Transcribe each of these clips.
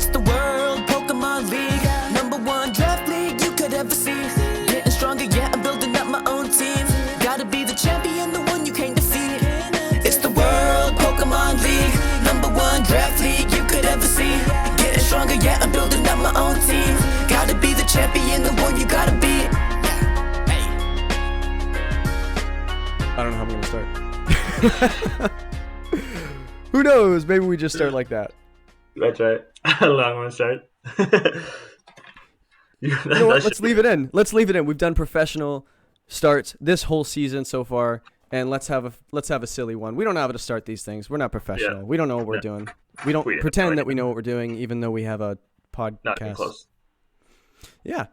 It's the World Pokemon League, #1 draft league you could ever see. Getting stronger, yeah, I'm building up my own team. Gotta be the champion, the one you can't defeat. It's the World Pokemon League, #1 draft league you could ever see. Getting stronger, yeah, I'm building up my own team. Gotta be the champion, the one you gotta beat. Hey. I don't know how I'm gonna start. Who knows? Maybe we just start like that. That's right. How long I'm gonna start? You know what? Let's leave it in. We've done professional starts this whole season so far, and let's have a silly one. We don't know how to start these things. We're not professional. Yeah. We don't know what we're doing. We don't pretend that we know what we're doing, even though we have a podcast. Not even close. Yeah.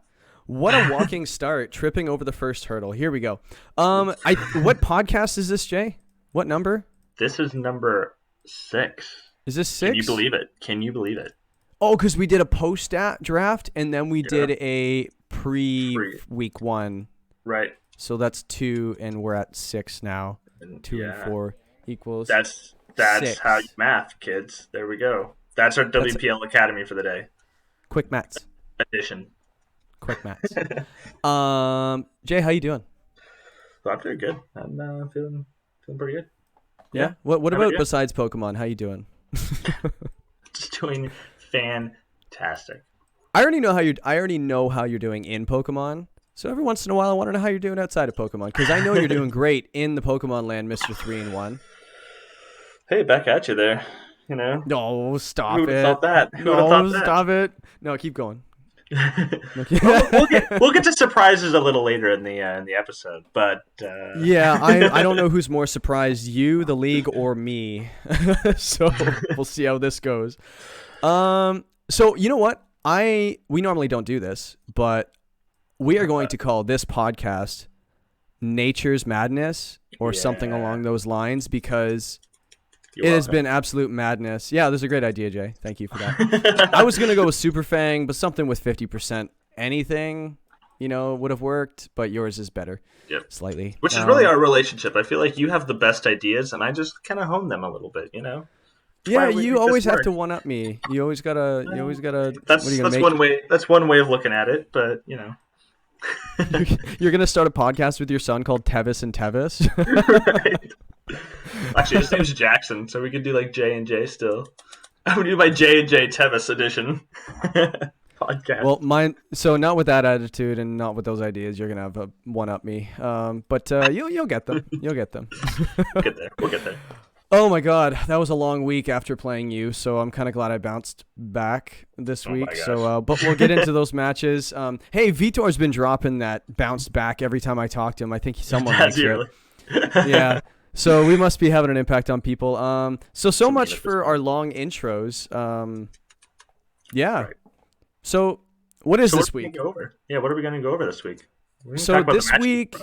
What a walking start, tripping over the first hurdle. Here we go. What podcast is this, Jay? What number? This is number 6. Is this 6? Can you believe it? Oh, because we did a post-draft, and then we did a pre-week 1. Right. So that's 2, and we're at 6 now. 2 and 4 equals That's 6. how you math, kids. There we go. That's our WPL Academy for the day. Quick maths. Addition. Quick maths. Jay, how you doing? Well, I'm doing good. I'm feeling pretty good. Yeah. What about besides Pokemon? How you doing? Just doing fantastic. I already know how you're doing in Pokemon. So every once in a while, I want to know how you're doing outside of Pokemon, because I know you're doing great in the Pokemon land, Mr. 3-in-1. Hey, back at you there. You know. No, stop Who it. would have thought that? No, stop it. No, keep going. we'll get to surprises a little later in the episode, but yeah, I don't know who's more surprised, you, the league, or me. So we'll see how this goes. So you know what? We normally don't do this, but we are going to call this podcast Nature's Madness or something along those lines, because it has been absolute madness. Yeah, this is a great idea, Jay. Thank you for that. I was going to go with Super Fang, but something with 50% anything, would have worked, but yours is better. Yep. Slightly. Which is really our relationship. I feel like you have the best ideas, and I just kind of hone them a little bit, Yeah, you always have to one-up me. You always gotta. That's one way. That's one way of looking at it, but You're gonna start a podcast with your son called Tevis and Tevis. Right. Actually, his name's Jackson, so we could do like J and J still. I'm gonna do my J and J Tevis edition podcast. Well, mine. So not with that attitude and not with those ideas, you're gonna have a one-up me. But you'll get them. You'll get them. We'll get there. Oh my God, that was a long week after playing you, so I'm kind of glad I bounced back this week. So, but we'll get into those matches. Hey, Vitor's been dropping that bounced back every time I talk to him. I think someone likes it. Yeah. So we must be having an impact on people. So much for our long intros. Yeah. Right. So what is this week? What are we going to go over this week? So this week,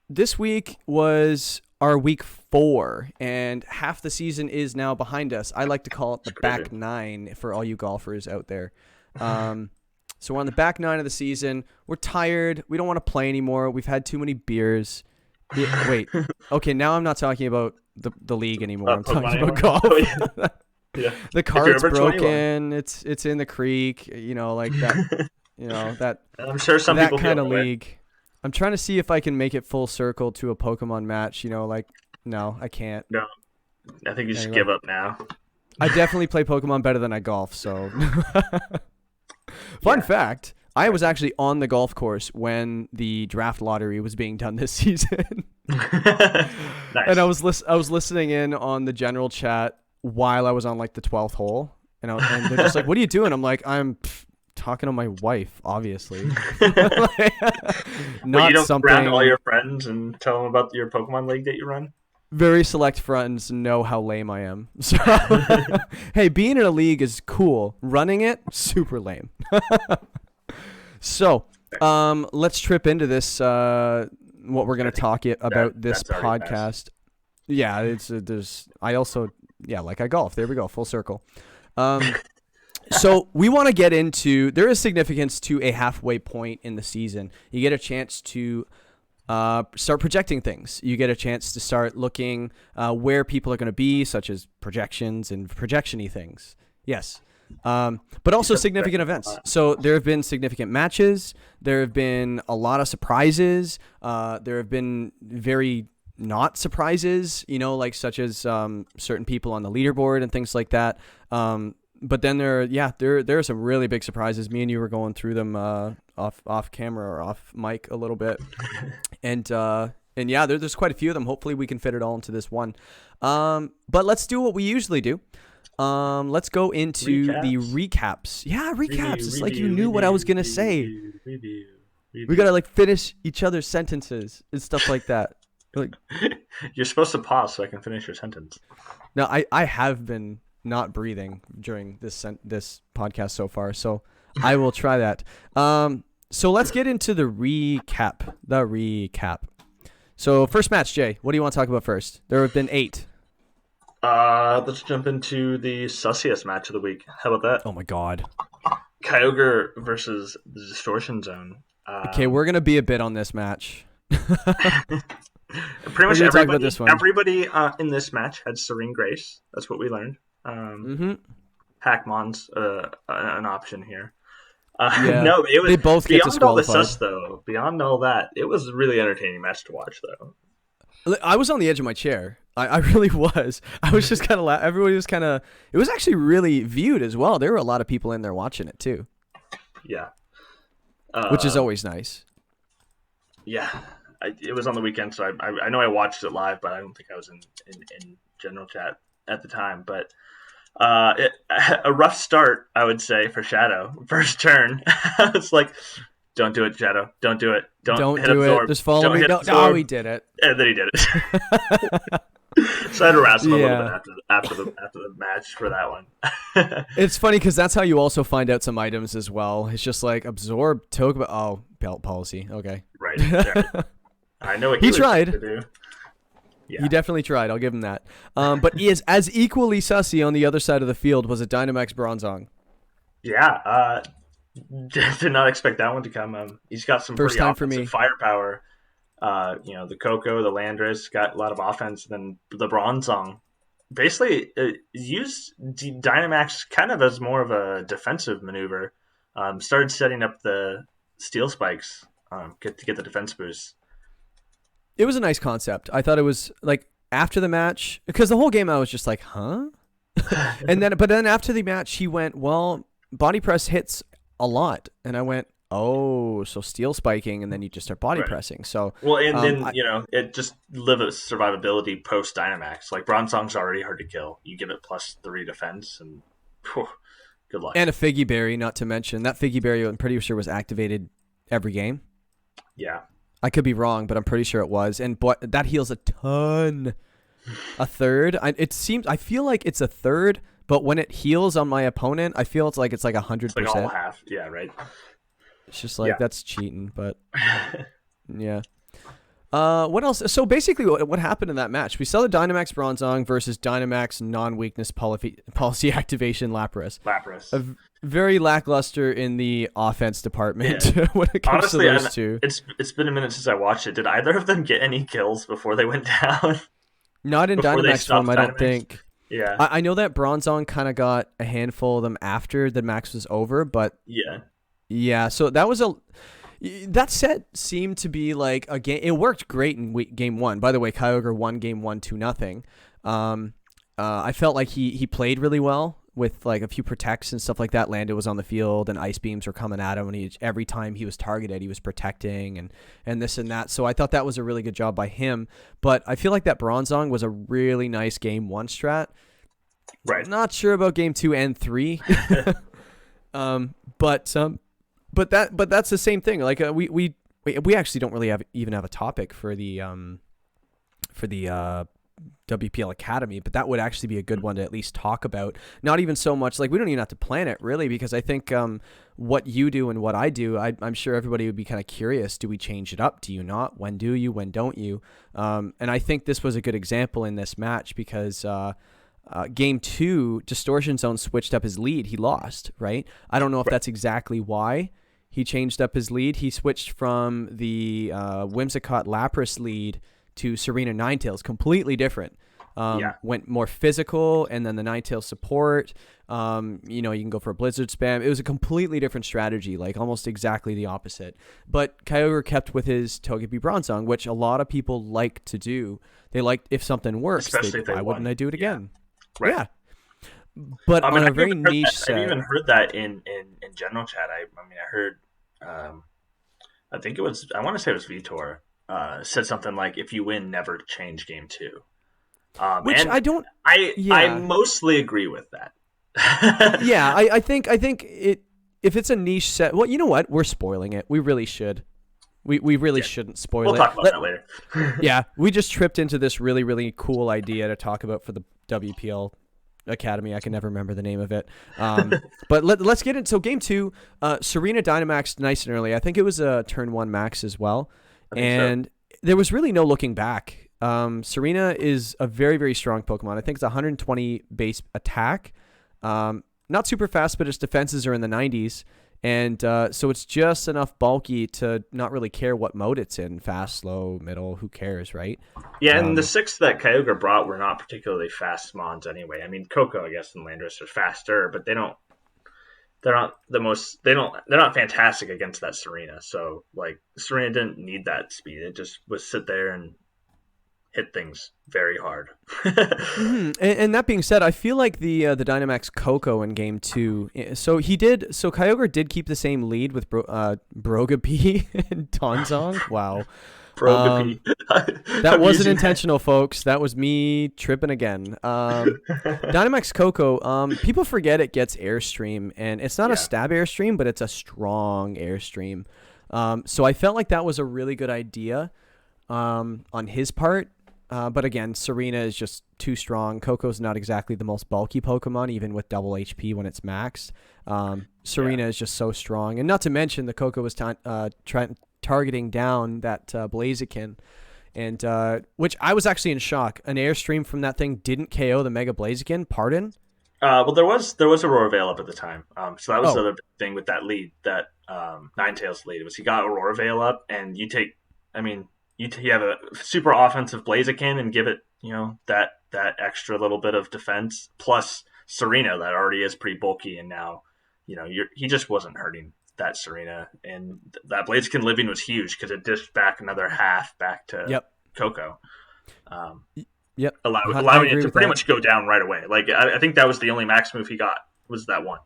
this week was our week 4, and half the season is now behind us. I like to call it the back 9 for all you golfers out there. So we're on the back 9 of the season. We're tired. We don't want to play anymore. We've had too many beers. Yeah, wait. Okay, now I'm not talking about the league anymore. I'm talking about golf. Oh, yeah. The cart's broken. 21. It's in the creek. Like that. That. I'm sure some that people kind of feel league. I'm trying to see if I can make it full circle to a Pokemon match. No, I can't. No, I think you should give up now. I definitely play Pokemon better than I golf. So, fun fact: I was actually on the golf course when the draft lottery was being done this season. Nice. And I was listening in on the general chat while I was on like the 12th hole, and they're just like, "What are you doing?" I'm like, "I'm." Talking to my wife, obviously. Not you don't something. Ground all your friends and tell them about your Pokemon League that you run. Very select friends know how lame I am. So, hey, being in a league is cool. Running it, super lame. So, let's trip into this. What we're gonna talk about this podcast. Yeah, I also like I golf. There we go, full circle. So we want to get into, there is significance to a halfway point in the season. You get a chance to start projecting things. You get a chance to start looking where people are going to be, such as projections and projection-y things. Yes. But also significant events. So there have been significant matches. There have been a lot of surprises. There have been very not surprises, like such as certain people on the leaderboard and things like that. But then there are some really big surprises. Me and you were going through them off camera or off mic a little bit, and yeah, there's quite a few of them. Hopefully, we can fit it all into this one. But let's do what we usually do. Let's go into the recaps. Yeah, recaps. It's like you knew what I was gonna say. We gotta finish each other's sentences and stuff like that. You're supposed to pause so I can finish your sentence. No, I have been not breathing during this podcast so far, so I will try that. So let's get into the recap. So first match, Jay, what do you want to talk about first? There have been 8. Let's jump into the sussiest match of the week. How about that? Oh my god. Kyogre versus the Distortion Zone. Okay, we're going to be a bit on this match. Pretty much everybody in this match had Serene Grace. That's what we learned. Hackmon's an option here. Yeah. No, it was they both get beyond all the disqualified. sus though. Beyond all that, it was a really entertaining match to watch though. I was on the edge of my chair. I really was. I was just kind of everybody was kind of. It was actually really viewed as well. There were a lot of people in there watching it too. Yeah. Which is always nice. Yeah. It was on the weekend, so I know I watched it live, but I don't think I was in general chat at the time. But a rough start, I would say, for Shadow. First turn, I was like, "Don't do it, Shadow. Don't do it. Don't hit do absorb. it. Just follow me." No, he did it. And then he did it. So I had to harass him a little bit after the match for that one. It's funny because that's how you also find out some items as well. It's just like absorb, token. Oh, belt policy. Okay. Right. I know what he tried. To do. Yeah. He definitely tried. I'll give him that. But he is as equally sussy on the other side of the field was a Dynamax Bronzong. Yeah. Did not expect that one to come. He's got some First pretty time for me. Firepower. The Coco, the Landris got a lot of offense. And then the Bronzong basically used Dynamax kind of as more of a defensive maneuver. Started setting up the Steel Spikes to get the defense boost. It was a nice concept. I thought it was after the match, because the whole game I was just like, huh? But then after the match, he went, well, body press hits a lot. And I went, oh, so steel spiking, and then you just start body pressing. So then it just limits survivability post Dynamax. Like Bronzong's already hard to kill. You give it +3 defense, and good luck. And a Figgy Berry, not to mention that Figgy Berry, I'm pretty sure was activated every game. Yeah. I could be wrong, but I'm pretty sure it was. And that heals a ton. A third. I feel like it's a third, but when it heals on my opponent, I feel it's like 100%. It's like all half. Yeah, right. It's just that's cheating, but yeah. What else? So basically, what happened in that match? We saw the Dynamax Bronzong versus Dynamax non-weakness policy activation Lapras. Very lackluster in the offense department when it comes to those two. It's been a minute since I watched it. Did either of them get any kills before they went down? Not in Dynamax form, I don't think. Yeah. I know that Bronzong kind of got a handful of them after the max was over, but yeah. So that set seemed to be like a game. It worked great in game 1. By the way, Kyogre won game 1 2-0. I felt like he played really well with a few protects and stuff like that. Landon was on the field and ice beams were coming at him, and every time he was targeted, he was protecting and this and that. So I thought that was a really good job by him. But I feel like that Bronzong was a really nice game 1 strat. Right. Not sure about game 2 and 3. But that's the same thing. We actually don't really even have a topic for the WPL Academy, but that would actually be a good one to at least talk about. Not even so much we don't even have to plan it really, because I think what you do and what I do, I'm sure everybody would be kind of curious. Do we change it up? Do you not? When do you? When don't you? And I think this was a good example in this match because game 2, Distortion Zone switched up his lead. He lost, right? I don't know if that's exactly why he changed up his lead. He switched from the Whimsicott Lapras lead to Serena Ninetales, completely different. Went more physical, and then the Ninetales support. You can go for a Blizzard spam. It was a completely different strategy, like almost exactly the opposite. But Kyogre kept with his Togepi Bronzong, which a lot of people like to do. They like, if something works, especially if they why won. wouldn't I do it again? Right. Yeah. But on a very niche set. I've even heard that in general chat. I heard, I think it was, I want to say it was Vitor, said something like, if you win, never change game 2. Which I mostly agree with that. Yeah, I think if it's a niche set, well, you know what? We're spoiling it. We really should. We really shouldn't spoil it. We'll talk about that later. Yeah, we just tripped into this really, really cool idea to talk about for the WPL Academy. I can never remember the name of it. But let's get into, so game 2, Serena Dynamaxed nice and early. I think it was a turn 1 max as well. And there was really no looking back. Serena is a very, very strong Pokemon. I think it's 120 base attack. Not super fast, but its defenses are in the 90s. And so it's just enough bulky to not really care what mode it's in. Fast, slow, middle, who cares, right? Yeah, and the 6 that Kyogre brought were not particularly fast mons anyway. I mean, Coco, I guess, and Landorus are faster, but they're not fantastic against that Serena. So, like, Serena didn't need that speed. It just was sit there and hit things very hard. And that being said, I feel like the Dynamax Coco in game 2. So Kyogre did keep the same lead with Brogapi and Tonzong. Wow. Brogapi. That wasn't intentional, folks. That was me tripping again. Dynamax Coco, people forget it gets Airstream, and it's not a stab Airstream, but it's a strong Airstream. So I felt like that was a really good idea on his part. But again, Serena is just too strong. Coco's not exactly the most bulky Pokemon, even with double HP when it's maxed. Serena is just so strong. And not to mention, the Coco was targeting down that Blaziken, and which I was actually in shock. An Airstream from that thing didn't KO the Mega Blaziken. Pardon? Well, there was Aurora Veil up at the time. So that was the other thing with that lead, that Ninetales lead, was he got Aurora Veil up, and you have a super offensive Blaziken and give it, that extra little bit of defense, plus Serena that already is pretty bulky, and now, he just wasn't hurting that Serena, and that Blaziken living was huge because it dished back another half back to Coco. Allowing it to pretty much go down right away. Like, I think that was the only max move he got, was that one.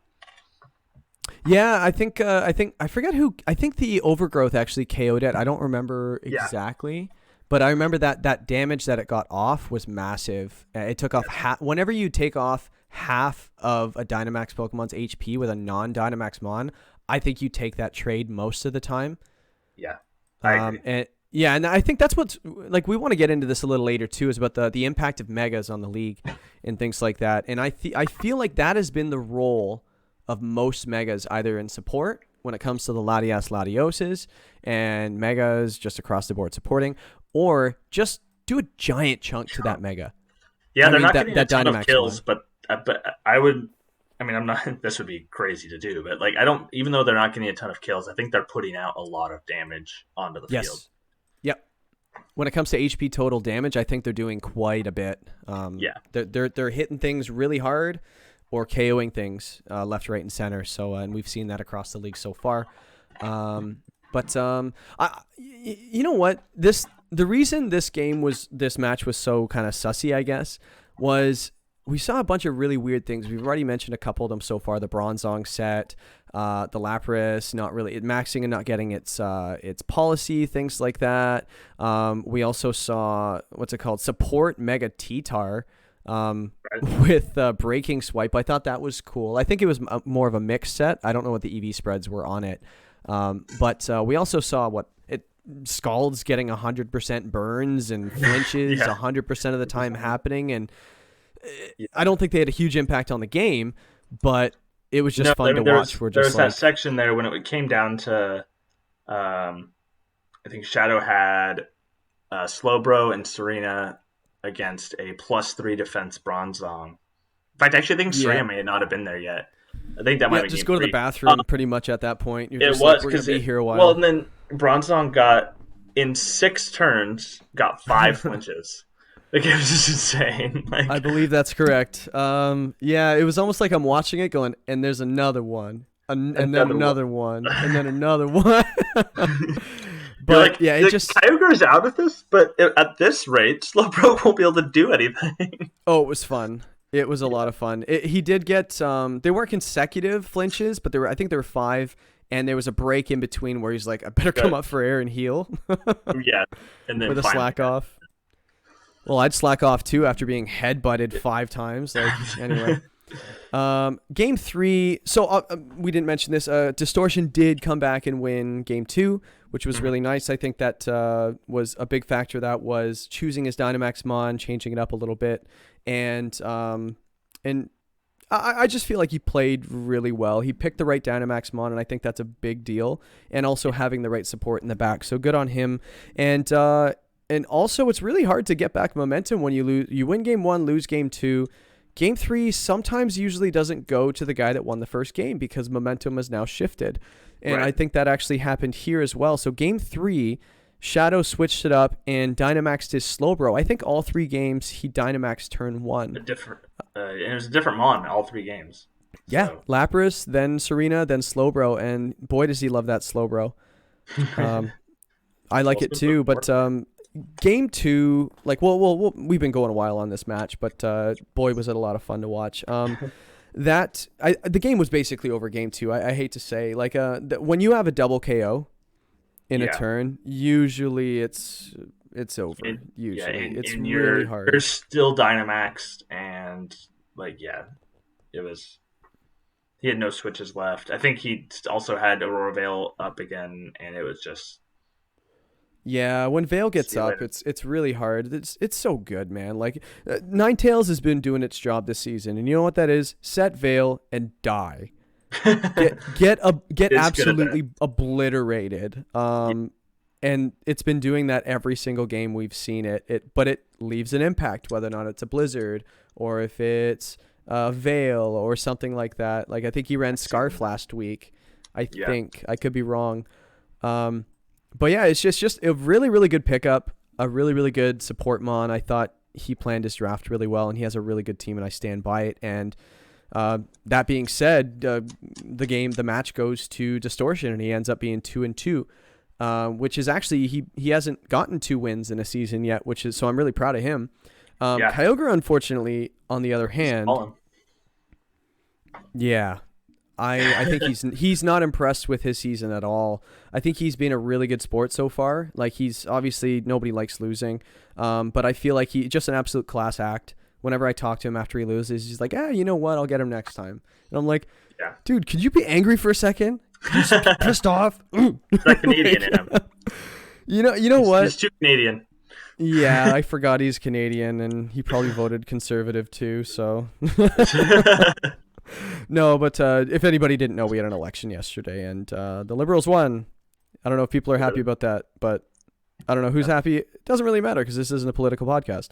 Yeah, I think I forget who. I think the Overgrowth actually KO'd it. I don't remember exactly, but I remember that damage that it got off was massive. It took off whenever you take off half of a Dynamax Pokemon's HP with a non-Dynamax Mon, I think you take that trade most of the time. Yeah, I agree. And I think that's what's, like, we want to get into this a little later too, is about the impact of Megas on the league and things like that. And I feel like that has been the role of most Megas, either in support when it comes to the Latias Latioses and Megas just across the board supporting, or just do a giant chunk to that Mega. Yeah, they're not getting a ton of kills, but I would. I mean, I'm not. This would be crazy to do, but, like, I don't. Even though they're not getting a ton of kills, I think they're putting out a lot of damage onto the field. Yep. When it comes to HP total damage, I think they're doing quite a bit. They're hitting things really hard, or KOing things left, right, and center. So, and we've seen that across the league so far. You know what? The reason this match was so kind of sussy, I guess, was we saw a bunch of really weird things. We've already mentioned a couple of them so far. The Bronzong set, the Lapras not really maxing and not getting its policy, things like that. We also saw, support Mega T-Tar. With Breaking Swipe. I thought that was cool. I think it was more of a mixed set. I don't know what the EV spreads were on it. But we also saw Scald's getting 100% burns and flinches 100% of the time happening. And I don't think they had a huge impact on the game, but it was just fun to watch. There was that section there when it came down to, I think Shadow had Slowbro and Serena against a +3 defense Bronzong. In fact, I actually think Serena may not have been there yet. I think that might Yeah, be just game go to the 3. bathroom pretty much at that point. You're It just was like, we're going because to be here a while. well, and then Bronzong got in 6 turns, got 5 flinches. Like it was just insane. Like I believe that's correct. Yeah, it was almost like I'm watching it going, and there's another one, and then another one, and then another one. But like, yeah, it just Kyogre's out of this, but at this rate, Slowbro won't be able to do anything. Oh, it was fun. It was a lot of fun. He did get they weren't consecutive flinches, but I think there were 5, and there was a break in between where he's like, I better come up for air and heal. Yeah, and then with a slack off. Well, I'd slack off too after being headbutted 5 times. Like anyway, game 3. So we didn't mention this. Distortion did come back and win game 2, which was really nice. I think that was a big factor. That was choosing his Dynamax Mon, changing it up a little bit, and I just feel like he played really well. He picked the right Dynamax Mon, and I think that's a big deal. And also having the right support in the back, so good on him. And also, it's really hard to get back momentum when you win game 1, lose game 2. Game 3 sometimes usually doesn't go to the guy that won the first game because momentum has now shifted. And right. I think that actually happened here as well. So game 3, Shadow switched it up and Dynamaxed his Slowbro. I think all 3 games he Dynamaxed turn 1. And it was a different Mon all 3 games. Yeah, so. Lapras, then Serena, then Slowbro. And boy, does he love that Slowbro. I like it too, but... Game 2, like, well, we've been going a while on this match, but boy, was it a lot of fun to watch. The game was basically over game 2. I hate to say, like, when you have a double KO in a turn, usually it's over. It's really hard. You're still Dynamaxed, and like, it was. He had no switches left. I think he also had Aurora Veil up again, and it was just. Yeah, when Veil gets up, it's really hard. It's so good, man. Like Ninetales has been doing its job this season, and you know what that is? Set Veil and die. Get absolutely obliterated. And it's been doing that every single game we've seen it. But it leaves an impact, whether or not it's a Blizzard or if it's a Veil or something like that. Like I think he ran Scarf last week. I think I could be wrong. But yeah, it's just a really, really good pickup, a really, really good support Mon. I thought he planned his draft really well, and he has a really good team, and I stand by it. And that being said, the match goes to Distortion, and he ends up being 2-2, which is actually he hasn't gotten 2 wins in a season yet, so I'm really proud of him. Kyogre, unfortunately, on the other hand, I think he's not impressed with his season at all. I think he's been a really good sport so far. Like he's obviously nobody likes losing, but I feel like he's just an absolute class act. Whenever I talk to him after he loses, he's like, you know what? I'll get him next time. And I'm like, dude, could you be angry for a second? Could you just be pissed off? It's like Canadian in him. You know what? He's too Canadian. Yeah, I forgot he's Canadian, and he probably voted conservative too. So. No, but if anybody didn't know, we had an election yesterday, and the Liberals won. I don't know if people are happy about that, but I don't know who's happy. It doesn't really matter because this isn't a political podcast.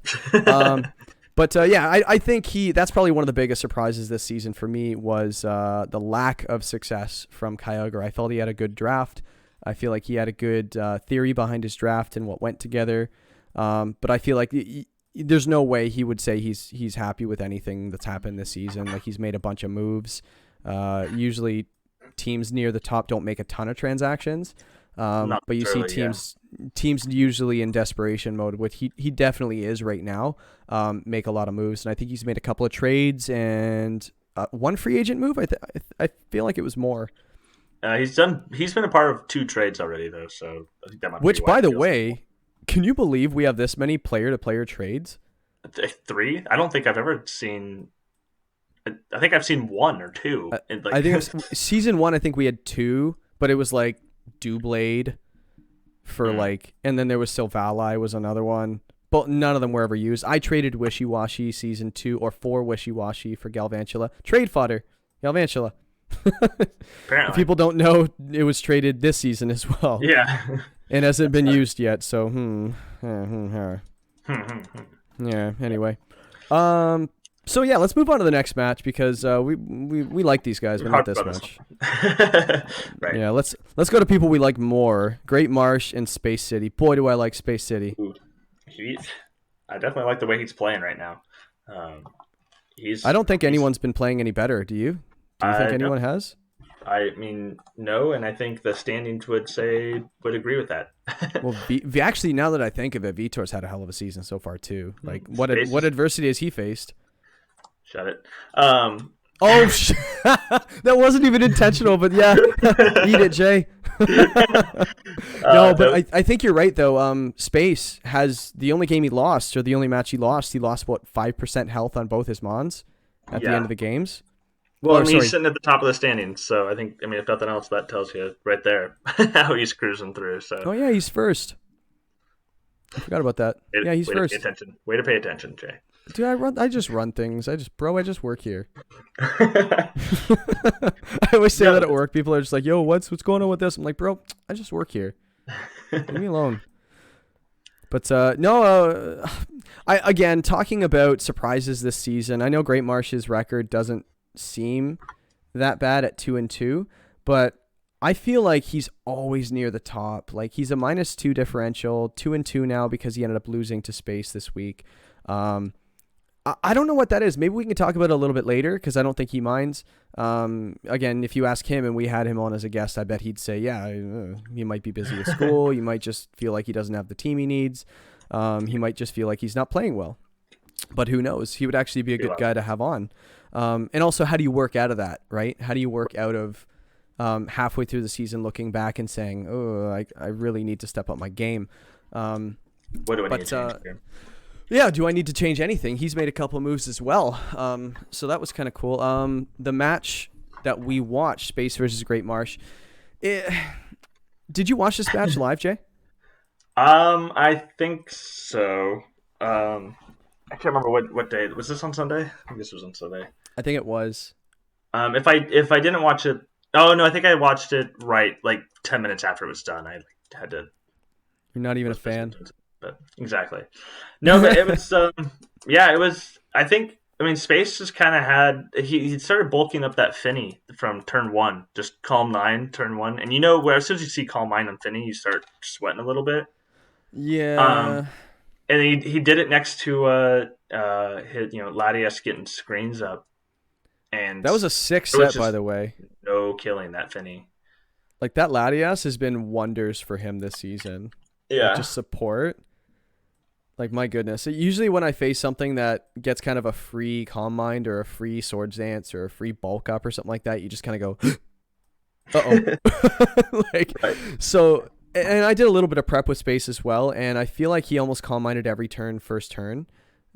But I think that's probably one of the biggest surprises this season for me was the lack of success from Kyogre. I felt he had a good draft. I feel like he had a good theory behind his draft and what went together. But I feel like there's no way he would say he's happy with anything that's happened this season. Like he's made a bunch of moves. Usually teams near the top don't make a ton of transactions. But you see teams usually in desperation mode, which he definitely is right now, make a lot of moves. And I think he's made a couple of trades and one free agent move. I feel like it was more. He's been a part of 2 trades already though. So I think that might which be why by the way, can you believe we have this many player-to-player trades? 3? I don't think I've ever seen. I think I've seen 1 or 2. I think season 1. I think we had 2, but it was like Doublade for and then there was Silvally was another one, but none of them were ever used. I traded Wishy-Washy season 2 or 4 Wishy-Washy for Galvantula. Trade fodder, Galvantula. Apparently, if people don't know, it was traded this season as well. Yeah. And hasn't been used yet, so yeah, anyway. So yeah, let's move on to the next match because we like these guys, but not this much. Right. Yeah, let's go to people we like more. Great Marsh and Space City. Boy, do I like Space City. Ooh, I definitely like the way he's playing right now. I don't think anyone's been playing any better. Do you? Do you think anyone has? I mean, no, and I think the standings would agree with that. Well, actually, now that I think of it, Vitor's had a hell of a season so far too. Like, what adversity has he faced? Shut it. Oh, that wasn't even intentional, but yeah, eat it, Jay. No, but I think you're right though. Space has the only game he lost, or the only match he lost. He lost what 5% health on both his mons at the end of the games. Well, he's sitting at the top of the standings, so I think, if nothing else, that tells you right there how he's cruising through. So. Oh yeah, he's first. I forgot about that. He's first. Way to pay attention, Jay. Dude, I just run things. I just work here. I always say that at work. People are just like, "Yo, what's going on with this?" I'm like, "Bro, I just work here. Leave me alone." But I again talking about surprises this season. I know Great Marsh's record doesn't seem that bad at 2-2, but I feel like he's always near the top. Like he's a -2 differential, 2-2 now because he ended up losing to Space this week. I don't know what that is. Maybe we can talk about it a little bit later because I don't think he minds. Again, if you ask him and we had him on as a guest, I bet he'd say, yeah, he might be busy with school. He might just feel like he doesn't have the team he needs. He might just feel like he's not playing well. But who knows? He would actually be a good guy to have on. And also, how do you work out of that, right? How do you work out of halfway through the season looking back and saying, oh, I really need to step up my game? What do I need to change here? Yeah, do I need to change anything? He's made a couple of moves as well. So that was kind of cool. The match that we watched, Space versus Great Marsh. Did you watch this match live, Jay? I think so. I can't remember what day. Was this on Sunday? I guess it was on Sunday. I think it was. If I didn't watch it, oh no, I think I watched it right like 10 minutes after it was done. I had to. You're not even a fan. But exactly. No, but it was it was. I think Space just kind of had he started bulking up that Finny from turn 1, just calm 9 turn 1, and where as soon as you see calm 9 on Finny, you start sweating a little bit. Yeah. And he did it next to Latias getting screens up, and that was a 6 set, by the way. No killing that Finny. Like that Latias has been wonders for him this season. Yeah, like just support. Like my goodness, usually when I face something that gets kind of a free Calm Mind or a free Swords Dance or a free Bulk Up or something like that, you just kind of go, uh-oh. So, and I did a little bit of prep with Space as well, and I feel like he almost Calm Minded every turn first turn,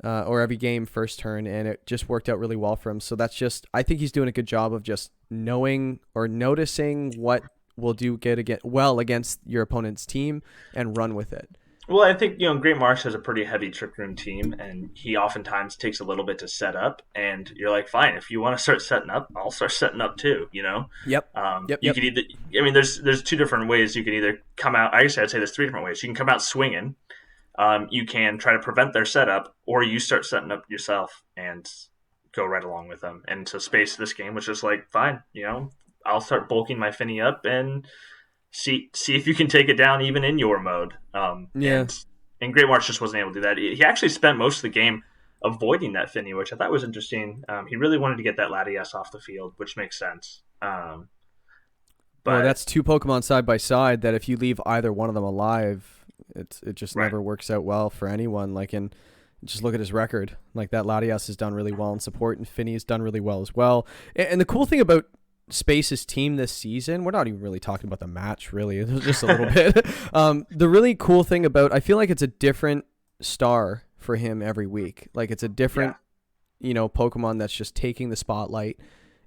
or every game first turn, and it just worked out really well for him. So that's just, I think he's doing a good job of just knowing or noticing what will do good against your opponent's team and run with it. Well, I think, Great Marsh has a pretty heavy Trick Room team, and he oftentimes takes a little bit to set up, and you're like, fine, if you want to start setting up, I'll start setting up too, Yep. You could either, there's two different ways. You can either come out, I'd say there's three different ways. You can come out swinging, you can try to prevent their setup, or you start setting up yourself and go right along with them. And so Space this game was just like, fine, I'll start bulking my Finny up and see if you can take it down even in your mode. And Great Marsh just wasn't able to do that. He actually spent most of the game avoiding that Finny, which I thought was interesting. He really wanted to get that Latias off the field, which makes sense. But that's two Pokemon side by side that if you leave either one of them alive, it just never works out well for anyone. And just look at his record. Like that Latias has done really well in support, and Finny has done really well as well. And the cool thing about Space's team this season, we're not even really talking about the match, really. It was just a little bit. The really cool thing about, I feel like it's a different star for him every week. Like it's a different, Pokemon that's just taking the spotlight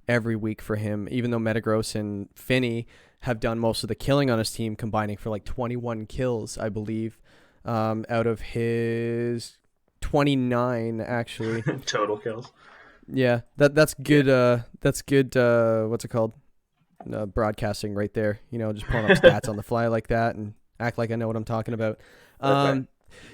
every week for him, even though Metagross and Finny have done most of the killing on his team, combining for like 21 kills, I believe, out of his 29, actually. Total kills. Yeah, that's good. That's good. What's it called? Broadcasting right there. Just pulling up stats on the fly like that and act like I know what I'm talking about.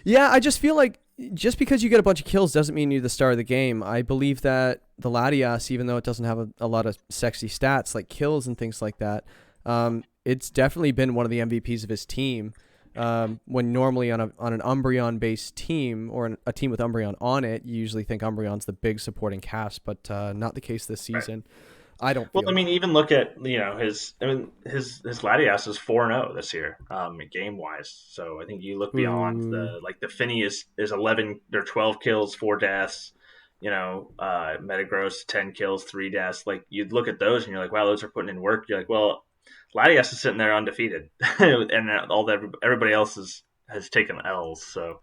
Yeah, I just feel like just because you get a bunch of kills doesn't mean you're the star of the game. I believe that the Latias, even though it doesn't have a lot of sexy stats like kills and things like that, it's definitely been one of the MVPs of his team. When normally on an Umbreon-based team or a team with Umbreon on it, you usually think Umbreon's the big supporting cast, but not the case this season. Right. I don't. Well, I mean, even look at his Latias is 4-0 this year, game wise. So I think you look beyond the Finny is 11 or 12 kills, 4 deaths. Metagross 10 kills, 3 deaths. Like you'd look at those and you're like, wow, those are putting in work. You're like, well, Latias is sitting there undefeated, and everybody else has taken L's. So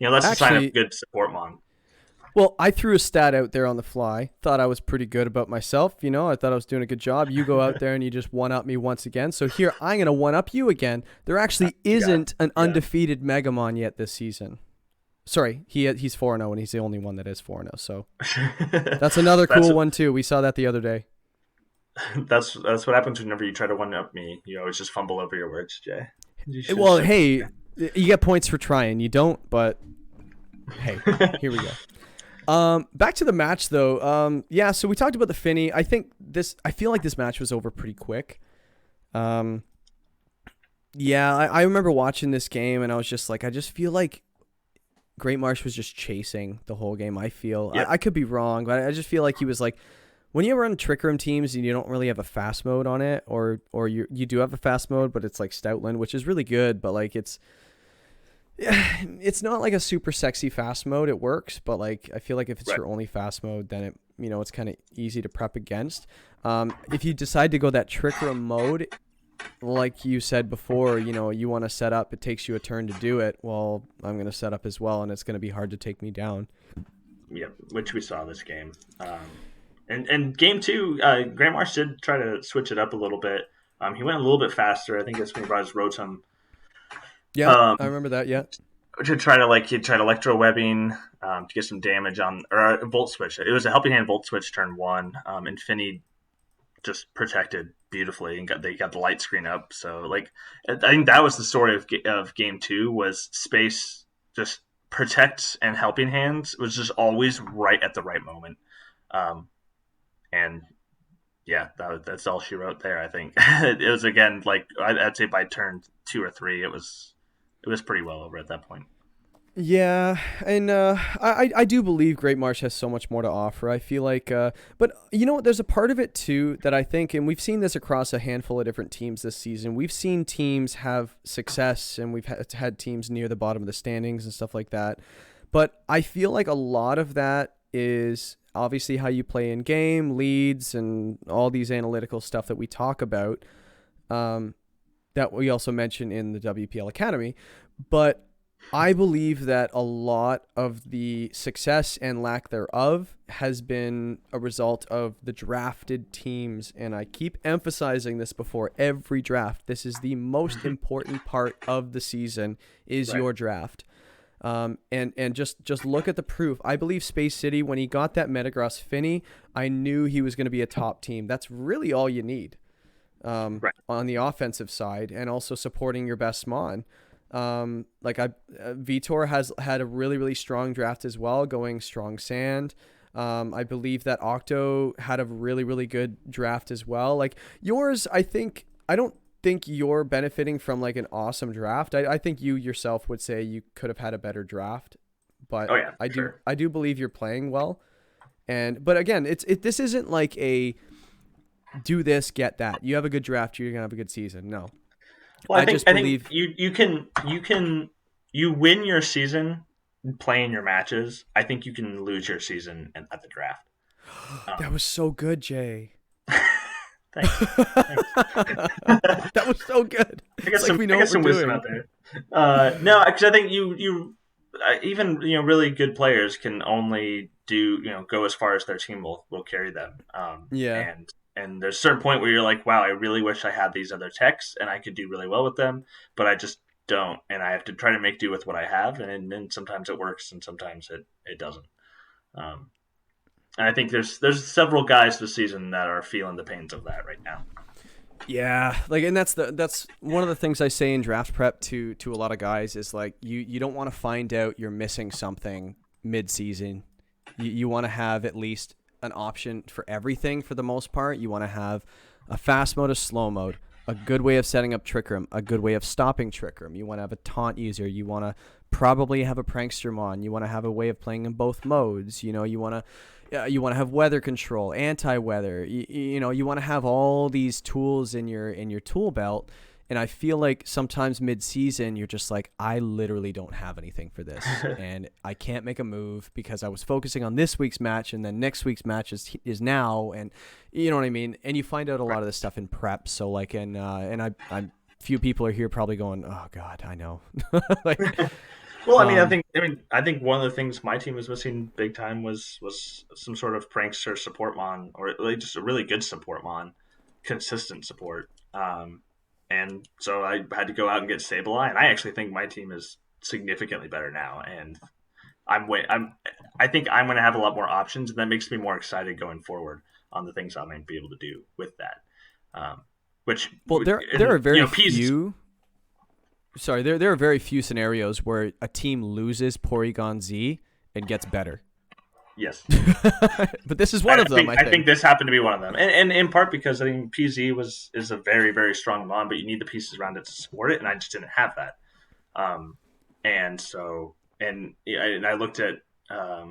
that's a sign of good support mon. Well, I threw a stat out there on the fly. Thought I was pretty good about myself. I thought I was doing a good job. You go out there and you just one-up me once again. So here, I'm going to one-up you again. There actually isn't an undefeated Megamon yet this season. Sorry, he's 4-0, and he's the only one that is 4-0. So that's another cool one, too. We saw that the other day. That's what happens whenever you try to one-up me. You always just fumble over your words, Jay. Well, hey, you get points for trying. You don't, but hey, here we go. Back to the match though. So we talked about the Finny. I feel like this match was over pretty quick. I remember watching this game and I was just like, I just feel like Great Marsh was just chasing the whole game. I feel I could be wrong, but I just feel like he was like, when you run Trick Room teams and you don't really have a fast mode on it, or you do have a fast mode, but it's like Stoutland, which is really good, but like it's not like a super sexy fast mode. It works, but like I feel like if it's your only fast mode, then it it's kind of easy to prep against. If you decide to go that Trick Room mode, like you said before, you want to set up. It takes you a turn to do it. Well, I'm going to set up as well, and it's going to be hard to take me down. Yeah, which we saw this game. And game 2, Grant Marsh did try to switch it up a little bit. He went a little bit faster. I think that's when he brought his Rotom. Yeah, I remember that. Yeah, to try to he tried electro webbing to get some damage on, or a volt switch. It was a helping hand volt switch turn 1, and Finny just protected beautifully and they got the light screen up. So I think that was the story of game 2 was Space just protect and helping hands was just always right at the right moment, and yeah, that's all she wrote there. I think it was again I'd say by turn 2 or 3 it was pretty well over at that point. Yeah, and I do believe Great Marsh has so much more to offer. I feel like, but you know what? There's a part of it too that I think, and we've seen this across a handful of different teams this season. We've seen teams have success, and we've had teams near the bottom of the standings and stuff like that. But I feel like a lot of that is obviously how you play in game, leads, and all these analytical stuff that we talk about. That we also mention in the WPL Academy, but I believe that a lot of the success and lack thereof has been a result of the drafted teams, and I keep emphasizing this before every draft. This is the most important part of the season is your draft. And just look at the proof. I believe Space City, when he got that Metagross Finny, I knew he was going to be a top team. That's really all you need. On the offensive side, and also supporting your best mon. Vitor has had a really, really strong draft as well, going strong sand. I believe that Octo had a really, really good draft as well. Like yours, I don't think you're benefiting from like an awesome draft. I think you yourself would say you could have had a better draft, but I do believe you're playing well. But again, this isn't like a do this, get that. You have a good draft, you're gonna have a good season. No. Well, I think you win your season playing your matches. I think you can lose your season at the draft. That was so good, Jay. Thanks. That was so good. I got some wisdom out there. No, because I think you even really good players can only go as far as their team will carry them. And there's a certain point where you're like, wow, I really wish I had these other techs and I could do really well with them, but I just don't. And I have to try to make do with what I have. And then sometimes it works and sometimes it doesn't. And I think there's several guys this season that are feeling the pains of that right now. Yeah, like, and that's one of the things I say in draft prep to a lot of guys is like you don't want to find out you're missing something mid-season. You want to have at least an option for everything for the most part. You want to have a fast mode, a slow mode, a good way of setting up Trick Room, a good way of stopping Trick Room. You want to have a taunt user. You want to probably have a prankster mon. You want to have a way of playing in both modes. You know, you want to have weather control, anti-weather. You want to have all these tools in your tool belt. And I feel like sometimes mid-season you're just like, I literally don't have anything for this, and I can't make a move because I was focusing on this week's match, and then next week's match is now, and you know what I mean. And you find out a lot of this stuff in prep. So like, and I few people are here probably going, oh God, I know. Like, well, I think one of the things my team was missing big time was some sort of prankster support mon, or like just a really good support mon, consistent support. And so I had to go out and get Sableye, and I actually think my team is significantly better now. And I think I'm going to have a lot more options, and that makes me more excited going forward on the things I might be able to do with that. There are very few. Sorry, there are very few scenarios where a team loses Porygon Z and gets better. Yes. But this is one of them, I think. I think this happened to be one of them. And in part because I think PZ is a very, very strong mon, but you need the pieces around it to support it, and I just didn't have that. I looked at I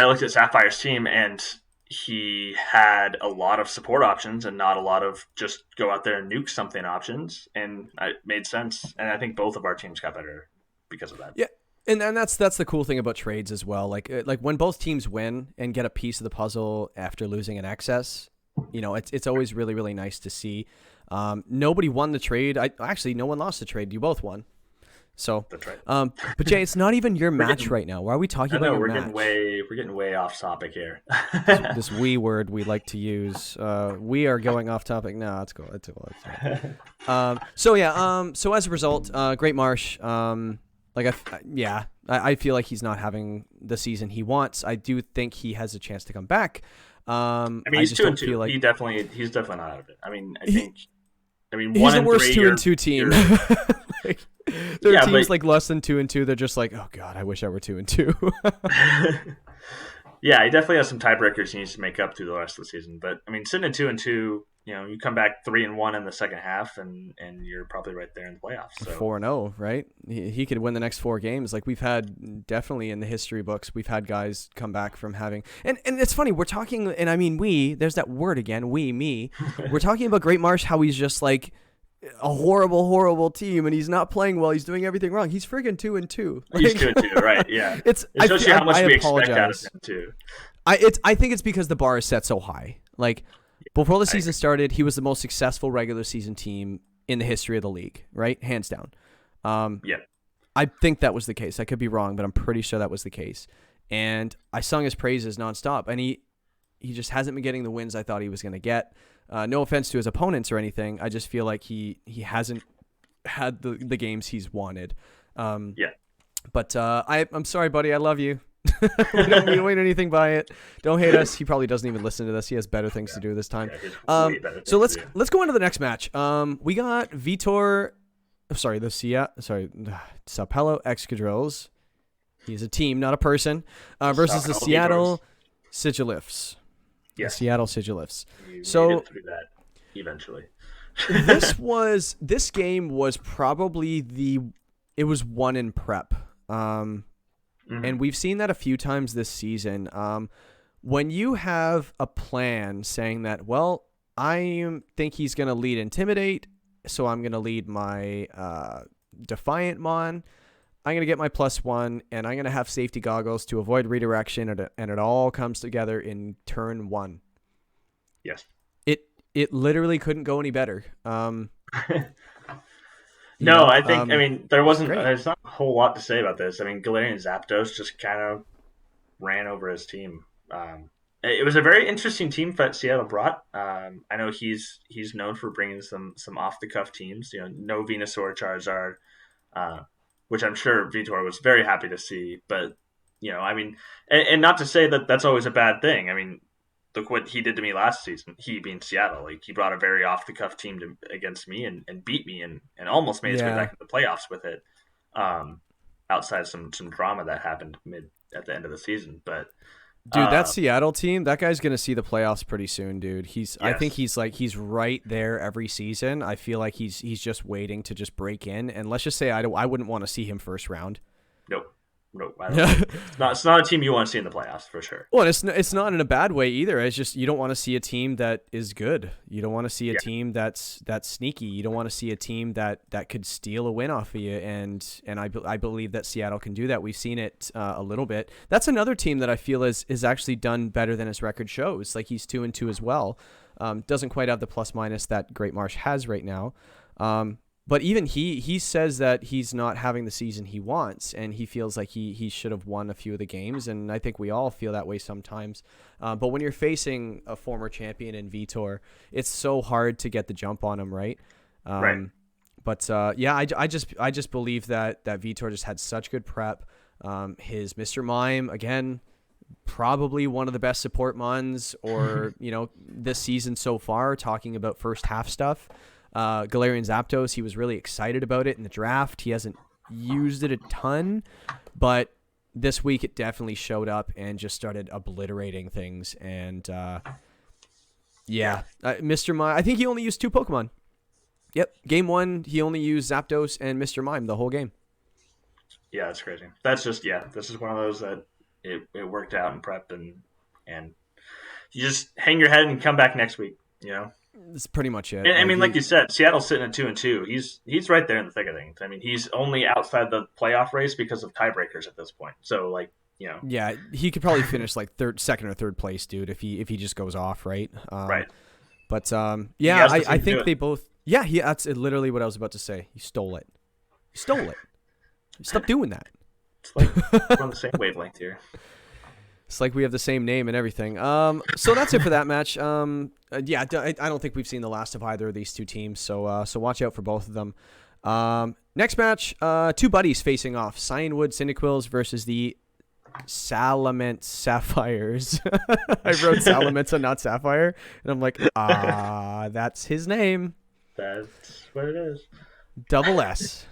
looked at Sapphire's team, and he had a lot of support options and not a lot of just go out there and nuke something options, and it made sense. And I think both of our teams got better because of that. Yeah. And that's the cool thing about trades as well. Like when both teams win and get a piece of the puzzle after losing an excess, you know, it's always really, really nice to see. Nobody won the trade. Actually, no one lost the trade. You both won. So, that's right. But Jay, it's not even your match right now. Why are we talking about your match? We're getting way off topic here. this we word we like to use. We are going off topic. No, it's cool. It's cool. So as a result, Great Marsh. I feel like he's not having the season he wants. I do think he has a chance to come back. He's 2-2. Like... He's definitely not out of it. He's the worst 2-2 team. Teams like less than 2-2. They're just like, oh God, I wish I were 2-2. Yeah, he definitely has some tiebreakers he needs to make up through the rest of the season. But sitting at 2-2, you come back 3-1 in the second half, and you're probably right there in the playoffs. So 4-0, right? He could win the next 4 games. Like we've had definitely in the history books, we've had guys come back from having, and it's funny we're talking, and I mean there's that word again, me. We're talking about Great Marsh, how he's just like a horrible team, and he's not playing well. He's doing everything wrong. He's friggin' 2-2. Like, he's 2-2, right? Yeah. It shows you how much we expect out of him too. I think it's because the bar is set so high. Like before the season started, he was the most successful regular season team in the history of the league, right? Hands down. Yeah. I think that was the case. I could be wrong, but I'm pretty sure that was the case. And I sung his praises nonstop, and he just hasn't been getting the wins I thought he was going to get. No offense to his opponents or anything. I just feel like he hasn't had the games he's wanted. Yeah. But I'm sorry, buddy. I love you. We don't mean anything by it. Don't hate us. He probably doesn't even listen to this. He has better things to do this time. So let's go into the next match. We got Vitor. Sapello Excadrilles. He's a team, not a person. Versus the Seattle Sigilifts. Yes. Seattle Sigilifts. So get through that eventually. This game was probably it was won in prep. And we've seen that a few times this season. When you have a plan saying that, well, I think he's going to lead Intimidate, so I'm going to lead my Defiant Mon. I'm going to get my +1, and I'm going to have safety goggles to avoid redirection, and it all comes together in turn 1. Yes. It literally couldn't go any better. There's not a whole lot to say about this. Galarian Zapdos just kind of ran over his team. It was a very interesting team that Seattle brought. I know he's known for bringing some off the cuff teams. No Venusaur, Charizard, which I'm sure Vitor was very happy to see. But and not to say that that's always a bad thing. look what he did to me last season. He being Seattle, like he brought a very off the cuff team against me and beat me and almost made his way Yeah. back into the playoffs with it. Outside some drama that happened at the end of the season, but Dude, that Seattle team, that guy's gonna see the playoffs pretty soon, dude. I think yes. he's right there every season. I feel like he's just waiting to just break in. And let's just say I wouldn't want to see him first round. Nope. Nope. I don't it's not a team you want to see in the playoffs for sure. Well, it's not in a bad way either. It's just you don't want to see a team that is good. You don't want to see a team that's sneaky. You don't want to see a team that could steal a win off of you. And I believe that Seattle can do that. We've seen it a little bit. That's another team that I feel is actually done better than his record shows. Like he's 2-2 as well. Doesn't quite have the plus minus that Great Marsh has right now. But even he says that he's not having the season he wants, and he feels like he should have won a few of the games, and I think we all feel that way sometimes. But when you're facing a former champion in Vitor, it's so hard to get the jump on him, right? Right. But yeah, I just believe that Vitor just had such good prep. His Mr. Mime, again, probably one of the best support mons, or this season so far, talking about first half stuff. Galarian Zapdos, he was really excited about it in the draft. He hasn't used it a ton, but this week it definitely showed up and just started obliterating things. And Mr. Mime, I think he only used 2 Pokemon. Yep, game 1 he only used Zapdos and Mr. Mime the whole game. Yeah, that's crazy. That's just this is one of those that it worked out in prep, and you just hang your head and come back next week. That's pretty much it. And, I mean, like you said, Seattle's sitting at 2-2. He's right there in the thick of things. I mean, he's only outside the playoff race because of tiebreakers at this point. So, yeah, he could probably finish like second or third place, dude, if he just goes off, right? Right. But I think they both. Yeah, that's literally what I was about to say. He stole it. Stop doing that. It's like we're on the same wavelength here. It's like we have the same name and everything. So that's it for that match. I don't think we've seen the last of either of these two teams. So watch out for both of them. Next match, 2 buddies facing off: Cyanwood Cyndaquils versus the Salamence Sapphires. I wrote Salamence and not Sapphire, and I'm like, that's his name. That's what it is. Double S.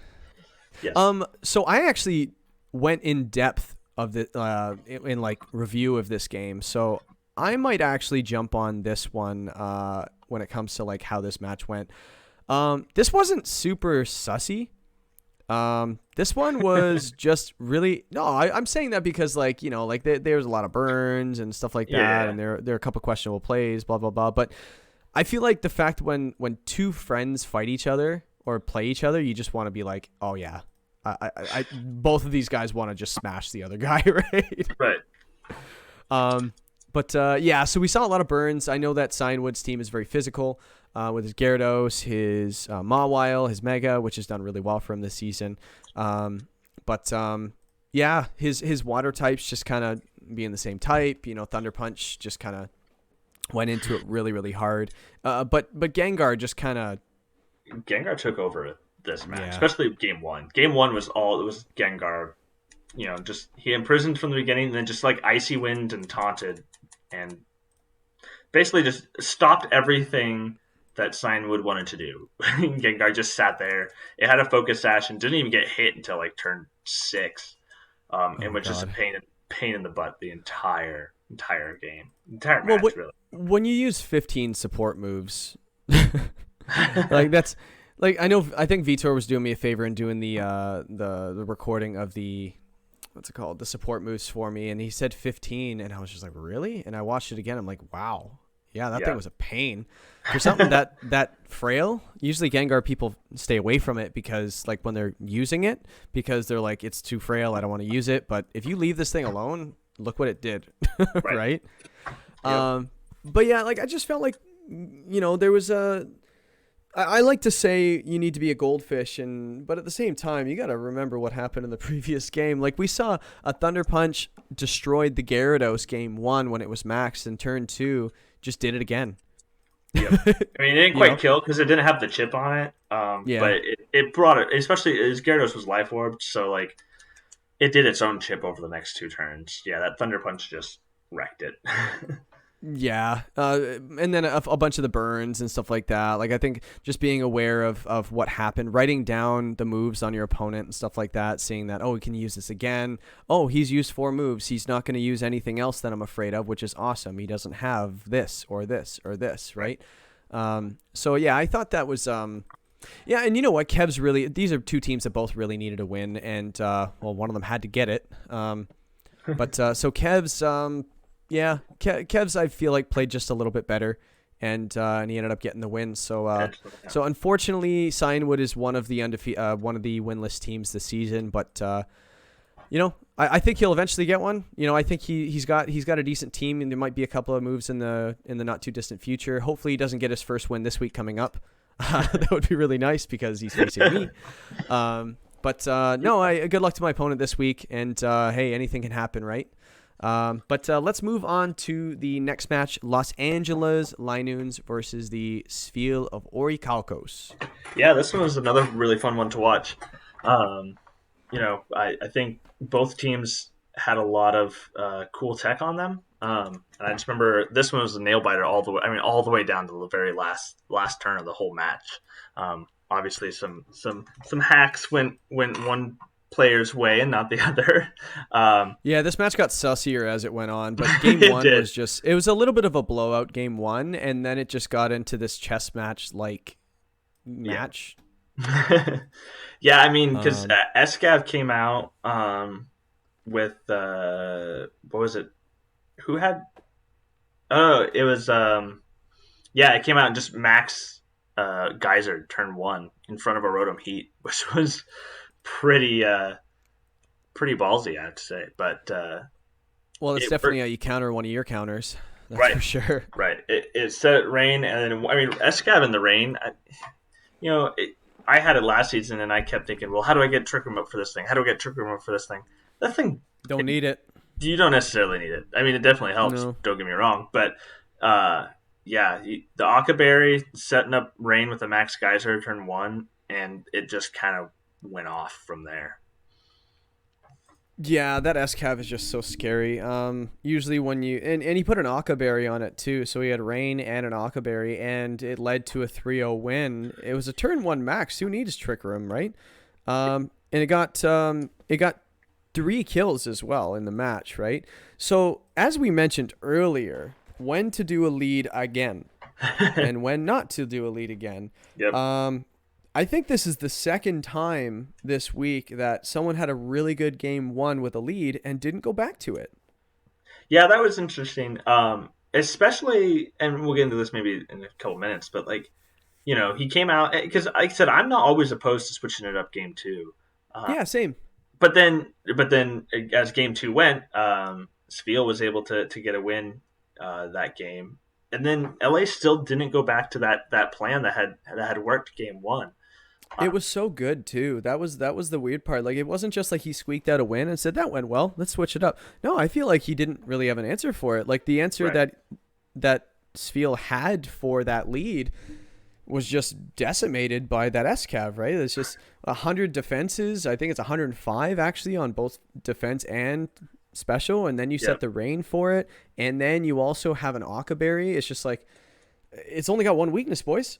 Yes. So I actually went in depth of the in like review of this game, so I might actually jump on this one when it comes to like how this match went. This wasn't super sussy. This one was just really I'm saying that because like there's a lot of burns and stuff like that, and there are a couple questionable plays, blah blah blah. But I feel like the fact when 2 friends fight each other or play each other, you just want to be like, oh yeah. Both of these guys want to just smash the other guy, right? Right. So we saw a lot of burns. I know that Cyanwood's team is very physical with his Gyarados, his Mawile, his Mega, which has done really well for him this season. His water types just kind of being the same type. Thunder Punch just kind of went into it really, really hard. But Gengar just kind of... Gengar took over this match, especially game 1. Game 1 was Gengar. He imprisoned from the beginning, and then just like Icy Wind and taunted, and basically just stopped everything that Cyanwood wanted to do. Gengar just sat there. It had a focus sash and didn't even get hit until like turn 6, and was just a pain in the butt the entire game, match. Really, when you use 15 support moves, like that's. Like I think Vitor was doing me a favor in doing the recording of the the support moves for me, and he said 15, and I was just like, really? And I watched it again. I'm like, wow, yeah, that thing was a pain for something that frail. Usually Gengar people stay away from it because like when they're using it, because they're like, it's too frail, I don't want to use it. But if you leave this thing alone, look what it did, right? Yep. But yeah, like I just felt like there was a. I like to say you need to be a goldfish, but at the same time, you got to remember what happened in the previous game. Like we saw a Thunder Punch destroyed the Gyarados game 1 when it was maxed, and turn 2 just did it again. Yep. I mean, it didn't quite kill because it didn't have the chip on it. But it brought it, especially as Gyarados was life orbed, so like it did its own chip over the next 2 turns. Yeah, that Thunder Punch just wrecked it. Yeah, and then a bunch of the burns and stuff like that. Like I think just being aware of what happened, writing down the moves on your opponent and stuff like that, seeing that, oh, we can use this again. Oh, he's used 4 moves. He's not going to use anything else that I'm afraid of, which is awesome. He doesn't have this or this or this, right? So yeah, I thought that was yeah, and you know what, Kev's really, these are 2 teams that both really needed a win, and well, one of them had to get it. But so Kev's yeah, Kev's I feel like played just a little bit better, and he ended up getting the win. So so unfortunately, Cyanwood is one of the one of the winless teams this season. But you know, I think he'll eventually get one. You know, I think he's got a decent team, and there might be a couple of moves in the not too distant future. Hopefully, he doesn't get his first win this week coming up. That would be really nice because he's facing me. But no, good luck to my opponent this week. And hey, anything can happen, right? But let's move on to the next match: Los Angeles Linoons versus the Spiel of Orichalcos. Yeah, this one was another really fun one to watch. You know, I think both teams had a lot of cool tech on them. And I just remember this one was a nail biter all the way. I mean, all the way down to the very last turn of the whole match. Obviously, some hacks went one player's way and not the other. Yeah, this match got sussier as it went on, but game one was just, it was a little bit of a blowout game one, and then it just got into this chess match match. Yeah, I mean, because Escav came out with what was it? Who had? Oh, it was yeah, it came out and just max Geyser turn 1 in front of a Rotom Heat, which was pretty ballsy, I have to say. But well, it's definitely how you counter one of your counters. That's right, for sure. Right. It set rain, and then I mean Escav in the rain. I had it last season, and I kept thinking, well, how do I get Trick Room up for this thing? How do I get Trick Room up for this thing? That thing don't need it. You don't necessarily need it. I mean, it definitely helps. No. Don't get me wrong, but yeah, the Octoberry setting up rain with a Max Geyser turn 1, and it just kind of went off from there. Yeah, that S-Cav is just so scary. Usually when you... And he put an Octoberry on it too, so he had Rain and an Octoberry, and it led to a 3-0 win. It was a turn 1 max. Who needs Trick Room, right? And it got 3 kills as well in the match, right? So, as we mentioned earlier, when to do a lead again and when not to do a lead again. Yep. I think this is the second time this week that someone had a really good game 1 with a lead and didn't go back to it. Yeah, that was interesting. Especially, and we'll get into this maybe in a couple minutes, but like, you know, he came out because like I said, I'm not always opposed to switching it up game 2. Yeah, same. But then as game 2 went, Spiel was able to get a win that game, and then LA still didn't go back to that plan that had worked game 1. It was so good too. That was the weird part. Like, it wasn't just like he squeaked out a win and said that went well, let's switch it up. No, I feel like he didn't really have an answer for it. Like, the answer that Spiel had for that lead was just decimated by that S-Cav, right? It's just 100 defenses. I think it's 105 actually on both defense and special, and then you set the rain for it, and then you also have an Octoberry. It's just like, it's only got one weakness, boys.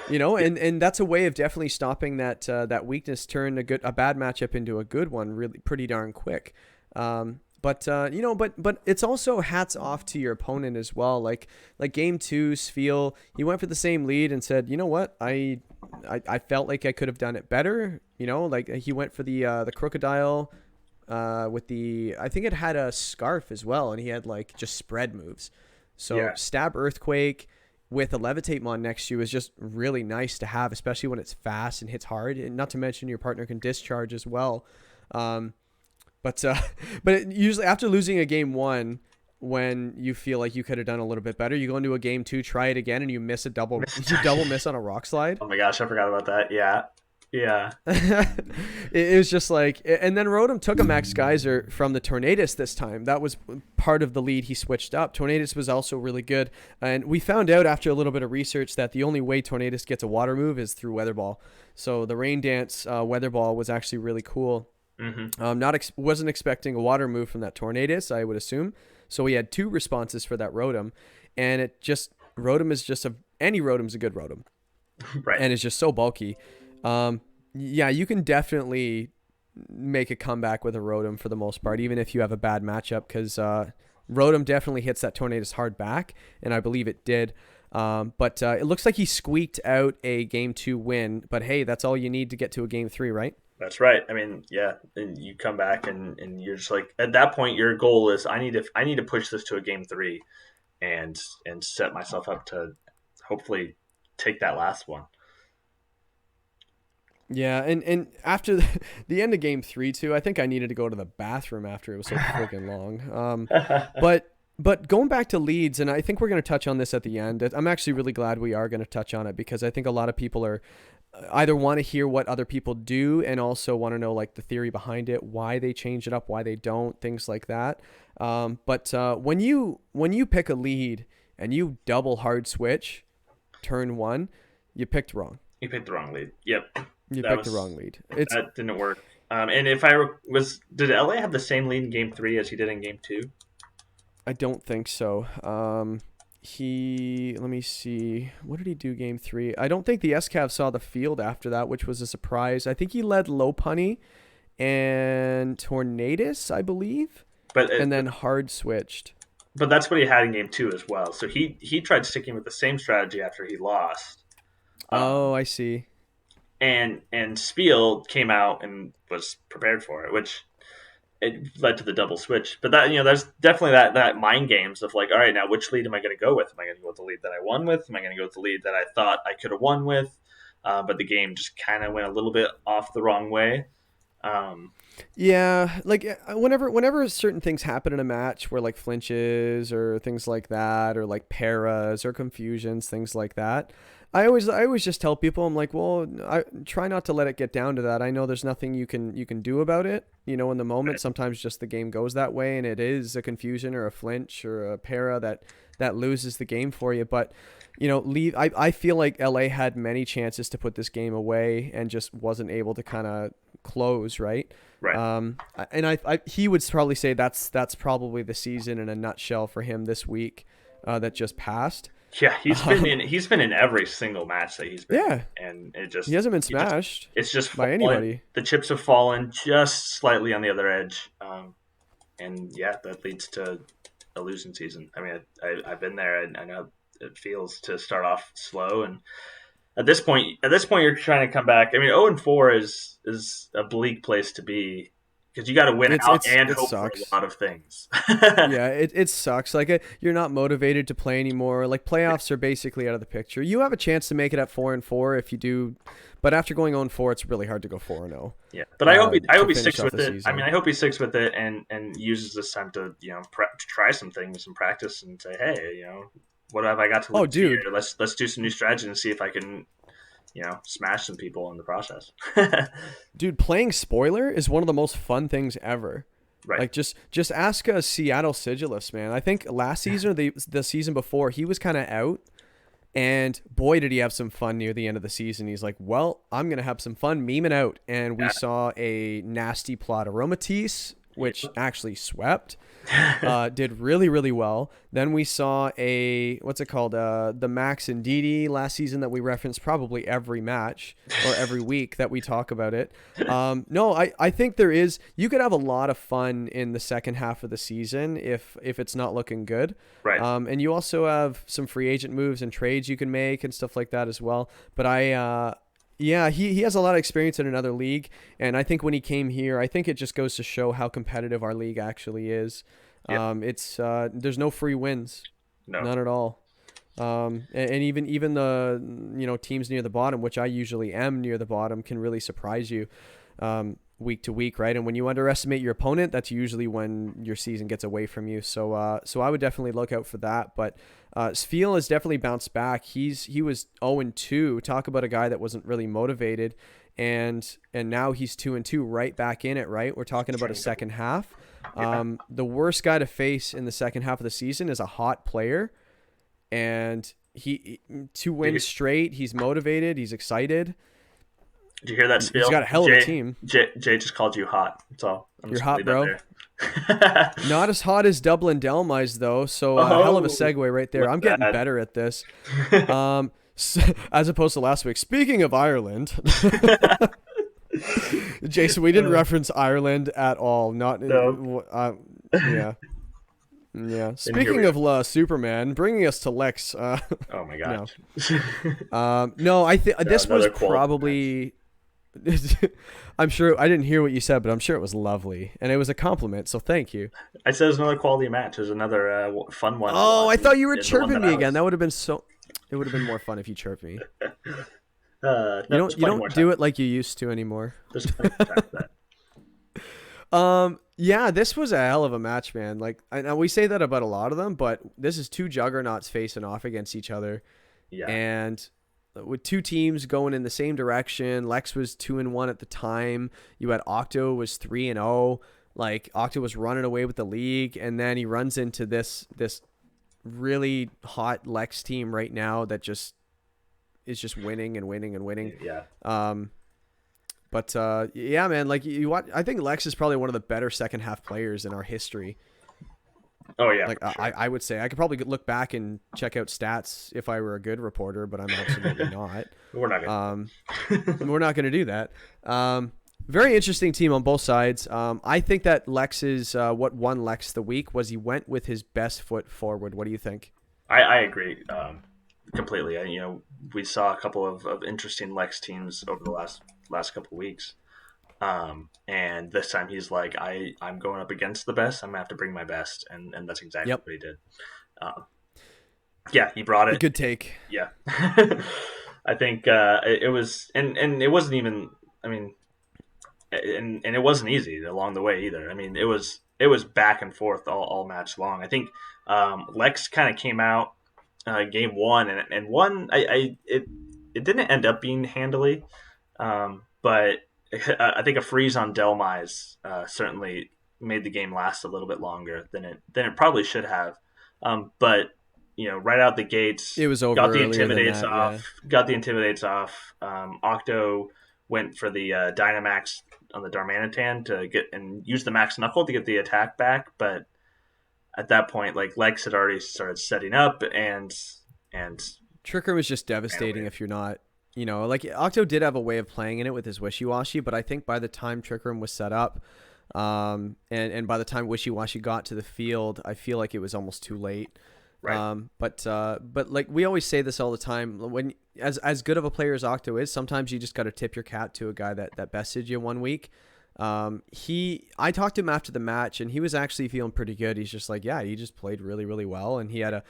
You know, and that's a way of definitely stopping that weakness turn a bad matchup into a good one really pretty darn quick. But you know, but it's also hats off to your opponent as well. Like game 2, Spiel, he went for the same lead and said, you know what, I felt like I could have done it better. You know, like he went for the crocodile with I think it had a scarf as well, and he had like just spread moves. So stab earthquake with a levitate mon next to you is just really nice to have, especially when it's fast and hits hard, and not to mention your partner can discharge as well. But usually after losing a game 1, when you feel like you could have done a little bit better, you go into a game 2, try it again, and you miss double miss on a rock slide. Oh my gosh, I forgot about that. Yeah. It was just like, and then Rotom took a Max Geyser from the Tornadus this time. That was part of the lead he switched up. Tornadus was also really good, and we found out after a little bit of research that the only way Tornadus gets a water move is through Weather Ball. So the Rain Dance Weather Ball was actually really cool. Mm-hmm. Wasn't expecting a water move from that Tornadus, I would assume. So he had 2 responses for that Rotom, and Rotom is just any Rotom's a good Rotom. Right. And it's just so bulky. Yeah, you can definitely make a comeback with a Rotom for the most part, even if you have a bad matchup, because Rotom definitely hits that Tornadus hard back, and I believe it did. But it looks like he squeaked out a Game 2 win. But hey, that's all you need to get to a Game 3, right? That's right. I mean, yeah, and you come back and you're just like, at that point, your goal is I need to push this to a Game 3, and set myself up to hopefully take that last one. Yeah, and after the end of Game 3 too, I think I needed to go to the bathroom after it was so freaking long. But going back to leads, and I think we're going to touch on this at the end. I'm actually really glad we are going to touch on it, because I think a lot of people are either want to hear what other people do and also want to know like the theory behind it, why they change it up, why they don't, things like that. But when you pick a lead and you double hard switch turn 1, you picked wrong. You picked the wrong lead. Yep. You picked the wrong lead. That didn't work. And if did LA have the same lead in Game 3 as he did in Game 2? I don't think so. Let me see. What did he do Game 3? I don't think the SCAV saw the field after that, which was a surprise. I think he led Lopunny and Tornadus, I believe, and then hard switched. But that's what he had in Game 2 as well. So he tried sticking with the same strategy after he lost. I see. And Spiel came out and was prepared for it, which it led to the double switch. But that, there's definitely that mind games of like, all right, now which lead am I going to go with? Am I going to go with the lead that I won with? Am I going to go with the lead that I thought I could have won with? But the game just kind of went a little bit off the wrong way. Yeah, like whenever certain things happen in a match where like flinches or things like that, or like paras or confusions, things like that, I always just tell people, I'm like, well, I try not to let it get down to that. I know there's nothing you can do about it. In the moment, sometimes just the game goes that way, and it is a confusion or a flinch or a para that loses the game for you. But I feel like LA had many chances to put this game away and just wasn't able to kind of close, right? Right. And he would probably say that's probably the season in a nutshell for him this week that just passed. Yeah, he's been in every single match that he's been in, and he hasn't been smashed. It's just by anybody. The chips have fallen just slightly on the other edge, and yeah, that leads to a losing season. I mean, I've been there, and I know it feels to start off slow, and at this point, you're trying to come back. I mean, 0-4 is a bleak place to be, because you got to win out and hope sucks for a lot of things. Yeah, it sucks. Like you're not motivated to play anymore. Like playoffs are basically out of the picture. You have a chance to make it at 4-4 if you do, but after going 0-4, it's really hard to go 4-0. Yeah, but I hope he sticks with it. I mean, I hope he sticks with it and uses this time to try some things and practice and say, hey, what have I got to lose? Oh, dude, here? Let's do some new strategy and see if I can smash some people in the process. Dude, playing spoiler is one of the most fun things ever. Right. Like just ask a Seattle Sigilus, man. I think last season or the season before, he was kind of out, and boy, did he have some fun near the end of the season. He's like, well, I'm going to have some fun memeing out. And we saw a nasty plot Aromatisse, which actually swept, did really, really well. Then we saw the Max and Didi last season that we reference probably every match or every week that we talk about it. No, I think you could have a lot of fun in the second half of the season if it's not looking good. Right. And you also have some free agent moves and trades you can make and stuff like that as well. But yeah, he has a lot of experience in another league, and I think when he came here, I think it just goes to show how competitive our league actually is. Yep. There's no free wins, none at all. And even the teams near the bottom, which I usually am near the bottom, can really surprise you week to week, right? And when you underestimate your opponent, that's usually when your season gets away from you. So I would definitely look out for that. But Spiel has definitely bounced back. He was 0-2. Talk about a guy that wasn't really motivated, and now he's 2-2, right back in it. Right, we're talking about a second half. The worst guy to face in the second half of the season is a hot player, and he 2 wins straight. He's motivated. He's excited. Did you hear that, Spiel? He's got a hell of a team. Jay just called you hot. That's all. You're hot, bro. Not as hot as Dublin Delmise though, so hell of a Oh, segue right there. look I'm at getting that. better at this. As opposed to last week. Speaking of Ireland, Jason, we didn't reference Ireland at all. Not, No, yeah, yeah. and here Speaking we are. of Superman, bringing us to Lex. Oh my No, gosh. no. I think this was Another quality match. probably. I'm sure I didn't hear what you said, but I'm sure it was lovely, and it was a compliment. So thank you. I said it was another quality match. It was another fun one to Oh, watch. I thought you were And the one chirping that me I again. was. That would have been so. It would have been more fun if you chirped me. No, there's You plenty more don't do time. it like you used to anymore. There's plenty more time for that. Yeah, this was a hell of a match, man. Like, I we say that about a lot of them, but this is two juggernauts facing off against each other, Yeah. and with two teams going in the same direction. Lex was 2-1 at the time. You had Octo was 3-0. Like Octo was running away with the league, and then he runs into this really hot Lex team right now that just is just winning and winning and winning. Yeah. But yeah, man, like you watch, I think Lex is probably one of the better second half players in our history. Oh yeah. Like for sure. I would say I could probably look back and check out stats if I were a good reporter, but I'm absolutely not. We're not gonna. We're not going to do that. Very interesting team on both sides. I think that Lex is what won Lex the week was he went with his best foot forward. What do you think? I agree completely. We saw a couple of interesting Lex teams over the last couple of weeks. And this time he's like, I'm going up against the best. I'm gonna have to bring my best, and that's exactly Yep. what he did. Yeah, he brought it. Good take. Yeah, I think it was, and it wasn't even. I mean, and it wasn't easy along the way either. I mean, it was back and forth all match long. I think Lex kind of came out game one and won. It didn't end up being handily, but I think a freeze on Delmise certainly made the game last a little bit longer than it probably should have. But right out the gates, It was over got the earlier than intimidates that, off. Got the intimidates off. Octo went for the Dynamax on the Darmanitan to get and use the Max Knuckle to get the attack back, but at that point, like Lex had already started setting up and Trick Room is just devastating if you're not, like Octo did have a way of playing in it with his Wishy-Washy, but I think by the time Trick Room was set up, and by the time Wishy-Washy got to the field, I feel like it was almost too late. right. But like we always say this all the time, when as good of a player as Octo is, sometimes you just got to tip your cap to a guy that bested you one week. I talked to him after the match and he was actually feeling pretty good. He's just like, yeah, he just played really, really well. And he had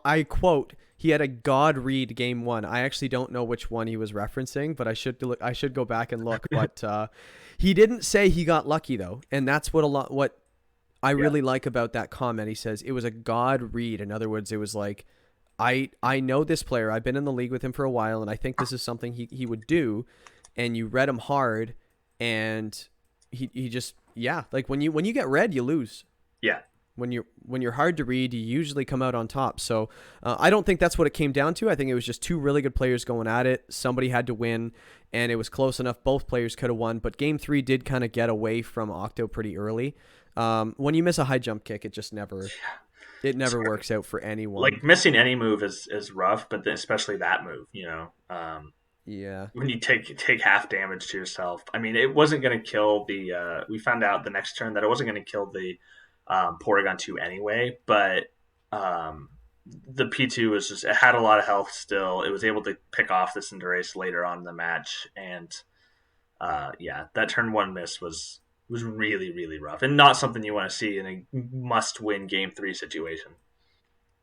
I quote, he had a God read game one. I actually don't know which one he was referencing, but I should go back and look. But, he didn't say he got lucky though. And that's what I really like about that comment. He says it was a God read. In other words, it was like, I know this player. I've been in the league with him for a while, and I think this is something he would do. And you read him hard, and he just like when you get read, you lose. Yeah. When you're hard to read, you usually come out on top. So I don't think that's what it came down to. I think it was just two really good players going at it. Somebody had to win, and it was close enough. Both players could have won, but game 3 did kind of get away from Octo pretty early. When you miss a high jump kick, it just never works out for anyone. Like missing any move is rough, but especially that move, Yeah. when you take half damage to yourself. I mean, it wasn't going to kill the. We found out the next turn that it wasn't going to kill the Porygon 2 anyway, but the P2 was just, it had a lot of health still. It was able to pick off the Cinderace later on in the match, and that turn 1 miss was really, really rough and not something you want to see in a must-win game 3 situation.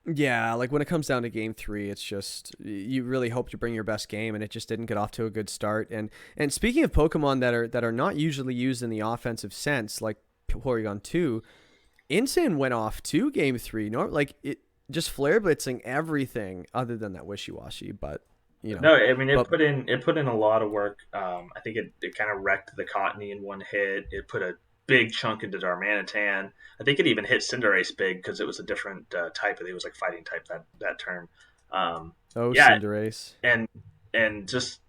Yeah, like when it comes down to game 3, it's just you really hope to bring your best game, and it just didn't get off to a good start. And speaking of Pokemon that are not usually used in the offensive sense, like Porygon 2, Insane went off to game 3. Like it just flare blitzing everything other than that Wishy-Washy, but No, I mean it put in a lot of work. I think it kind of wrecked the Cottony in one hit. It put a big chunk into Darmanitan. I think it even hit Cinderace big because it was a different type. It was like fighting type that turn. Cinderace. And just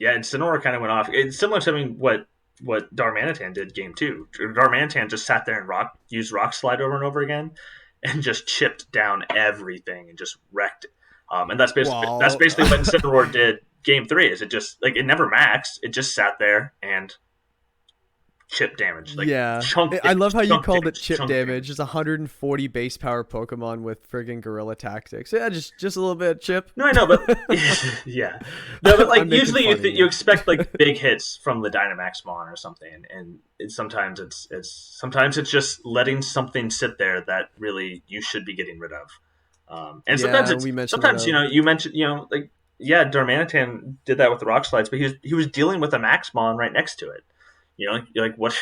and Sonora kind of went off. It's similar to what what Darmanitan did game 2. Darmanitan just sat there and used Rock Slide over and over again, and just chipped down everything and just wrecked it. And that's Well, basically what Incineroar did game 3. Is it just like it never maxed? It just sat there and chip damage, like yeah. chunk. I love how you chunk called it damage, chip chunk damage. It's 140 base power Pokemon with friggin' Gorilla Tactics. Yeah, just a little bit of chip. No, I know, but yeah, no, but like I'm making usually fun of you. you expect like big hits from the Dynamax Mon or something, and sometimes it's just letting something sit there that really you should be getting rid of. And Yeah, we mentioned sometimes that. you mentioned like yeah, Darmanitan did that with the Rock Slides, but he was dealing with a Maxmon right next to it. You're like, what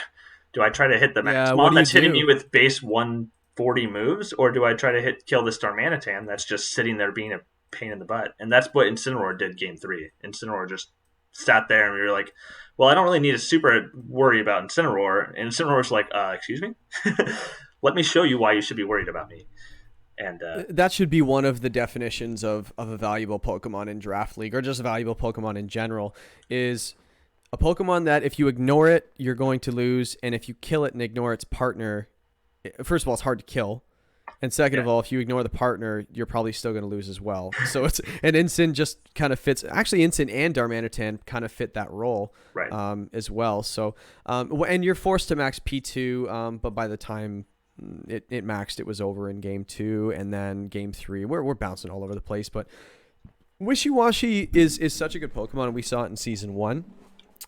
do I try to hit the Yeah, what Maxmon do you that's hitting do? me with base 140 moves, or do I try to kill this Darmanitan that's just sitting there being a pain in the butt? And that's what Incineroar did game 3. Incineroar just sat there, and we were like, well, I don't really need to super worry about Incineroar. And Incineroar's like, excuse me? Let me show you why you should be worried about me. And That should be one of the definitions of a valuable Pokemon in Draft League, or just a valuable Pokemon in general, is a Pokemon that if you ignore it, you're going to lose, and if you kill it and ignore its partner, first of all, it's hard to kill, and second of all, if you ignore the partner, you're probably still going to lose as well. So it's and Incin just kind of fits. Actually, Incin and Darmanitan kind of fit that role, right. as well. So, and you're forced to max P2, but by the time it maxed, it was over in game 2, and then game 3. We're bouncing all over the place, but Wishiwashi is such a good Pokemon, and we saw it in season 1.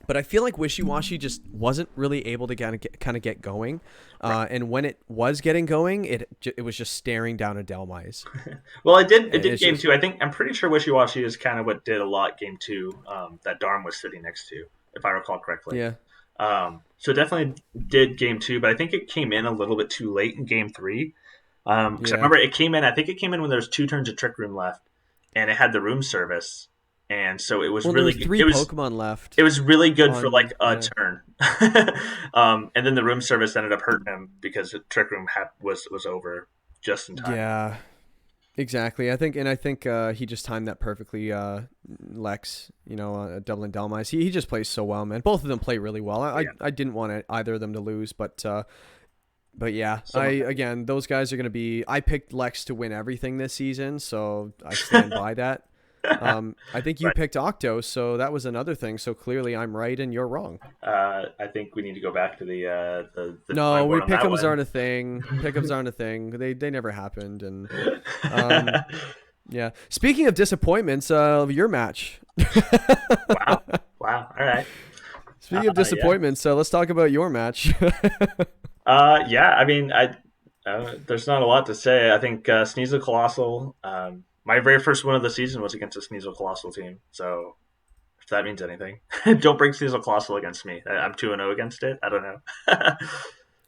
But I feel like Wishiwashi just wasn't really able to kind of get going, and when it was getting going, it was just staring down a Delmise. Well, it did It's game just- 2. I'm pretty sure Wishiwashi is kind of what did a lot game 2. That Darm was sitting next to, if I recall correctly. Yeah, So it definitely did game 2, but I think it came in a little bit too late in game 3. Because I remember it came in. I think it came in when there was 2 turns of Trick Room left, and it had the room service, and so it was really there was 3 Pokemon left. It was really good for on- like a yeah. turn, and then the room service ended up hurting him because the Trick Room was over just in time. Yeah, exactly. I think he just timed that perfectly. Lex, Dublin Delmise. He just plays so well, man. Both of them play really well. I didn't want either of them to lose, but yeah, again, those guys are going to be. I picked Lex to win everything this season, so I stand by that. I think you picked Octo, so that was another thing. So clearly, I'm right and you're wrong. I think we need to go back to the no, board on that pick'ems one. aren't a thing. Pick'ems aren't a thing. They never happened, and yeah. Speaking of disappointments, your match. Wow. All right. Speaking of disappointments, let's talk about your match. Yeah. I mean, there's not a lot to say. I think Sneasel Colossal. My very first win of the season was against a Sneasel Colossal team. So if that means anything, don't bring Sneasel Colossal against me. I'm 2-0 against it. I don't know.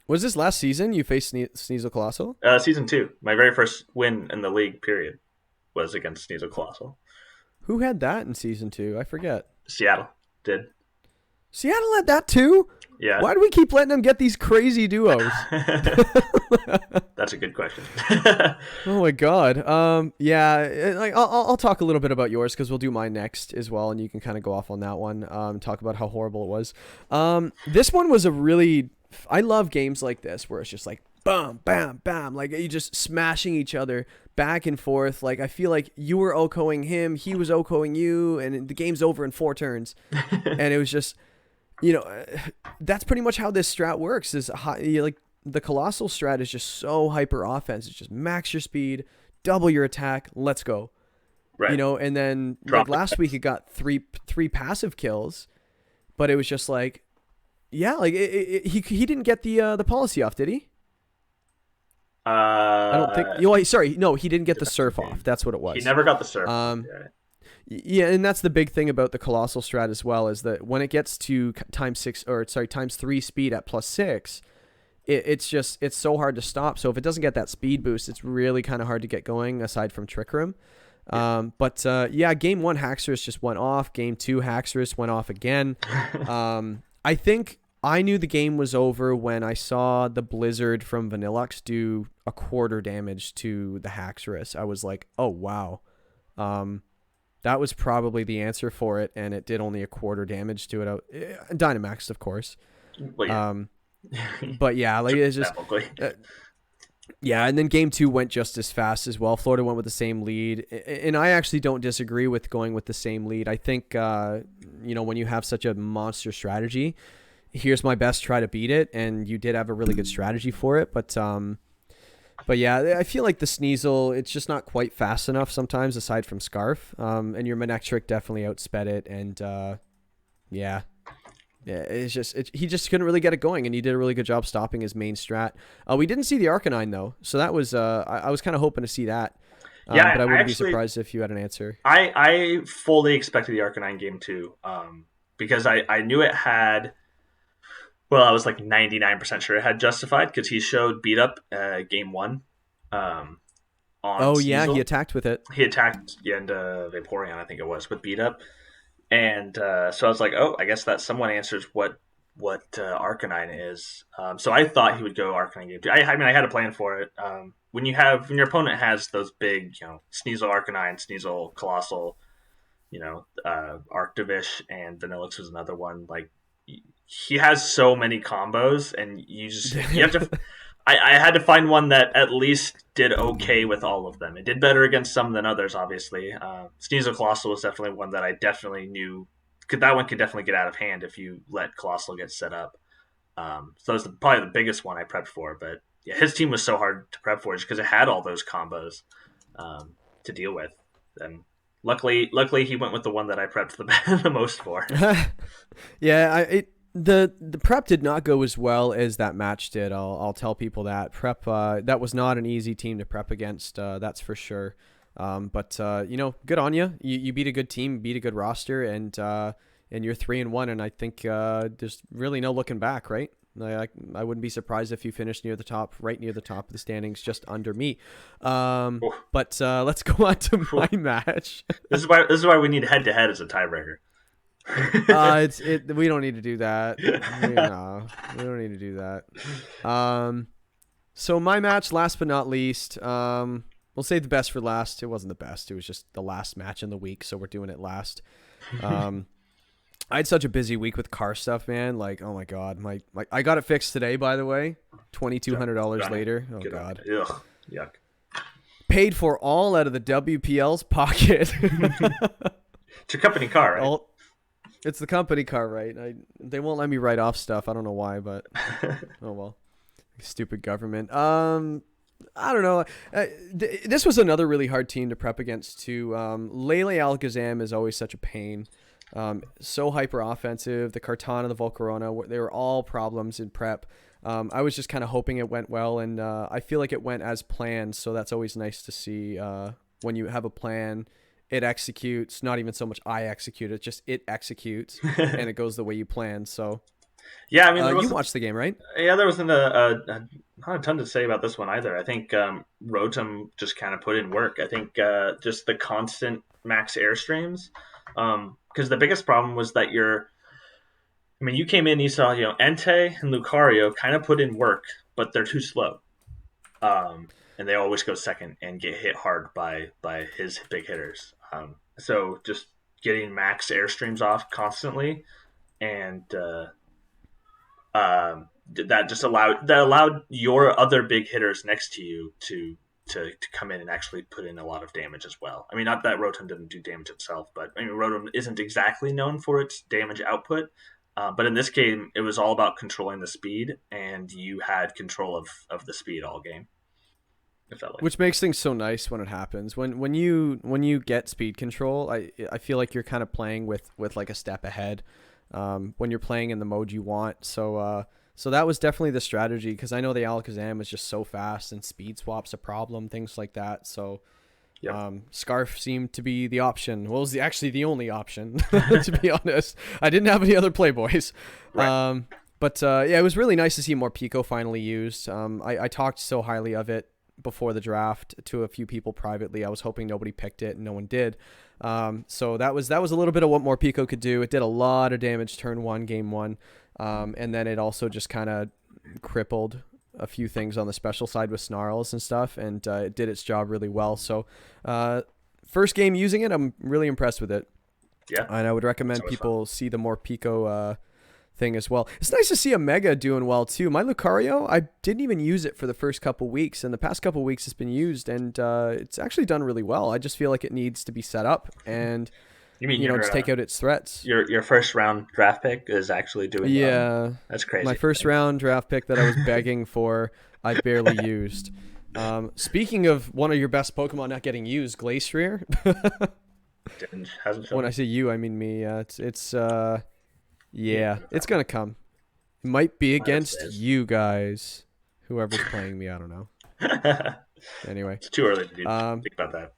Was this last season you faced Sneasel Colossal? Season 2. My very first win in the league. Period. Was against Sneasel Colossal. Who had that in season 2? I forget. Seattle did. Seattle had that too? Yeah. Why do we keep letting them get these crazy duos? That's a good question. Oh my god. Yeah. Like I'll talk a little bit about yours because we'll do mine next as well, and you can kind of go off on that one. Talk about how horrible it was. This one was a really. I love games like this where it's just like bam, bam, bam, like you just smashing each other back and forth. Like I feel like you were OHKOing him, he was OHKOing you, and the game's over in 4 turns. And it was just, that's pretty much how this strat works. Is like the Colossal strat is just so hyper offense. It's just max your speed, double your attack, let's go. Right. And then like last week it got three passive kills, but it was just like, yeah, like he didn't get the policy off, did he? I don't think. Sorry, no, he didn't get the surf off. That's what it was. He never got the surf. Yeah, and that's the big thing about the Colossal strat as well, is that when it gets to times 3 speed at +6, it's so hard to stop. So if it doesn't get that speed boost, it's really kind of hard to get going aside from Trick Room. But game 1 Haxorus just went off. Game 2 Haxorus went off again. I think I knew the game was over when I saw the Blizzard from Vanillux do a quarter damage to the Haxorus. I was like, oh wow. That was probably the answer for it, and it did only a quarter damage to it. Dynamaxed, of course. Well, yeah. But yeah, like it's just Definitely. yeah, and then game 2 went just as fast as well. Florida went with the same lead, and I actually don't disagree with going with the same lead. I think when you have such a monster strategy, here's my best try to beat it, and you did have a really good strategy for it, but yeah, I feel like the Sneasel, it's just not quite fast enough sometimes, aside from Scarf. And your Manectric definitely outsped it, and yeah, it's just he just couldn't really get it going, and he did a really good job stopping his main strat. We didn't see the Arcanine though, so that was I was kind of hoping to see that. Yeah, but I wouldn't be surprised if you had an answer. I fully expected the Arcanine game too, because I knew it had. Well, I was like 99% sure it had Justified because he showed beat up game 1. On yeah, Sneasel. he attacked with it. He attacked and Vaporeon, I think it was, with beat up, and so I was like, oh, I guess that somewhat answers what Arcanine is. So I thought he would go Arcanine game 2. I mean, I had a plan for it. When your opponent has those big, Sneasel Arcanine, Sneasel Colossal, Arctovish, and Vanillix was another one. Like, he has so many combos, and you have to. I had to find one that at least did okay with all of them. It did better against some than others, obviously. Sneasel Colossal was definitely one that I definitely knew. That one could definitely get out of hand if you let Colossal get set up. So that was probably the biggest one I prepped for. But yeah, his team was so hard to prep for just because it had all those combos to deal with. And luckily, he went with the one that I prepped the most for. Yeah, the prep did not go as well as that match did. I'll tell people that prep that was not an easy team to prep against. That's for sure. But good on you. You beat a good team, beat a good roster, and you're 3-1. And I think there's really no looking back, right? I wouldn't be surprised if you finished right near the top of the standings, just under me. But let's go on to my match. This is why we need head to head as a tiebreaker. We don't need to do that. No, we don't need to do that. So my match, last but not least, we'll save the best for last. It wasn't the best. It was just the last match in the week, so we're doing it last. I had such a busy week with car stuff, man. Like, oh my god, my I got it fixed today, by the way. $2,200 later. Oh Good god. Ugh, yuck. Paid for all out of the WPL's pocket. It's your company car, right? It's the company car, right? They won't let me write off stuff. I don't know why, but oh well. Stupid government. I don't know. This was another really hard team to prep against too. Lele Alakazam is always such a pain. So hyper offensive. The Kartana, the Volcarona, they were all problems in prep. I was just kind of hoping it went well, and I feel like it went as planned. So that's always nice to see when you have a plan. It executes, not even so much I execute it, just it executes, and it goes the way you plan. So, yeah, I mean, you watched the game, right? Yeah, there wasn't not a ton to say about this one either. I think Rotom just kind of put in work. I think just the constant max airstreams, because the biggest problem was that you came in, you saw, Entei and Lucario kind of put in work, but they're too slow. And they always go second and get hit hard by his big hitters. So just getting max airstreams off constantly, and that just allowed your other big hitters next to you to come in and actually put in a lot of damage as well. I mean, not that Rotom didn't do damage itself, but I mean, Rotom isn't exactly known for its damage output. But in this game, it was all about controlling the speed, and you had control of the speed all game. Which makes things so nice when it happens. When you get speed control, I feel like you're kind of playing with like a step ahead when you're playing in the mode you want. So that was definitely the strategy, because I know the Alakazam is just so fast and speed swap's a problem, things like that. So yep. Scarf seemed to be the option. Well, it was actually the only option, to be honest. I didn't have any other playboys. Right. But it was really nice to see more Pico finally used. I talked so highly of it before the draft to a few people privately. I was hoping nobody picked it, and no one did. So that was a little bit of what more Pico could do. It did a lot of damage turn 1, game 1. And then it also just kind of crippled a few things on the special side with Snarls and stuff, and it did its job really well. So first game using it, I'm really impressed with it. Yeah. And I would recommend It's always people see the more Pico thing as well. It's nice to see a Mega doing well too. My Lucario, I didn't even use it for the first couple weeks, and the past couple weeks it's been used, and it's actually done really well. I just feel like it needs to be set up and just take out its threats. Your first round draft pick is actually doing well. That's crazy. My first round draft pick that I was begging for, I barely used. Speaking of one of your best Pokemon not getting used, Glacier. Hasn't shown. When I say you, I mean me. It's gonna come. It might be against you guys, whoever's playing me. I don't know. Anyway, it's too early to think about that.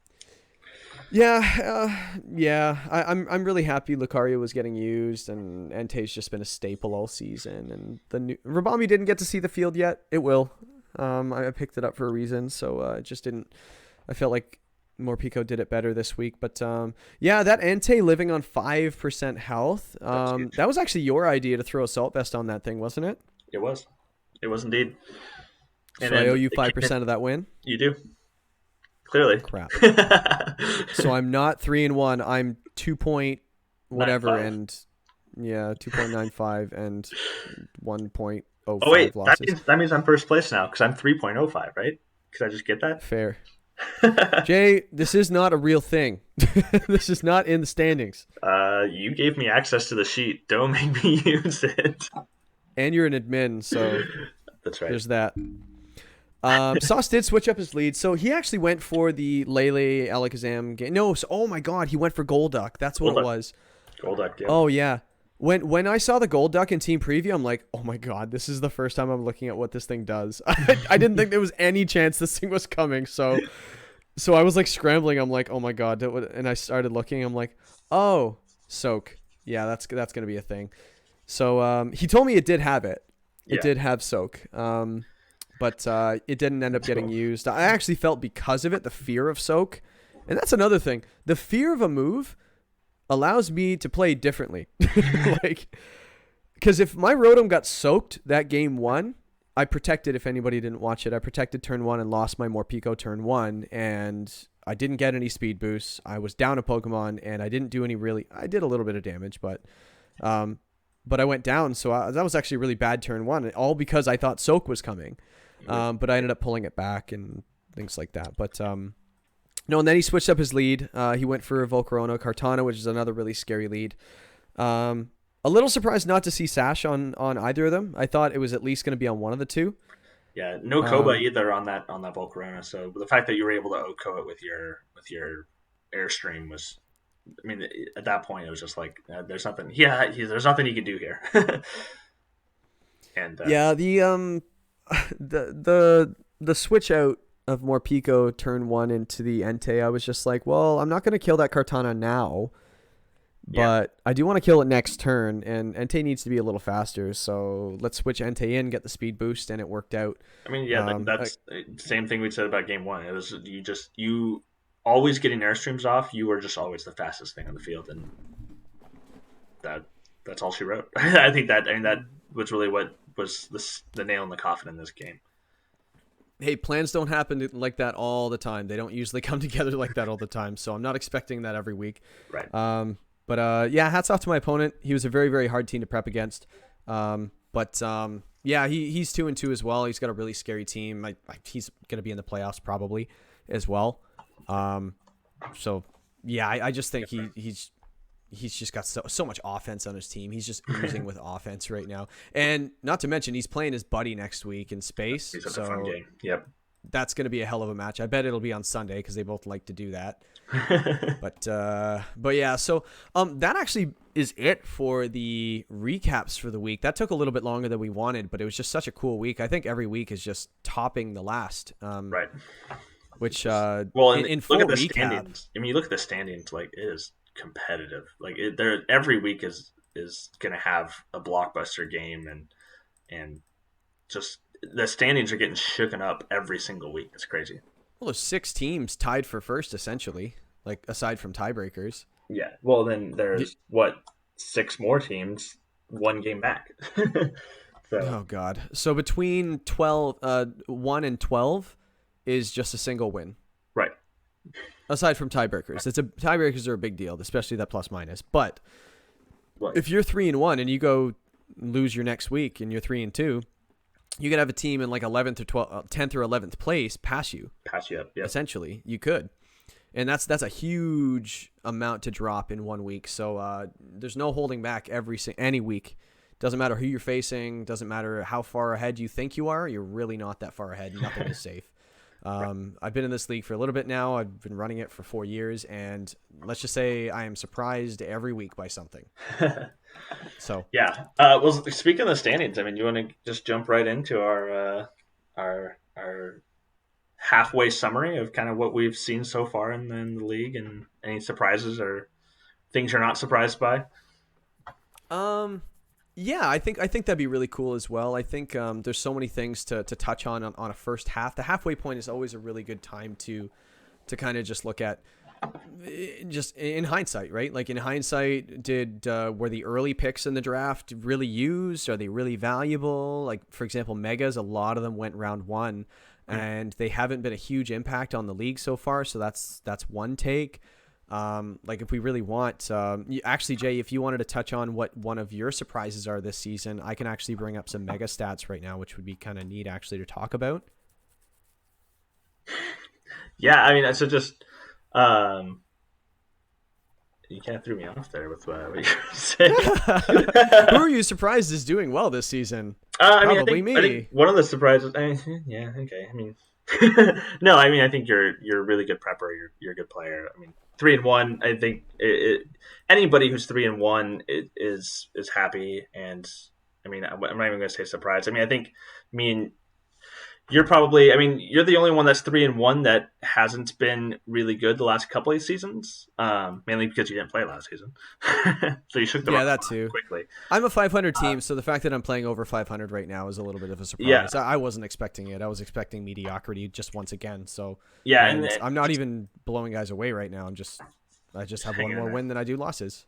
I'm really happy Lucario was getting used, and Entei's just been a staple all season. And the new Rabami didn't get to see the field yet. It will. I picked it up for a reason, so it just didn't. I felt like Morpeko did it better this week, but that Entei living on 5% health. That was actually your idea to throw Assault Vest on that thing, wasn't it? It was indeed. So I owe you 5% of that win. You do. Clearly. Crap. So I'm not 3-1. I'm 2 point whatever 95. and 2.95 and 1.05 Oh wait, losses. that means I'm first place now because I'm 3.05, right? Could I just get that? Fair. Jay, this is not a real thing. This is not in the standings. You gave me access to the sheet. Don't make me use it. And you're an admin, so that's right. There's that. Sauce did switch up his lead, so he actually went for the Lele Alakazam game. No, oh my god, he went for Golduck. That's what it was. Golduck, yeah. Oh yeah. When I saw the Golduck in Team Preview, I'm like, oh my god, this is the first time I'm looking at what this thing does. I didn't think there was any chance this thing was coming, so I was like scrambling. I'm like, oh my god, and I started looking. I'm like, oh, Soak. Yeah, that's gonna be a thing. So he told me it did have it. It did have Soak. But it didn't end up getting used. I actually felt because of it, the fear of Soak. And that's another thing. The fear of a move allows me to play differently. Because if my Rotom got soaked that game 1, I protected, if anybody didn't watch it, I protected turn 1 and lost my Morpeko turn 1. And I didn't get any speed boosts. I was down a Pokemon and I didn't do any I did a little bit of damage, but I went down. So that was actually a really bad turn 1, all because I thought Soak was coming. But I ended up pulling it back and things like that. But no, and then he switched up his lead. He went for Volcarona Kartana, which is another really scary lead. A little surprised not to see Sash on either of them. I thought it was at least going to be on one of the two. Yeah, no Koba either on that Volcarona. So the fact that you were able to OHKO it with your Airstream was, I mean, at that point it was just like there's nothing. Yeah, there's nothing you can do here. And the switch out of Morpeko turn 1 into the Entei, I was just like, well, I'm not going to kill that Kartana now, but I do want to kill it next turn, and Entei needs to be a little faster, so let's switch Entei in, get the speed boost, and it worked out. I mean, that's the same thing we said about game 1. It was you always getting Airstreams off, you were just always the fastest thing on the field, and that's all she wrote. I think that was really what was the nail in the coffin in this game. Hey, plans don't happen like that all the time. They don't usually come together like that all the time, so I'm not expecting that every week. Right. But hats off to my opponent. He was a very, very hard team to prep against. He's 2-2 as well. He's got a really scary team. He's going to be in the playoffs probably as well. I just think he's just got so much offense on his team. He's just oozing with offense right now. And not to mention, he's playing his buddy next week in space. It's a fun game. Yep. That's going to be a hell of a match. I bet it'll be on Sunday because they both like to do that. But yeah, so that actually is it for the recaps for the week. That took a little bit longer than we wanted, but it was just such a cool week. I think every week is just topping the last. Right. Which in full look at the recap, standings. I mean, you look at the standings, like it is competitive. Like every week is going to have a blockbuster game, and just the standings are getting shooken up every single week. It's crazy. Well, there's 6 teams tied for first, essentially, like aside from tiebreakers. Yeah. Well, then there's 6 more teams, 1 game back. Oh God. So between 1 and 12 is just a single win. Right. Aside from tiebreakers, tiebreakers are a big deal, especially that plus minus. But What? if you're 3-1 and you go lose your next week and you're 3-2, you could have a team in like 11th or 10th or 11th place pass you. Pass you up. Yeah. Essentially, you could, and that's a huge amount to drop in 1 week. So there's no holding back any week. Doesn't matter who you're facing. Doesn't matter how far ahead you think you are. You're really not that far ahead. Nothing is safe. I've been in this league for a little bit now. I've been running it for 4 years, and let's just say I am surprised every week by something. So yeah. Well, speaking of the standings, I mean, you want to just jump right into our halfway summary of kind of what we've seen so far in the league, and any surprises or things you're not surprised by. Yeah, I think that'd be really cool as well. I think there's so many things to touch on a first half. The halfway point is always a really good time to kind of just look at, just in hindsight, right? Like in hindsight, were the early picks in the draft really used? Are they really valuable? Like for example, Megas, a lot of them went round 1, and they haven't been a huge impact on the league so far. So that's one take. Like if we really want, actually, Jay, if you wanted to touch on what one of your surprises are this season, I can actually bring up some mega stats right now, which would be kind of neat actually to talk about. Yeah, I mean, so just you kind of threw me off there with what you were saying. Who are you surprised is doing well this season? I Probably mean, I think one of the surprises. I mean, yeah, okay. I mean, no, I mean, I think you're a really good prepper. You're a good player. I mean, 3-1. I think anybody who's 3-1 is happy, and I mean, I'm not even going to say surprised. I mean, you're probably. I mean, you're the only one that's 3-1 that hasn't been really good the last couple of seasons. Mainly because you didn't play last season, so you shook the that too quickly. I'm a 500 team, so the fact that I'm playing over 500 right now is a little bit of a surprise. Yeah. I wasn't expecting it. I was expecting mediocrity just once again. So Yeah, and and I'm not even blowing guys away right now. I just have one hanging more in win than I do losses.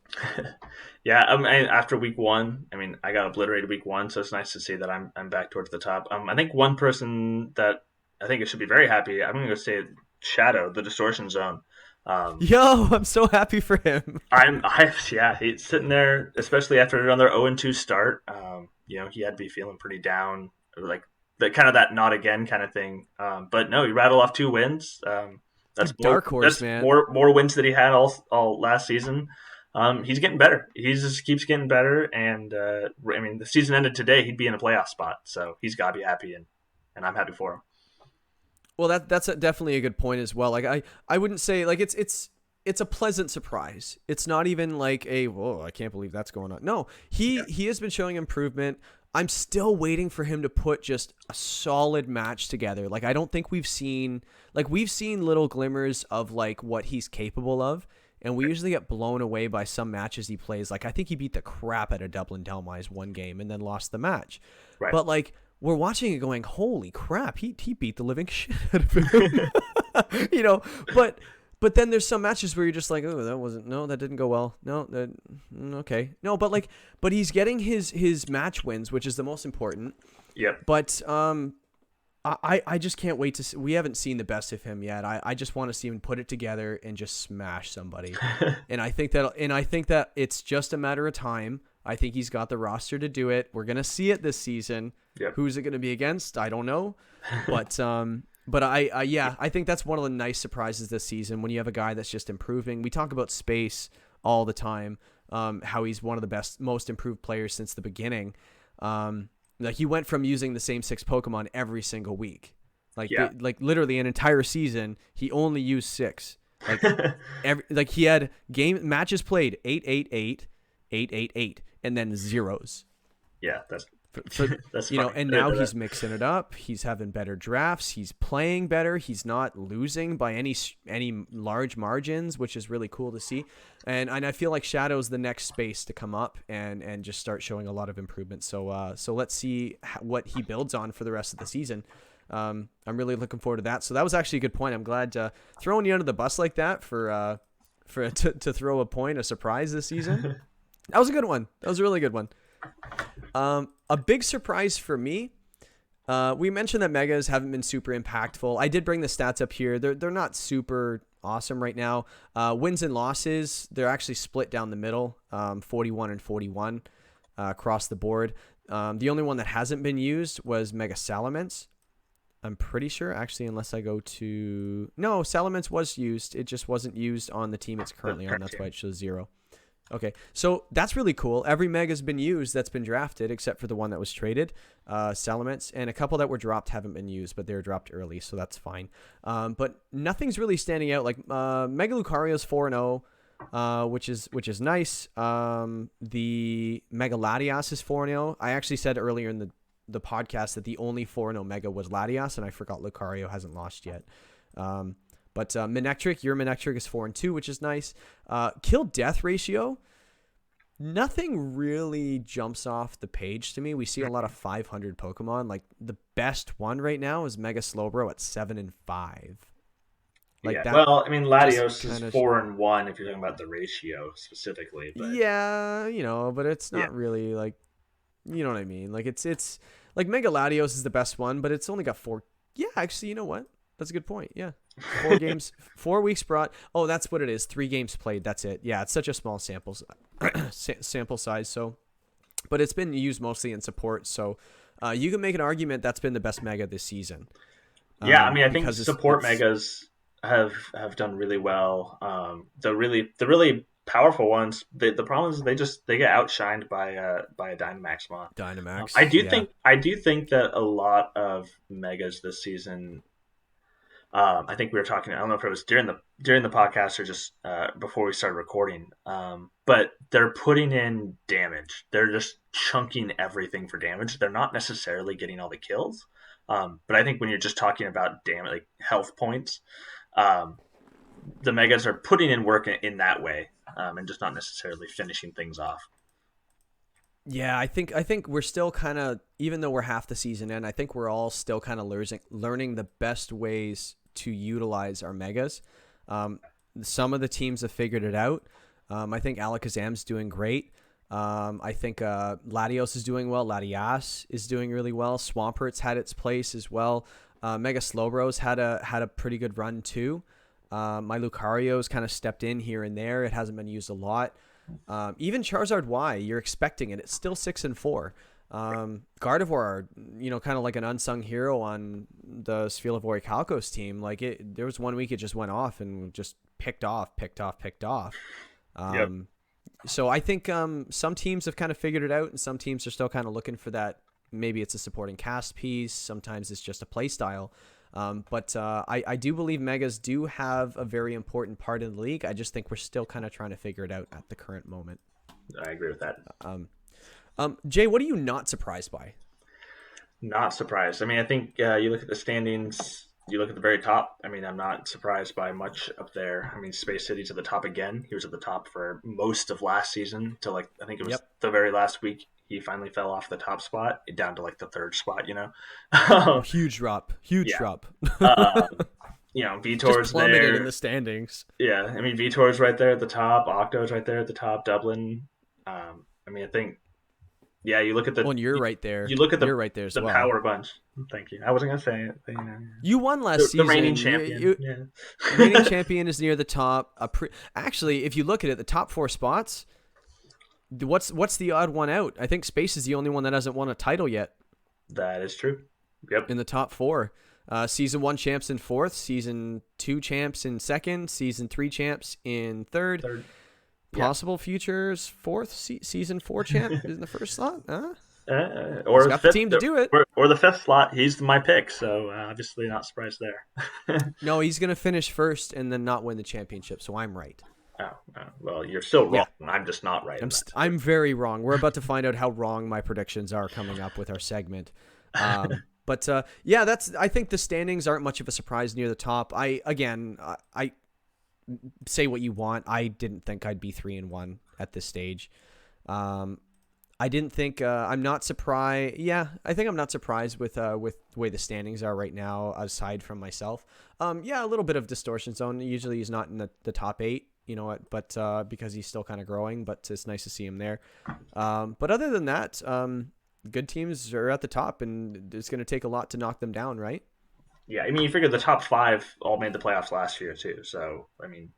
Yeah, after week 1, I mean, I got obliterated week 1, so it's nice to see that I'm back towards the top. I think one person that I think it should be very happy. I'm going to say Shadow, the Distortion Zone. Yo, I'm so happy for him. Yeah, he's sitting there, especially after another 0-2 start. He had to be feeling pretty down, like that not again kind of thing. But no, he rattled off 2 wins. That's dark horse, that's man. More wins that he had all last season. He's getting better. He just keeps getting better, and I mean, the season ended today. He'd be in a playoff spot, so he's got to be happy, and I'm happy for him. Well, that's definitely a good point as well. Like I wouldn't say like it's a pleasant surprise. It's not even like whoa, I can't believe that's going on. No, he has been showing improvement. I'm still waiting for him to put just a solid match together. Like I don't think we've seen little glimmers of like what he's capable of, and we usually get blown away by some matches he plays. Like I think he beat the crap out of Dublin Delmise one game and then lost the match. Right. But like we're watching it going, holy crap, he beat the living shit out of him. But then there's some matches where you're just like, oh, that didn't go well. No, okay. No, but he's getting his match wins, which is the most important. Yep. But I just can't wait to see. We haven't seen the best of him yet. I just want to see him put it together and just smash somebody. and I think that it's just a matter of time. I think he's got the roster to do it. We're gonna see it this season. Yep. Who's it gonna be against? I don't know. But I think that's one of the nice surprises this season when you have a guy that's just improving. We talk about Space all the time, how he's one of the most improved players since the beginning. Like he went from using the same 6 Pokemon every single week. Like literally an entire season, he only used 6. Like he had matches played 8-8-8, 8-8-8, and then zeros. Yeah, that's that's and now he's mixing it up. He's having better drafts. He's playing better. He's not losing by any large margins, which is really cool to see. And I feel like Shadow's the next space to come up and just start showing a lot of improvement. So let's see what he builds on for the rest of the season. I'm really looking forward to that. So that was actually a good point. I'm glad throwing you under the bus like that to throw a surprise this season. That was a good one. That was a really good one. A big surprise for me. We mentioned that megas haven't been super impactful. I did bring the stats up here. They're not super awesome right now. Wins and losses, they're actually split down the middle, 41 and 41 across the board. The only one that hasn't been used was Mega Salamence. I'm pretty sure, actually, unless I go to... No, Salamence was used. It just wasn't used on the team it's currently on. That's why it shows 0. Okay, so that's really cool. Every Mega's been used that's been drafted, except for the one that was traded, Salamence, and a couple that were dropped haven't been used, but they were dropped early, so that's fine. But nothing's really standing out. Like Mega Lucario's 4-0, which is nice. The Mega Latias is 4-0. I actually said earlier in the podcast that the only 4-0 Mega was Latias, and I forgot Lucario hasn't lost yet. But Manectric, your Manectric is 4-2, which is nice. Kill death ratio, nothing really jumps off the page to me. We see a lot of 500 Pokemon. Like the best one right now is Mega Slowbro at 7-5. Like that. Well, I mean, Latios is 4-1 if you're talking about the ratio specifically. But... Yeah, but it's not really like, you know what I mean? Like it's like Mega Latios is the best one, but it's only got 4. Yeah, actually, you know what? That's a good point. Yeah. 4 games, 4 weeks brought. Oh, that's what it is. 3 games played. That's it. Yeah. It's such a small sample size. So, but it's been used mostly in support. So, you can make an argument that's been the best Mega this season. Yeah. I mean, I think support Megas have done really well. The really powerful ones. The problem is they get outshined by a Dynamaxmon. Dynamax. I do think that a lot of Megas this season. I think we were talking. I don't know if it was during the podcast or just before we started recording. But they're putting in damage. They're just chunking everything for damage. They're not necessarily getting all the kills. But I think when you're just talking about damage, like health points, the Megas are putting in work in that way, and just not necessarily finishing things off. Yeah, I think we're still kind of, even though we're half the season in, I think we're all still kind of learning the best ways to utilize our Megas. Some of the teams have figured it out. I think Alakazam's doing great. I think Latios is doing well. Latias is doing really well. Swampert's had its place as well. Mega Slowbro's had a pretty good run too. My Lucario's kind of stepped in here and there. It hasn't been used a lot. Even Charizard Y, you're expecting it. It's still 6-4. Gardevoir, kind of like an unsung hero on the Sphelavori Calcos team. Like there was 1 week it just went off and just picked off. Yep. So I think some teams have kind of figured it out, and some teams are still kind of looking for that. Maybe it's a supporting cast piece. Sometimes it's just a play style. But I do believe Megas do have a very important part in the league. I just think we're still kind of trying to figure it out at the current moment. I agree with that. Jay, what are you not surprised by? Not surprised. I mean, I think you look at the standings, you look at the very top. I mean, I'm not surprised by much up there. I mean, Space City's at the top again. He was at the top for most of last season till I think it was the very last week. He finally fell off the top spot down to the 3rd spot, Huge drop. Vitor's there in the standings. Yeah, I mean, Vitor's right there at the top. Octo's right there at the top. Dublin. I mean, I think, you look at the... Well, and you're right there. You look at you're right there as the well. Power bunch. Thank you. I wasn't going to say it. But, You won last season. The reigning champion. Reigning champion is near the top. Actually, if you look at it, the top 4 spots... What's the odd one out? I think Space is the only one that hasn't won a title yet. That is true. Yep. In the top 4. Season 1 champs in 4th, Season 2 champs in 2nd, Season 3 champs in 3rd. Possible futures 4th, Season 4 champ in the 1st slot. Or he's got the team to do it. Or the 5th slot. He's my pick, so obviously not surprised there. No, he's going to finish 1st and then not win the championship, so I'm right. Oh, well, you're still wrong. Yeah. I'm just not right. I'm very wrong. We're about to find out how wrong my predictions are coming up with our segment. But I think the standings aren't much of a surprise near the top. I say what you want. I didn't think I'd be 3-1 at this stage. I didn't think I'm not surprised. Yeah, I think I'm not surprised with the way the standings are right now, aside from myself. A little bit of distortion zone. Usually he's not in the top 8. You know what? But because he's still kind of growing, but it's nice to see him there. But other than that, good teams are at the top, and it's going to take a lot to knock them down, right? Yeah, I mean, you figure the top 5 all made the playoffs last year too. So I mean,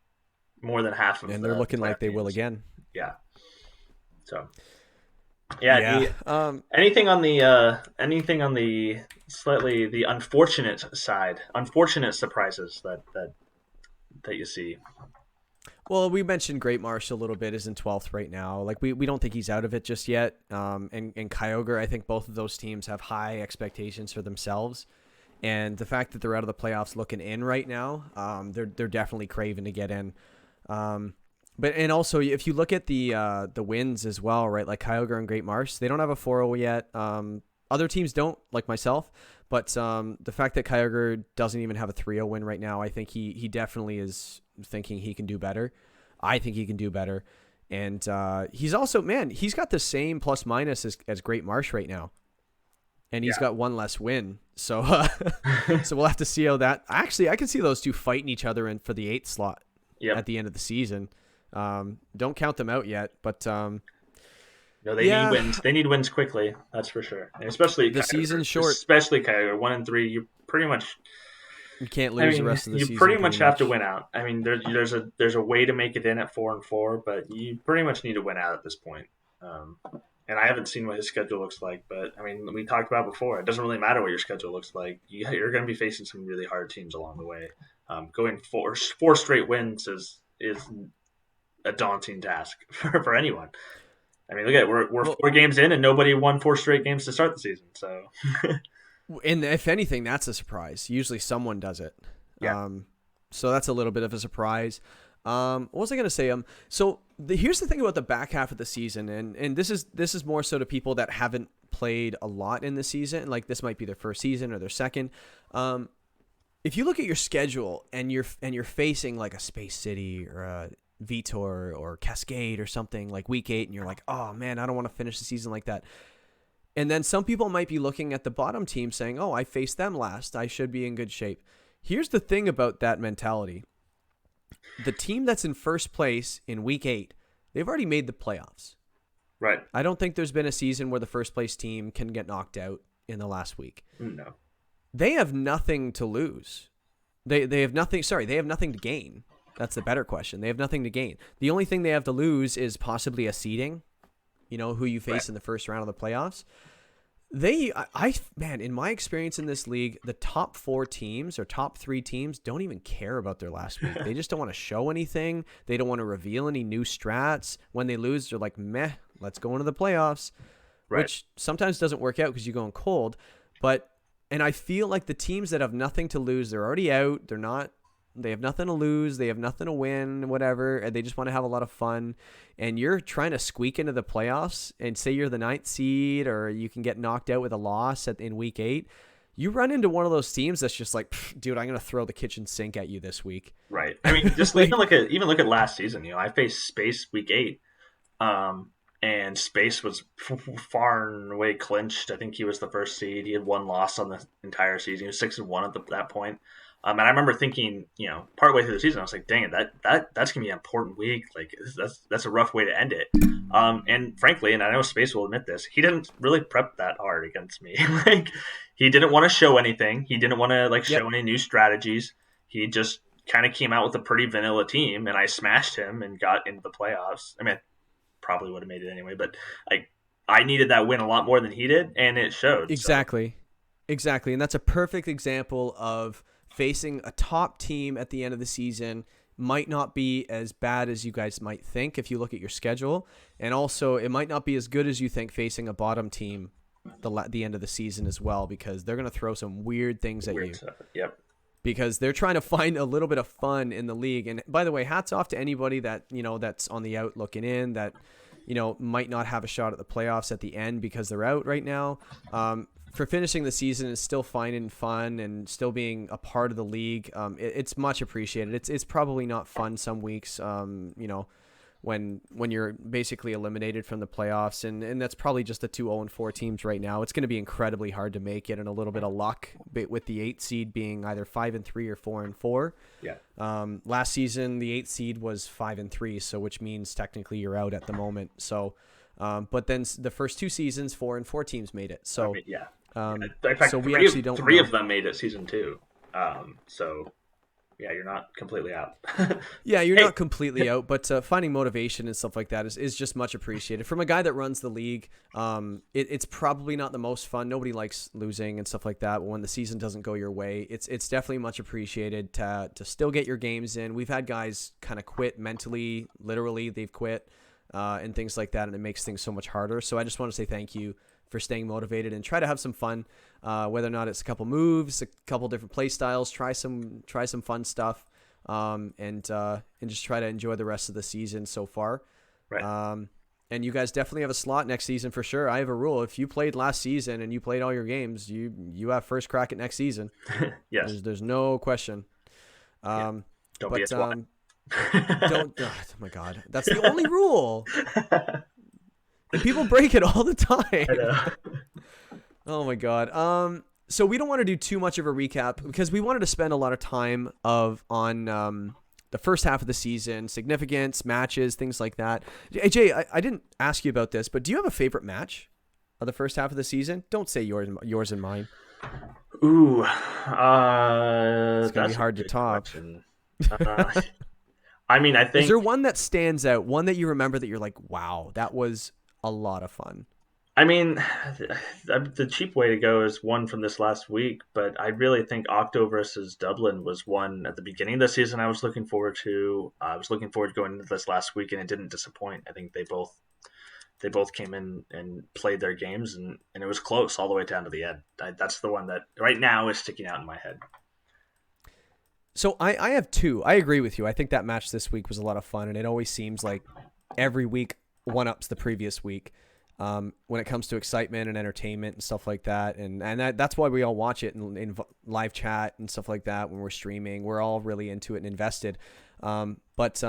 more than half of And they're the looking like playoff they will teams. again. Yeah. So yeah, Yeah. anything on the slightly the unfortunate side, unfortunate surprises that you see. Well, we mentioned Great Marsh a little bit, is in 12th right now. Like we don't think he's out of it just yet. And Kyogre, I think both of those teams have high expectations for themselves. And the fact that they're out of the playoffs looking in right now, they're definitely craving to get in. But and also if you look at the wins as well, right? Like Kyogre and Great Marsh, they don't have a 4-0 yet. Other teams don't, like myself. But the fact that Kyogre doesn't even have a 3-0 win right now, I think he definitely is thinking he can do better. I think he can do better. And he's also, man, he's got the same plus minus as Great Marsh right now. And he's got one less win. So so we'll have to see how that... Actually, I can see those two fighting each other in for the 8th slot at the end of the season. Don't count them out yet, but... no, they need wins. They need wins quickly. That's for sure. And especially the season's short. Especially Kyogre, 1 and 3. You pretty much... You can't lose the rest of the season. You pretty much have to win out. I mean, there's a way to make it in at 4 and 4, but you pretty much need to win out at this point. And I haven't seen what his schedule looks like, but I mean, we talked about before. It doesn't really matter what your schedule looks like. You're going to be facing some really hard teams along the way. Going four straight wins is a daunting task for anyone. I mean, look at it. We're 4 games in, and nobody won 4 straight games to start the season. So, and if anything, that's a surprise. Usually, someone does it. Yeah. So that's a little bit of a surprise. What was I going to say? So here's the thing about the back half of the season, and this is more so to people that haven't played a lot in the season. Like this might be their first season or their second. If you look at your schedule and you're facing like a Space City or a Vitor or Cascade or something like week 8, and you're like, oh man, I don't want to finish the season like that. And then some people might be looking at the bottom team saying, oh, I faced them last, I should be in good shape. Here's the thing about that mentality. The team that's in first place in week 8, they've already made the playoffs. Right. I don't think there's been a season where the first place team can get knocked out in the last week. No. They have nothing to lose. They have nothing. Sorry, they have nothing to gain. That's the better question. They have nothing to gain. The only thing they have to lose is possibly a seeding, who you face in the first round of the playoffs. Man, in my experience in this league, the top 4 teams or top 3 teams don't even care about their last week. They just don't want to show anything. They don't want to reveal any new strats. When they lose, they're like, meh, let's go into the playoffs, which sometimes doesn't work out because you're going cold. And I feel like the teams that have nothing to lose, they're already out. They have nothing to lose. They have nothing to win, whatever. And they just want to have a lot of fun. And you're trying to squeak into the playoffs and say you're the 9th seed or you can get knocked out with a loss in week 8. You run into one of those teams that's just like, dude, I'm going to throw the kitchen sink at you this week. Right. I mean, just even look at last season. I faced Space week 8. And Space was far and away clinched. I think he was the first seed. He had 1 loss on the entire season. He was 6-1 at that point. And I remember thinking, partway through the season, I was like, dang it, that's gonna be an important week. Like that's a rough way to end it. And frankly, and I know Space will admit this, he didn't really prep that hard against me. Like he didn't want to show anything. He didn't want to show any new strategies. He just kind of came out with a pretty vanilla team, and I smashed him and got into the playoffs. I mean, probably would have made it anyway, but I needed that win a lot more than he did, and it showed. Exactly. And that's a perfect example of facing a top team at the end of the season might not be as bad as you guys might think if you look at your schedule. And also, it might not be as good as you think facing a bottom team the end of the season as well, because they're going to throw some weird things at you. Stuff. Yep. Because they're trying to find a little bit of fun in the league. And by the way, hats off to anybody that, that's on the out looking in, that, might not have a shot at the playoffs at the end because they're out right now. For finishing the season and still finding fun and still being a part of the league, it's much appreciated. It's probably not fun some weeks, when you're basically eliminated from the playoffs, and that's probably just the 2 0-4 teams right now. It's going to be incredibly hard to make it, and a little bit of luck with the 8th seed being either 5-3 or 4-4. Yeah. Last season the 8th seed was 5-3, so which means technically you're out at the moment. So, but then the first 2 seasons 4-4 teams made it. So in fact, so we three actually don't. Three of them made it season 2. So yeah, you're not completely out. Yeah, you're Hey. not completely out, but finding motivation and stuff like that is just much appreciated. From a guy that runs the league, it's probably not the most fun. Nobody likes losing and stuff like that. But when the season doesn't go your way, it's definitely much appreciated to still get your games in. We've had guys kind of quit mentally, literally, they've quit and things like that, and it makes things so much harder. So I just want to say thank you for staying motivated and try to have some fun, whether or not it's a couple moves, a couple different play styles, try some fun stuff, and just try to enjoy the rest of the season so far. Right. And you guys definitely have a slot next season for sure. I have a rule: if you played last season and you played all your games, you have first crack at next season. Yes. There's no question. Don't be a twat. Don't. Oh my God, that's the only rule. And people break it all the time. I know. Oh my God. So we don't want to do too much of a recap because we wanted to spend a lot of time on the first half of the season, significance, matches, things like that. Hey, Jay, I didn't ask you about this, but do you have a favorite match of the first half of the season? Don't say yours and mine. Ooh, It's gonna be hard to top. I mean, I think. Is there one that stands out? One that you remember that you're like, wow, that was a lot of fun. I mean, the cheap way to go is one from this last week, but I really think Octo versus Dublin was one at the beginning of the season I was looking forward to. I was looking forward to going into this last week, and it didn't disappoint. I think they both came in and played their games, and it was close all the way down to the end. That's the one that right now is sticking out in my head. So I have two. I agree with you. I think that match this week was a lot of fun, and it always seems like every week one-ups the previous week when it comes to excitement and entertainment and stuff like that. And that's why we all watch it in live chat and stuff like that when we're streaming. We're all really into it and invested. But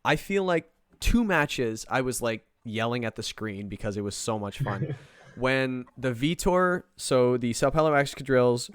I feel like two matches I was like yelling at the screen because it was so much fun. When the Vitor, so the Sapphires Escadrilles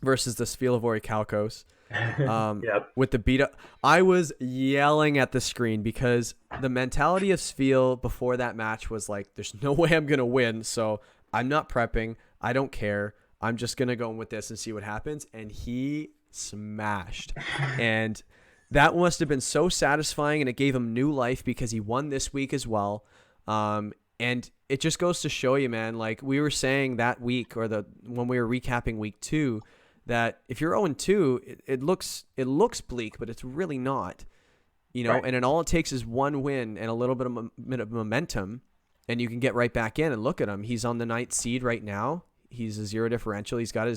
versus the Sphelavori Calcos, Yep. with the beat up, I was yelling at the screen because the mentality of Spheal before that match was like, there's no way I'm gonna win, so I'm not prepping, I don't care, I'm just gonna go in with this and see what happens. And he smashed, and that must have been so satisfying, and it gave him new life because he won this week as well. And it just goes to show you, man, like we were saying that week, or when we were recapping week 2, that if you're 0-2, it looks bleak, but it's really not, Right. And all it takes is one win and a little bit of momentum, and you can get right back in. And look at him; he's on the 9th seed right now. He's a 0 differential. He's got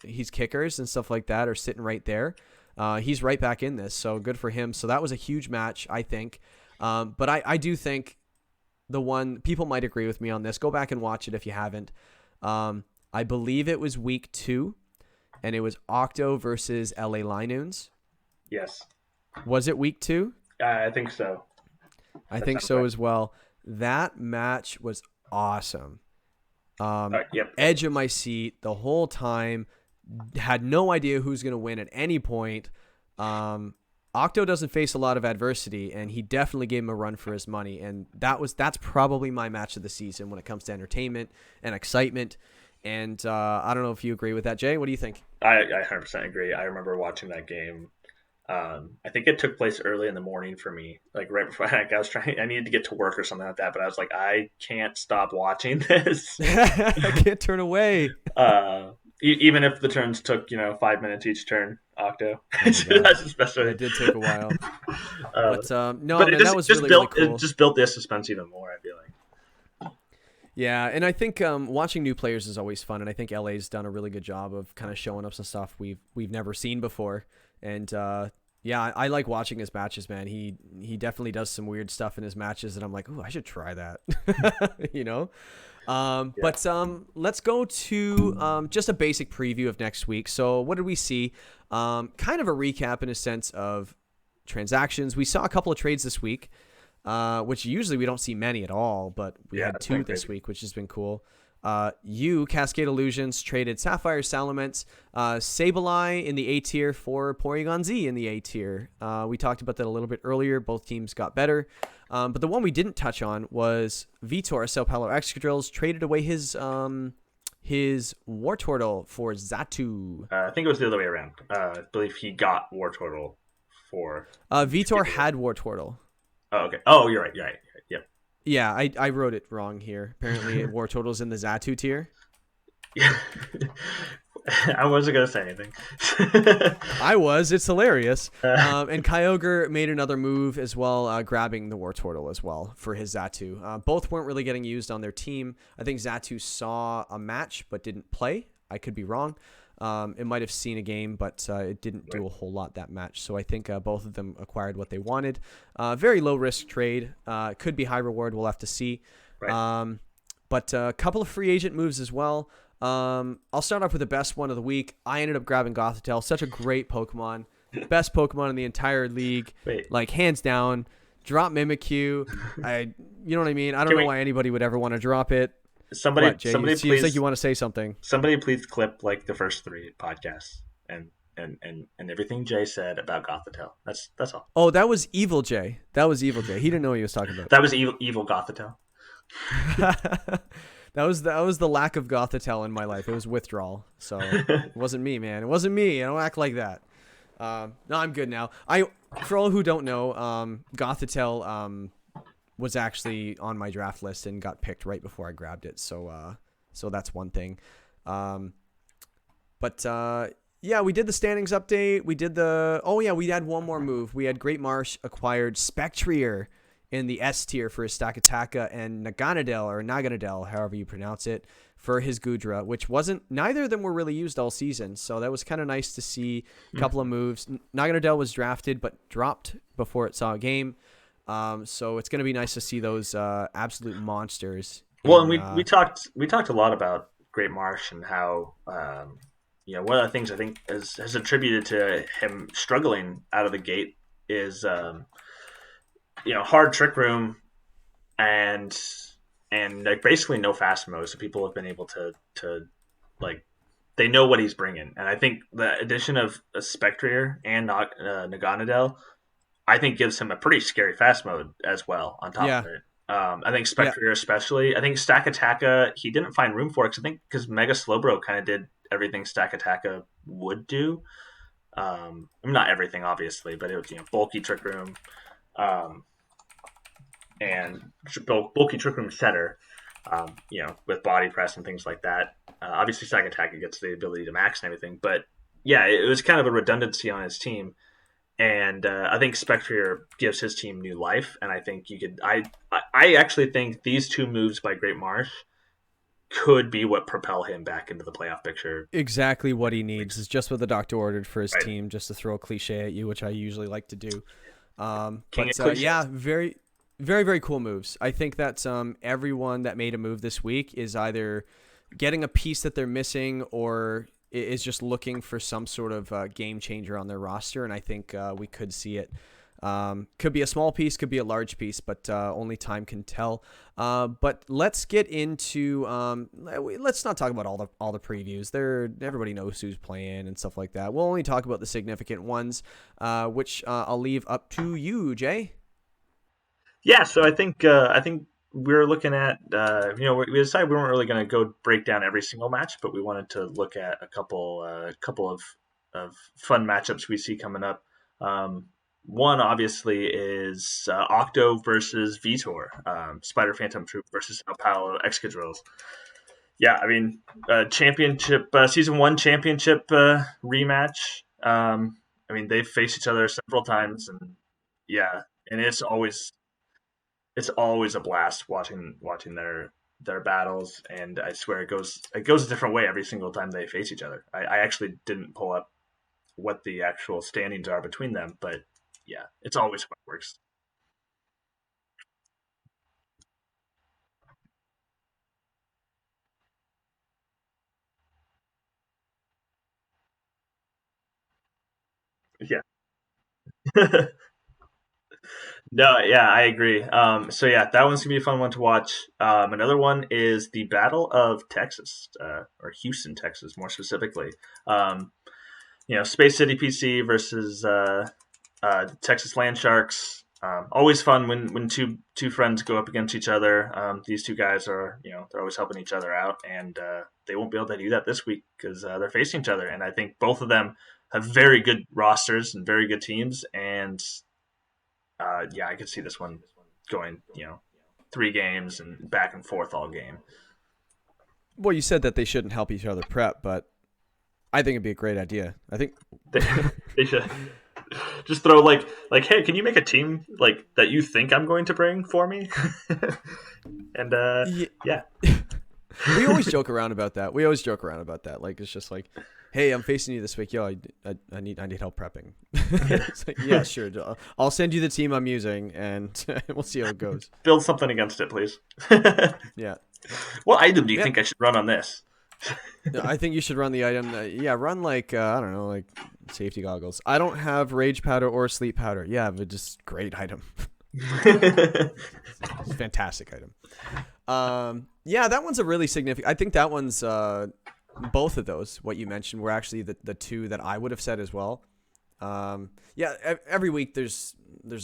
his kickers and stuff like that are sitting right there. He's right back in this, so good for him. So that was a huge match, I think. But I do think the one people might agree with me on this. Go back and watch it if you haven't. I believe it was week 2. And it was Octo versus LA Linoons. Yes. Was it week 2? I think so. I think so as well. That match was awesome. Yep. Edge of my seat the whole time. Had no idea who's going to win at any point. Octo doesn't face a lot of adversity, and he definitely gave him a run for his money. And that's probably my match of the season when it comes to entertainment and excitement. And I don't know if you agree with that, Jay. What do you think? I 100% agree. I remember watching that game. I think it took place early in the morning for me, like right before I needed to get to work or something like that. But I was like, I can't stop watching this. I can't turn away. Even if the turns took 5 minutes each turn, Octo. That's especially it did take a while. But no, but man, it that was just really, built really cool. it just built the suspense even more, I feel like. Yeah, and I think watching new players is always fun, and I think LA's done a really good job of kind of showing up some stuff we've never seen before. And yeah, I like watching his matches, man. He definitely does some weird stuff in his matches, and I'm like, ooh, I should try that. Yeah. But let's go to just a basic preview of next week. So what did we see? Kind of a recap in a sense of transactions. We saw a couple of trades this week. Which usually we don't see many at all, but we had 2 this week, which has been cool. Cascade Illusions traded Sapphires, Salamence, Sableye in the A tier for Porygon Z in the A tier. We talked about that a little bit earlier. Both teams got better. But the one we didn't touch on was Vitor, Sao Paulo Excadrilles, traded away his his Wartortle for Xatu. I think it was the other way around. I believe he got Wartortle for. Vitor had Wartortle. Oh, okay. Oh, you're right. Yep. Yeah, I wrote it wrong here. Apparently, Wartortle's in the Xatu tier. Yeah. I wasn't gonna say anything. I was. It's hilarious. And Kyogre made another move as well, grabbing the Wartortle as well for his Xatu. Both weren't really getting used on their team. I think Xatu saw a match but didn't play. I could be wrong. It might have seen a game, but it didn't do a whole lot that match. So I think both of them acquired what they wanted. Very low risk trade. Could be high reward. We'll have to see. Right. But a couple of free agent moves as well. I'll start off with the best one of the week. I ended up grabbing Gothitelle. Such a great Pokemon. Best Pokemon in the entire league. Wait. Like, hands down. Drop Mimikyu. You know what I mean? I don't know why anybody would ever want to drop it. Somebody It seems please. like you want to say something. Somebody please clip like the first 3 podcasts and everything Jay said about Gothitelle. That's all. Oh, that was Evil Jay. He didn't know what he was talking about. That was evil Gothitelle. That was the lack of Gothitelle in my life. It was withdrawal. So it wasn't me, man. It wasn't me. I don't act like that. No, I'm good now. For all who don't know, Gothitelle was actually on my draft list and got picked right before I grabbed it. So that's one thing. Yeah, we did the standings update. We had one more move. We had Great Marsh acquired Spectrier in the S tier for his Stakataka and Naganadel, however you pronounce it, for his Goodra, which neither of them were really used all season. So that was kind of nice to see a couple of moves. Naganadel was drafted but dropped before it saw a game. So it's going to be nice to see those absolute monsters. Well, and we talked a lot about Great Marsh and how one of the things I think has attributed to him struggling out of the gate is hard Trick Room and like basically no fast mode, so people have been able to like they know what he's bringing, and I think the addition of a Spectrier and Naganadel, I think gives him a pretty scary fast mode as well on top of it. I think Spectrier especially. I think Stakataka he didn't find room for it because Mega Slowbro kind of did everything Stakataka would do. Not everything obviously, but it was bulky Trick Room. And bulky Trick Room setter, with body press and things like that. Obviously, Stakataka gets the ability to max and everything, but yeah, it was kind of a redundancy on his team. And I think Spectrier gives his team new life, and I think I actually think these 2 moves by Great Marsh could be what propel him back into the playoff picture. Exactly what he needs is just what the doctor ordered for his team, just to throw a cliche at you, which I usually like to do. Very, very, very cool moves. I think that everyone that made a move this week is either getting a piece that they're missing or is just looking for some sort of game changer on their roster, and I think we could see it. Could be a small piece, could be a large piece, but only time can tell. But let's get into let's not talk about all the previews. Everybody knows who's playing and stuff like that. We'll only talk about the significant ones, which I'll leave up to you, Jay. Yeah, so I think we're looking at we decided we weren't really going to go break down every single match, but we wanted to look at a couple of fun matchups we see coming up. One obviously is Octo versus Vitor, Spider Phantom Troop versus Sao Paulo Excadrills. Yeah, I mean, championship season 1 championship rematch. I mean, they've faced each other several times, and it's always a blast watching their battles. And I swear it goes a different way every single time they face each other. I actually didn't pull up what the actual standings are between them, but yeah, it's always fireworks. Yeah. No, yeah, I agree. So yeah, that one's gonna be a fun one to watch. Another one is the Battle of Texas, or Houston, Texas, more specifically. Space City PC versus Texas Land Sharks. Always fun when two friends go up against each other. These 2 guys are they're always helping each other out, and they won't be able to do that this week because they're facing each other. And I think both of them have very good rosters and very good teams. And I could see this one going, 3 games and back and forth all game. Well, you said that they shouldn't help each other prep, but I think it'd be a great idea. I think they should just throw like, hey, can you make a team like that you think I'm going to bring for me? And yeah. We always joke around about that. Like, it's just like, hey, I'm facing you this week. Yo, I need help prepping. It's like, yeah, sure. I'll send you the team I'm using, and we'll see how it goes. Build something against it, please. Yeah. What item do you think I should run on this? I think you should run the item. Run like, I don't know, like safety goggles. I don't have rage powder or sleep powder. Yeah, but just great item. Fantastic item. That one's a really significant. I think that one's both of those. What you mentioned were actually the two that I would have said as well. Every week there's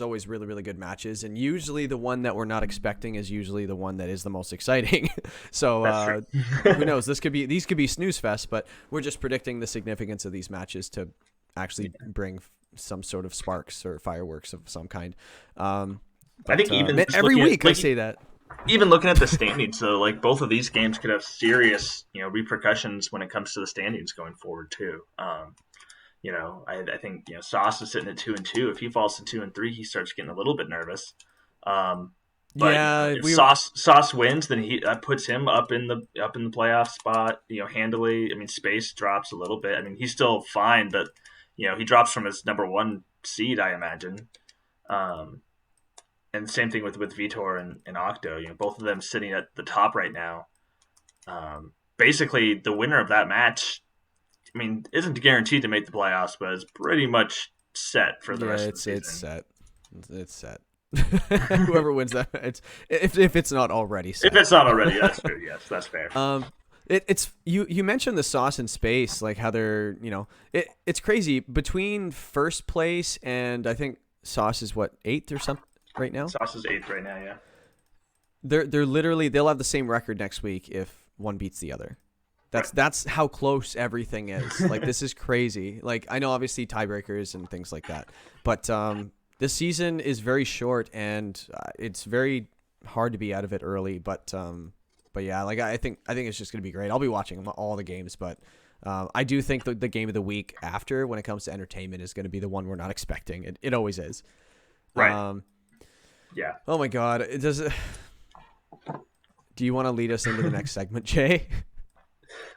always really, really good matches, and usually the one that we're not expecting is usually the one that is the most exciting. So who knows? These could be snooze fest, but we're just predicting the significance of these matches to actually bring some sort of sparks or fireworks of some kind. I think even every week I say that. Even looking at the standings, though, like both of these games could have serious, repercussions when it comes to the standings going forward too. I think Sauce is sitting at 2-2. If he falls to 2-3, he starts getting a little bit nervous. If Sauce wins, then that puts him up in the playoff spot. Handily. I mean, space drops a little bit. I mean, he's still fine, but he drops from his number 1 seed, I imagine. And same thing with Vitor and Octo. Both of them sitting at the top right now. Basically, the winner of that match, I mean, isn't guaranteed to make the playoffs, but it's pretty much set for the rest of the season. It's set. Whoever wins that, if it's not already set. If it's not already, that's true. Yes, that's fair. It's you mentioned the Sauce in space, like how they're it's crazy between first place and I think Sauce is what 8th or something right now. Sauce is 8th right now. Yeah. They're literally they'll have the same record next week if one beats the other. That's how close everything is. Like, this is crazy. Like, I know obviously tiebreakers and things like that, but this season is very short and it's very hard to be out of it early. But yeah, like I think it's just gonna be great. I'll be watching all the games, but I do think the game of the week after, when it comes to entertainment, is gonna be the one we're not expecting. It always is. Right. Yeah. Oh my God. Do you want to lead us into the next segment, Jay?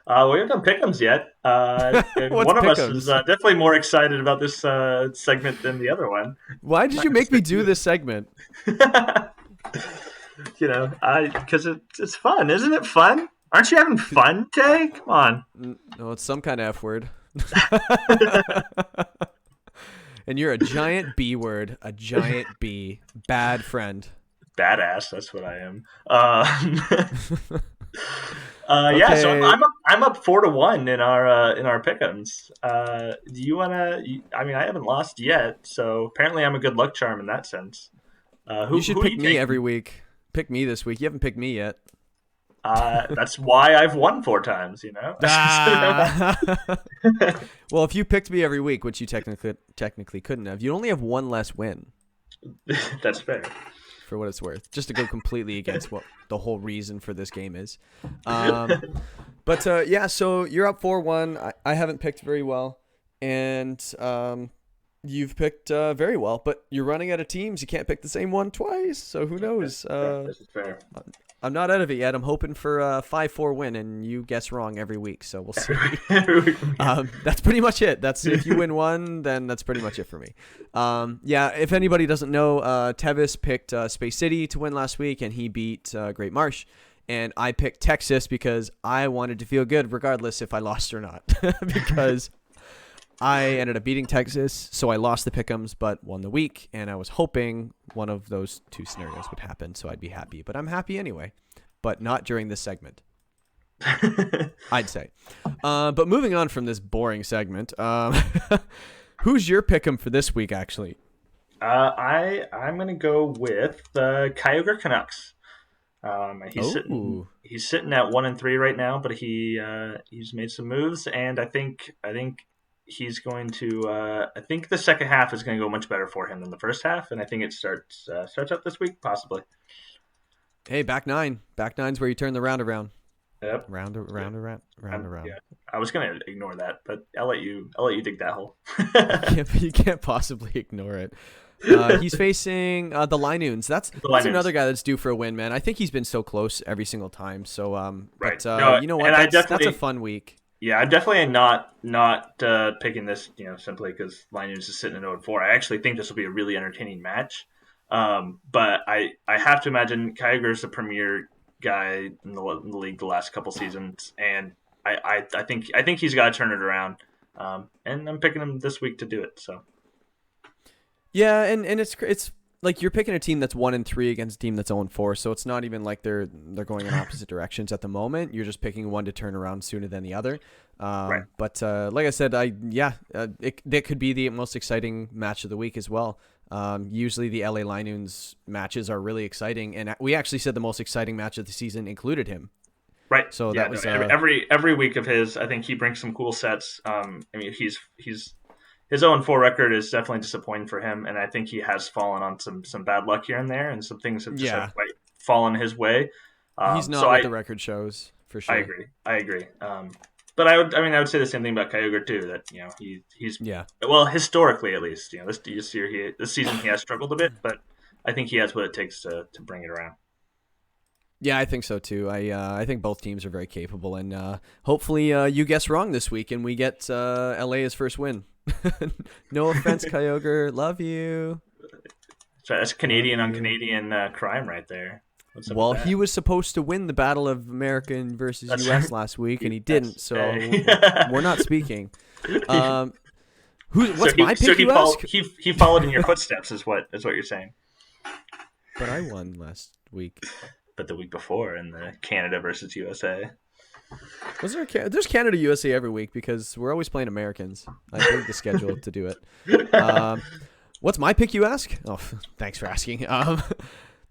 We haven't done pick'ems yet. One of us is definitely more excited about this segment than the other one. Why did you make me do this segment? Because it's fun. Isn't it fun? Aren't you having fun, Jay? Come on. No, it's some kind of F word. And you're a giant B word, a giant B. Bad friend. Badass, that's what I am. Okay. So I'm up 4-1 in our pick'ems. Do you wanna? I mean, I haven't lost yet, so apparently I'm a good luck charm in that sense. You should pick me every week. Pick me this week. You haven't picked me yet. That's why I've won 4 times. Well, if you picked me every week, which you technically couldn't have, you only have 1 less win. That's fair. For what it's worth, just to go completely against what the whole reason for this game is. But so you're up 4-1. I haven't picked very well, and you've picked very well, but you're running out of teams. You can't pick the same one twice, so who knows? This is fair. I'm not out of it yet. I'm hoping for a 5-4 win, and you guess wrong every week, so we'll see. That's pretty much it. That's if you win one, then that's pretty much it for me. If anybody doesn't know, Tevis picked Space City to win last week, and he beat Great Marsh. And I picked Texas because I wanted to feel good regardless if I lost or not. Because I ended up beating Texas, so I lost the pick'ems but won the week, and I was hoping one of those 2 scenarios would happen, so I'd be happy. But I'm happy anyway, but not during this segment, I'd say. But moving on from this boring segment, who's your pick'em for this week, actually? I'm going to go with the Kyogre Canucks. He's sitting at 1-3 right now, but he's made some moves, and I think he's going to. I think the second half is going to go much better for him than the first half, and I think it starts up this week possibly. Hey, back nine's where you turn the round around. Yep. Round around. Yeah, I was gonna ignore that, but I'll let you dig that hole. You can't possibly ignore it. He's facing the Linoons. That's another guy that's due for a win, man. I think he's been so close every single time. So, right. But no, you know what? That's a fun week. Yeah, I'm definitely not picking this, simply because Linoons is sitting at 0-4. I actually think this will be a really entertaining match. But I have to imagine Kyogre's the premier guy in the league the last couple seasons, and I think he's got to turn it around. And I'm picking him this week to do it. So. Yeah, and it's like you're picking a team that's 1-3 against a team that's 0-4, so it's not even like they're going in opposite directions at the moment. You're just picking one to turn around sooner than the other. Right. But like I said, that could be the most exciting match of the week as well. Usually the LA Linoons matches are really exciting, and we actually said the most exciting match of the season included him. Right. So that was every week of his. I think he brings some cool sets. I mean, he's his 0-4 record is definitely disappointing for him, and I think he has fallen on some bad luck here and there, and some things have just quite fallen his way. He's not what the record shows, for sure. I agree. But I would say the same thing about Kyogre too. That he's well, historically at least, this season he has struggled a bit, but I think he has what it takes to bring it around. Yeah, I think so too. I think both teams are very capable, and hopefully you guess wrong this week, and we get LA's first win. No offense, Kyogre, love you. So that's Canadian on Canadian crime right there. Well, he was supposed to win the Battle of America versus U.S. last week, and he didn't. So we're not speaking. What's my pick? He followed in your footsteps, is what you're saying. But I won last week. But the week before in the Canada versus USA. There's Canada USA every week because we're always playing Americans. I think the schedule to do it. What's my pick, you ask? Oh, thanks for asking.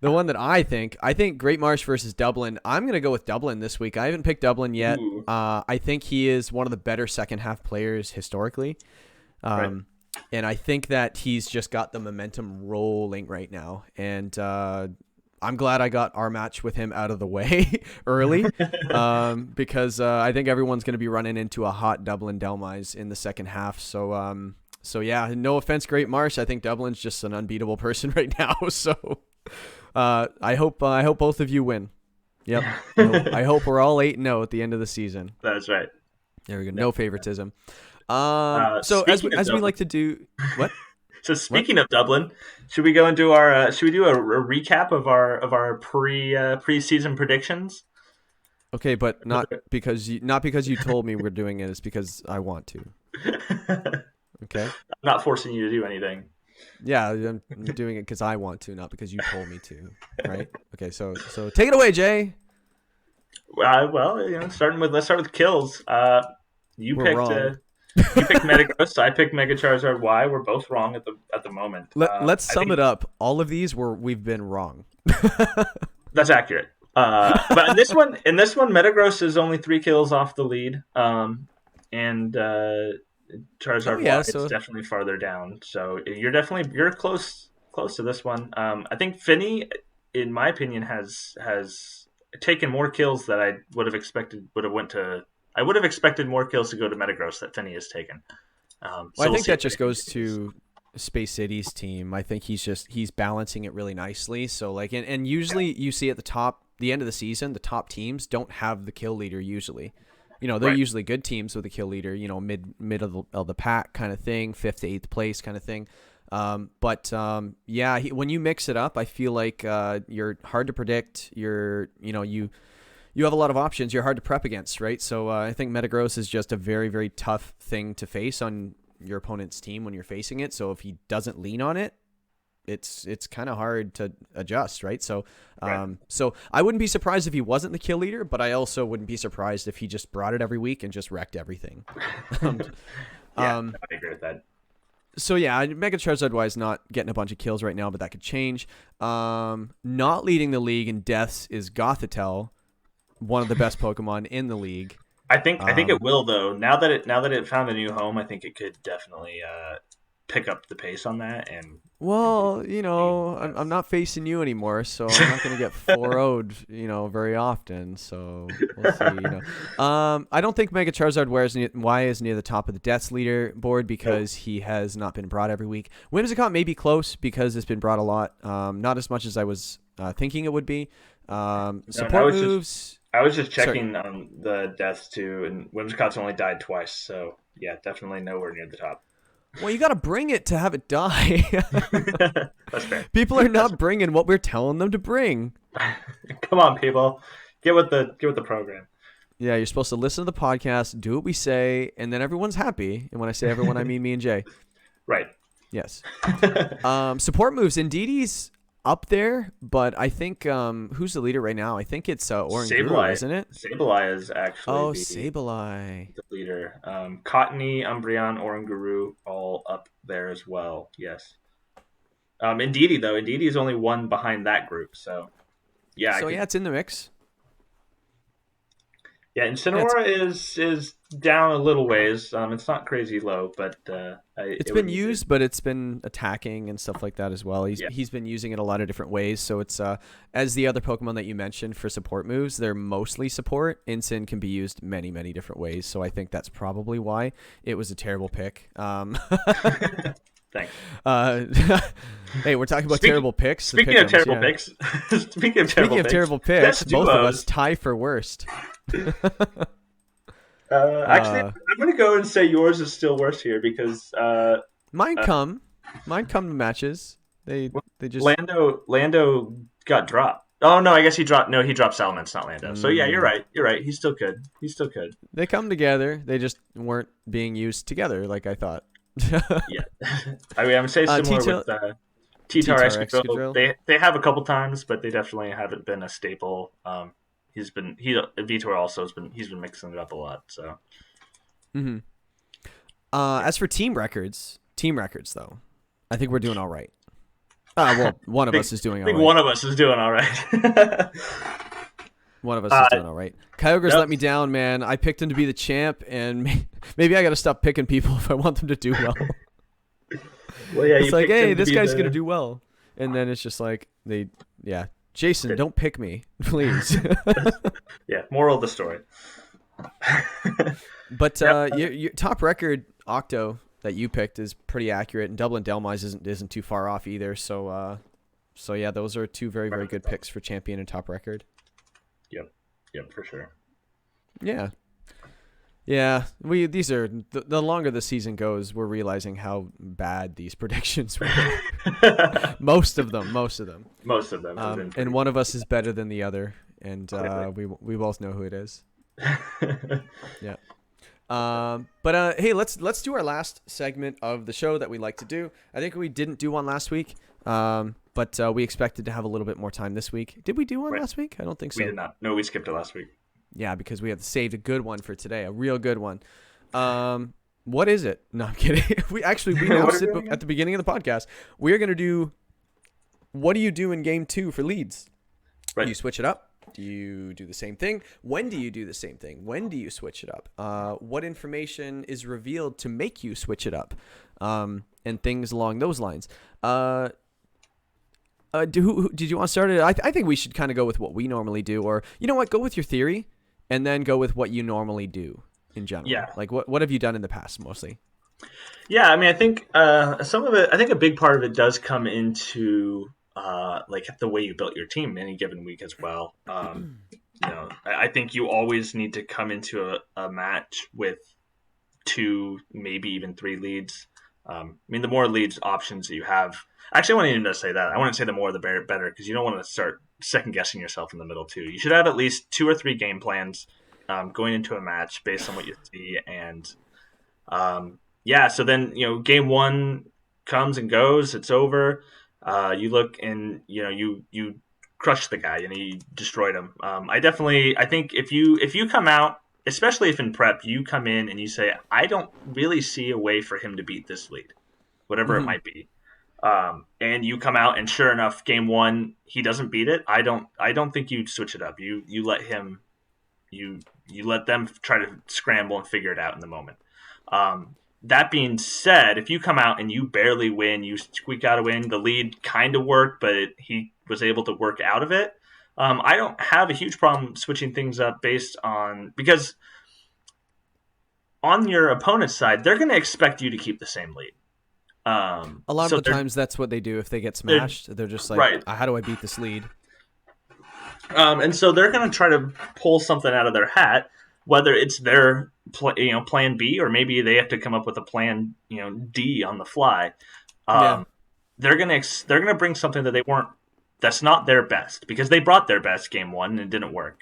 The one that I think Great Marsh versus Dublin. I'm going to go with Dublin this week. I haven't picked Dublin yet. I think he is one of the better second half players historically. Right. And I think that he's just got the momentum rolling right now. And I'm glad I got our match with him out of the way early because I think everyone's going to be running into a hot Dublin Delmise in the second half. So yeah, no offense, Great Marsh. I think Dublin's just an unbeatable person right now. So I hope both of you win. Yep. I hope we're all 8-0 at the end of the season. That's right. There we go. No favoritism. So as we like to do, what? So speaking of Dublin, should we go and do our? Should we do a recap of our preseason predictions? Okay, but not because you told me we're doing it. It's because I want to. Okay. I'm not forcing you to do anything. Yeah, I'm doing it because I want to, not because you told me to. Right? Okay, so take it away, Jay. Well, let's start with Quills. You picked Metagross. I picked Mega Charizard Y. We're both wrong at the moment. Let's sum it up. All of these we've been wrong. That's accurate. But in this one, Metagross is only 3 kills off the lead. And Charizard Y is definitely farther down. So you're close to this one. I think Finny, in my opinion, has taken more kills that I would have expected I would have expected more kills to go to Metagross that Finny has taken. I think that just goes to Space City's team. I think he's balancing it really nicely. So and usually you see at the end of the season, the top teams don't have the kill leader usually. They're usually good teams with a kill leader, mid of the pack kind of thing, 5th to 8th place kind of thing. When you mix it up, I feel like you're hard to predict. You have a lot of options. You're hard to prep against, right? So I think Metagross is just a very, very tough thing to face on your opponent's team when you're facing it. So if he doesn't lean on it, it's kind of hard to adjust, right? So so I wouldn't be surprised if he wasn't the kill leader, but I also wouldn't be surprised if he just brought it every week and just wrecked everything. I agree with that. So yeah, Mega Charizard wise, not getting a bunch of kills right now, but that could change. Not leading the league in deaths is Gothitelle, one of the best Pokemon in the league. I think it will though. Now that it found a new home, I think it could definitely pick up the pace on that and Well, I'm not facing you anymore, so I'm not gonna get 4-0'd, very often. So we'll see. I don't think Mega Charizard Y is near the top of the deaths leaderboard because he has not been brought every week. Whimsicott may be close because it's been brought a lot. Not as much as I was thinking it would be. Support moves. I was just checking on the deaths too, and Whimsicott's only died twice, so yeah, definitely nowhere near the top. Well, you got to bring it to have it die. That's fair. People are not bringing what we're telling them to bring. Come on, people, get with the program. Yeah, you're supposed to listen to the podcast, do what we say, and then everyone's happy. And when I say everyone, I mean me and Jay. Right. Yes. Support moves. Indeed's up there, but I think who's the leader right now? I think it's Oranguru, isn't it? Sableye is actually Sableye. the leader. Cottony, Umbreon, Oranguru, all up there as well. Yes. Indeedee is only one behind that group, so yeah. So it's in the mix. Yeah, Incineroar is down a little ways. It's not crazy low, but it's been used, but it's been attacking and stuff like that as well. He's been using it a lot of different ways. So it's as the other Pokemon that you mentioned for support moves, they're mostly support. Incin can be used many, many different ways. So I think that's probably why it was a terrible pick. Thanks. Hey, we're talking about terrible picks. Speaking of terrible picks, speaking of terrible picks, both of us tie for worst. Actually, I'm going to go and say yours is still worse here because mine come to matches. They just Lando got dropped. Oh no, I guess he dropped Salamence, not Lando. So yeah, you're right. He's still good. They come together. They just weren't being used together like I thought. Yeah, I mean, I'm saying similar with T-Tar Excadrill. They have a couple times, but they definitely haven't been a staple. Vitor also he's been mixing it up a lot. So, as for team records though, I think we're doing all right. Well, one of us is doing all right. I think one of us is doing all right. One of us is doing all right. Kyogre's let me down, man. I picked him to be the champ, and maybe I got to stop picking people if I want them to do well. Well, yeah, it's like, hey, this guy's going to do well. And then it's just like, Jason, don't pick me, please. Yeah, moral of the story. But your top record, Octo, that you picked is pretty accurate, and Dublin Delmise isn't too far off either. So yeah, those are two very, very good picks for champion and top record. Yep, for sure. Yeah. These are the longer the season goes, we're realizing how bad these predictions were. Most of them. And one of us is better than the other, and we both know who it is. Yeah. But hey, let's do our last segment of the show that we like to do. I think we didn't do one last week. But we expected to have a little bit more time this week. Did we do one last week? I don't think so. We did not. No, we skipped it last week. Yeah, because we had saved a good one for today, a real good one. What is it? No, I'm kidding. We announced it at the beginning of the podcast. We're going to do, what do you do in game 2 for leads? Right. Do you switch it up? Do you do the same thing? When do you do the same thing? When do you switch it up? What information is revealed to make you switch it up? And things along those lines. Did you want to start it? I think we should kind of go with what we normally do, or you know what, go with your theory, and then go with what you normally do in general. Yeah. Like what have you done in the past mostly? Yeah, I mean, I think some of it. I think a big part of it does come into like the way you built your team any given week as well. I think you always need to come into a match with 2, maybe even 3 leads. I mean, the more leads options that you have. Actually, I wouldn't even say that. I wouldn't say the more the better, because you don't want to start second-guessing yourself in the middle, too. You should have at least 2 or 3 game plans going into a match based on what you see. And, so then, game 1 comes and goes. It's over. You look and, you crush the guy. You destroyed him. I think if you come out, especially if in prep, you come in and you say, I don't really see a way for him to beat this lead. whatever it might be. And you come out and sure enough, game one, he doesn't beat it. I don't think you switch it up. You let him, you let them try to scramble and figure it out in the moment. That being said, if you come out and you barely win, you squeak out a win, the lead kind of worked, but he was able to work out of it. I don't have a huge problem switching things up because on your opponent's side, they're going to expect you to keep the same lead. A lot of the times that's what they do if they get smashed. They're just like, right. How do I beat this lead? And so they're going to try to pull something out of their hat, whether it's their plan B or maybe they have to come up with a plan D on the fly. They're gonna bring something that's not their best, because they brought their best game one and it didn't work.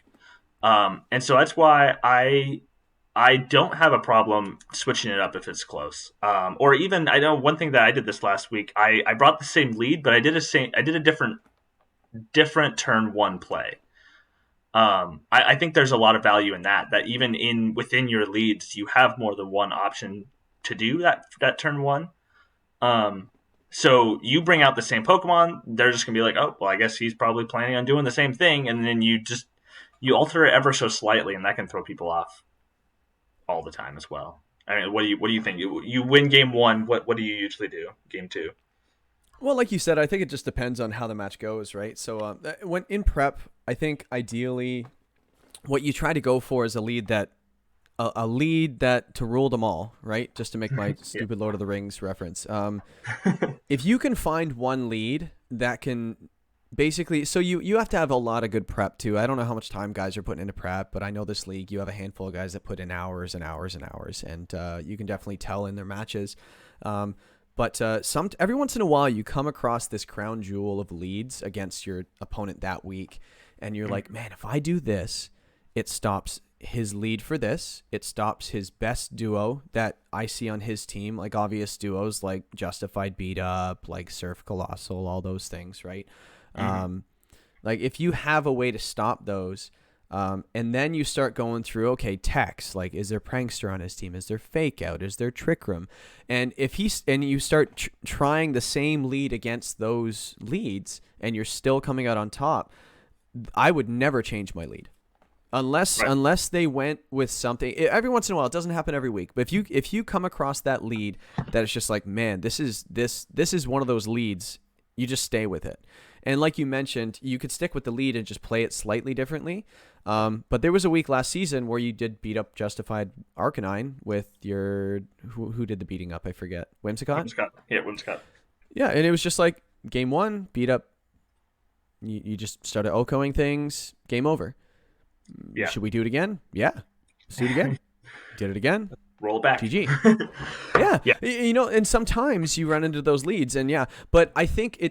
And so that's why I don't have a problem switching it up if it's close. Or even, I know one thing that I did this last week, I brought the same lead, but I did a different turn one play. I think there's a lot of value in that even within your leads, you have more than one option to do that turn one. So you bring out the same Pokemon, they're just gonna be like, oh, well, I guess he's probably planning on doing the same thing, and then you alter it ever so slightly, and that can throw people off all the time as well. I mean, what do you think? You win game one, what do you usually do? Game two? Well, like you said, I think it just depends on how the match goes, right? So when in prep, I think ideally what you try to go for is a lead that to rule them all, right? Just to make my stupid Lord of the Rings reference. If you can find one lead that can basically, so you have to have a lot of good prep too. I don't know how much time guys are putting into prep, but I know this league, you have a handful of guys that put in hours and hours and hours, and you can definitely tell in their matches. But every once in a while, you come across this crown jewel of leads against your opponent that week, and you're like, man, if I do this, it stops his lead for this. It stops his best duo that I see on his team, like obvious duos like Justified Beat Up, like Surf Colossal, all those things, right? Like if you have a way to stop those, and then you start going through, okay, techs, like is there Prankster on his team? Is there Fake Out? Is there Trick Room? And if you start trying the same lead against those leads and you're still coming out on top, I would never change my lead. Unless they went with something. Every once in a while, it doesn't happen every week, but if you come across that lead that is just like, man, this is one of those leads, you just stay with it. And like you mentioned, you could stick with the lead and just play it slightly differently. But there was a week last season where you did beat up Justified Arcanine with your who did the beating up? I forget. Whimsicott? Yeah, Whimsicott. Yeah, and it was just like game one, beat up. You just started OHKOing things. Game over. Yeah. Should we do it again? Yeah. Let's do it again. Did it again. Roll back. GG. Yeah. Yeah. And sometimes you run into those leads, and but I think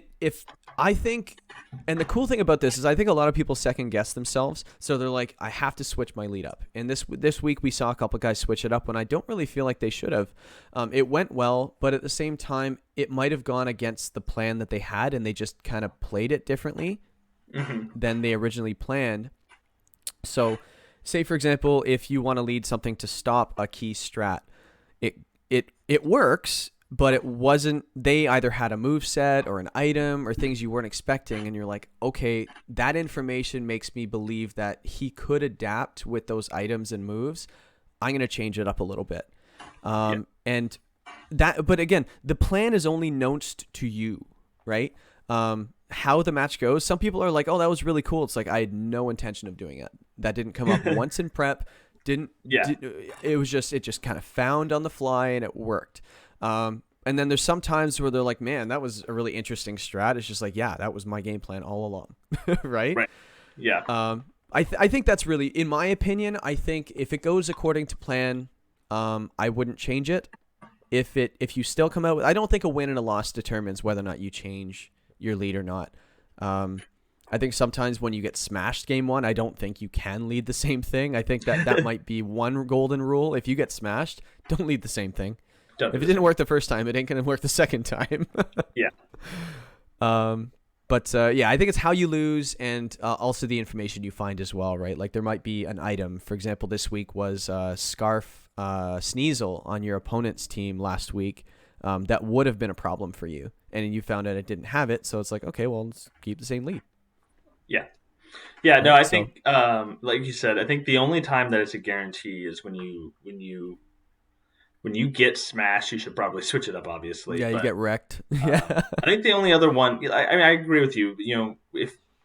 and the cool thing about this is I think a lot of people second guess themselves. So they're like, I have to switch my lead up. And this week we saw a couple of guys switch it up when I don't really feel like they should have. It went well, but at the same time, it might have gone against the plan that they had, and they just kind of played it differently than they originally planned. So say, for example, if you want to lead something to stop a key strat, it works, but it wasn't, they either had a move set or an item or things you weren't expecting, and you're like, okay, that information makes me believe that he could adapt with those items and moves. I'm going to change it up a little bit. And that, but again, the plan is only known to you, right? How the match goes. Some people are like, oh, that was really cool. It's like, I had no intention of doing it. That didn't come up once in prep. It just kind of found on the fly and it worked. And then there's some times where they're like, man, that was a really interesting strat. It's just like, yeah, that was my game plan all along. Right? Yeah. I think that's really, in my opinion, I think if it goes according to plan, I wouldn't change it. If you still come out with, I don't think a win and a loss determines whether or not you change your lead or not. I think sometimes when you get smashed game one, I don't think you can lead the same thing. I think that might be one golden rule. If you get smashed, don't lead the same thing. If it didn't work the first time, it ain't going to work the second time. Yeah. But I think it's how you lose and also the information you find as well, right? Like there might be an item. For example, this week was Scarf Sneasel on your opponent's team last week. that would have been a problem for you, and you found out it didn't have it. So it's like, okay, well, let's keep the same lead. Yeah. Yeah, no, Right? I So think, like you said, I think the only time that it's a guarantee is when you get smashed. You should probably switch it up, obviously. yeah, you But get wrecked. Yeah. I think the only other one, I mean, I agree with you. You know,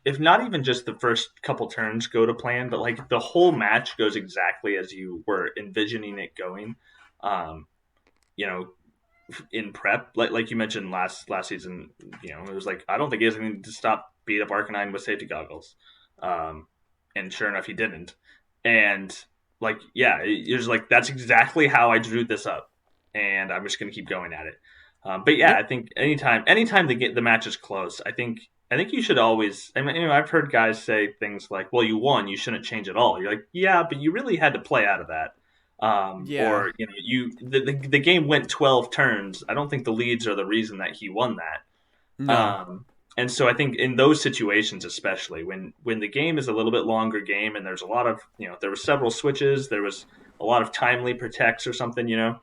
if not even just the first couple turns go to plan, but like the whole match goes exactly as you were envisioning it going. Um, you know, in prep, like you mentioned last season, you know, it was like I don't think he has anything to stop beat up Arcanine with safety goggles, um, and sure enough, he didn't. And like, yeah, it was like that's exactly how I drew this up, and I'm just gonna keep going at it. But yeah, Yep. I think anytime the match is close, I think you should always. I mean, you know, I've heard guys say things like, "Well, you won, you shouldn't change at all." You're like, yeah, but you really had to play out of that. Yeah. Or you know, the game went 12 turns. I don't think the leads are the reason that he won that. No. And so I think in those situations, especially when the game is a little bit longer game and there's a lot of, you know, there were several switches, there was a lot of timely protects or something, you know,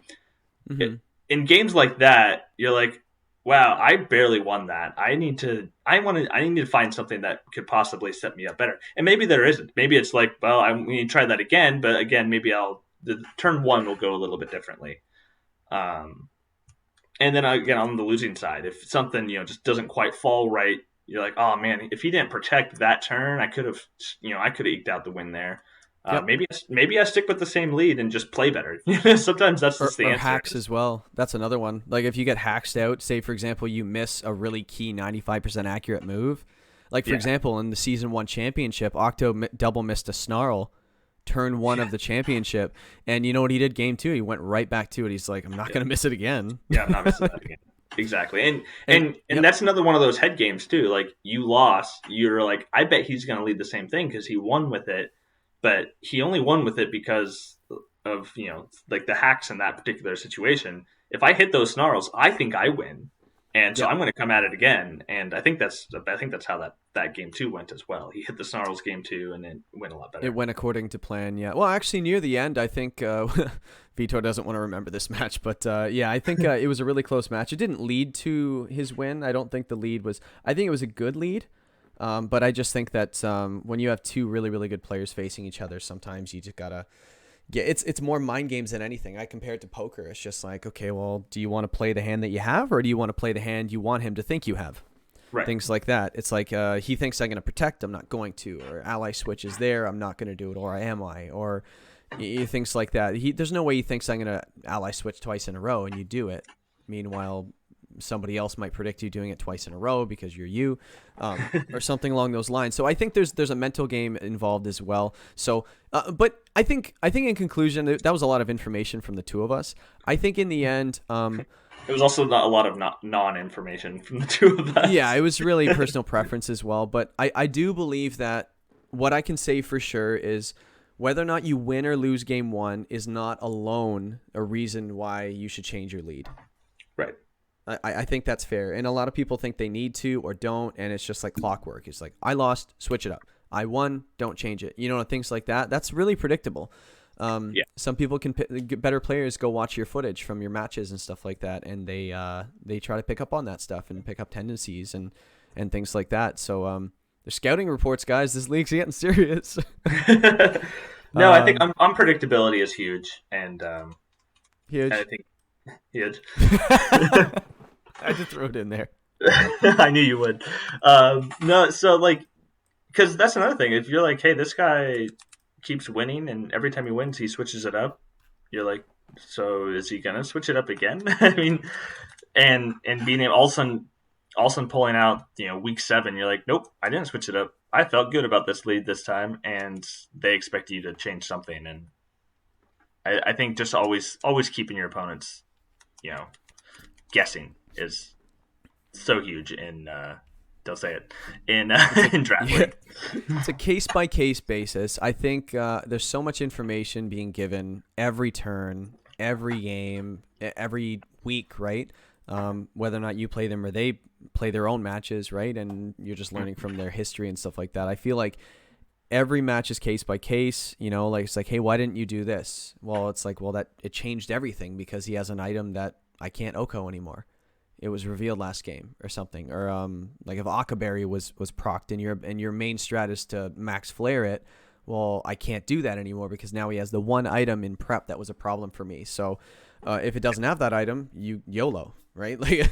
Hmm. in games like that, you're like, wow, I barely won that. I need to find something that could possibly set me up better. And maybe there isn't. Maybe it's like, well, I'm going to try that again, but again, maybe the turn one will go a little bit differently. Um, and then again, on the losing side, if something, you know, just doesn't quite fall right, you're like, oh man, if he didn't protect that turn, I could have eked out the win there. Yep. Maybe I stick with the same lead and just play better. Sometimes that's just the Or answer. hacks as well. That's another one. Like if you get hacked out, say for example you miss a really key 95% accurate move. Like for Yeah. example in the season 1 championship, Octo double missed a snarl turn 1 of the championship, and you know what he did game 2? He went right back to it. He's like, I'm not Yeah. going to miss it again. Yeah, I'm not missing that again. Exactly. And Yep. that's another one of those head games too. Like you lost, you're like, I bet he's going to lead the same thing because he won with it, but he only won with it because of, you know, like the hacks in that particular situation. If I hit those snarls, I think I win. And so Yep. I'm going to come at it again, and I think that's how that game 2 went as well. He hit the snarls game 2 and then went a lot better. It went according to plan, yeah. Well, actually, near the end, I think Vitor doesn't want to remember this match, but yeah, I think it was a really close match. It didn't lead to his win. I don't think the lead was. I think it was a good lead, but I just think that when you have two really, really good players facing each other, sometimes you just gotta. Yeah, it's more mind games than anything. I compare it to poker. It's just like, okay, well, do you want to play the hand that you have, or do you want to play the hand you want him to think you have? Right. Things like that. It's like he thinks I'm going to protect, I'm not going to, or ally switch is there, I'm not going to do it, or am I? Or things like that. There's no way he thinks I'm going to ally switch twice in a row, and you do it. Meanwhile, somebody else might predict you doing it twice in a row because you're you, or something along those lines. So I think there's a mental game involved as well. So, but I think in conclusion, that was a lot of information from the two of us. I think in the end, It was also not a lot of non-information from the two of us. yeah, it was really personal preference as well. But I do believe that what I can say for sure is whether or not you win or lose game 1 is not alone a reason why you should change your lead. Right. I think that's fair. And a lot of people think they need to or don't, and it's just like clockwork. It's like, I lost, switch it up. I won, don't change it. You know, things like that. That's really predictable. Yeah. Some people can better players go watch your footage from your matches and stuff like that, and they try to pick up on that stuff and pick up tendencies and things like that. So there's scouting reports, guys. This league's getting serious. No, I think unpredictability is huge, and Huge. I think huge. I had to throw it in there. I knew you would. No, so like, because that's another thing. If you're like, hey, this guy keeps winning, and every time he wins, he switches it up. You're like, so is he gonna switch it up again? I mean, and being able all of a sudden pulling out, you know, week 7, you're like, nope, I didn't switch it up. I felt good about this lead this time, and they expect you to change something. And I think just always keeping your opponents, you know, guessing is so huge in don't say it in draft league. It's a case-by-case basis. I think there's so much information being given every turn, every game, every week, right? Whether or not you play them or they play their own matches, right? And you're just learning from their history and stuff like that. I feel like every match is case by case, you know, like it's like, hey, why didn't you do this? Well, it's like, well, that it changed everything because he has an item that I can't Oko anymore. It was revealed last game or something. Or like if Akaberry was procced and your main strat is to max flare it, well, I can't do that anymore because now he has the one item in prep that was a problem for me. So if it doesn't have that item, you YOLO, right? Like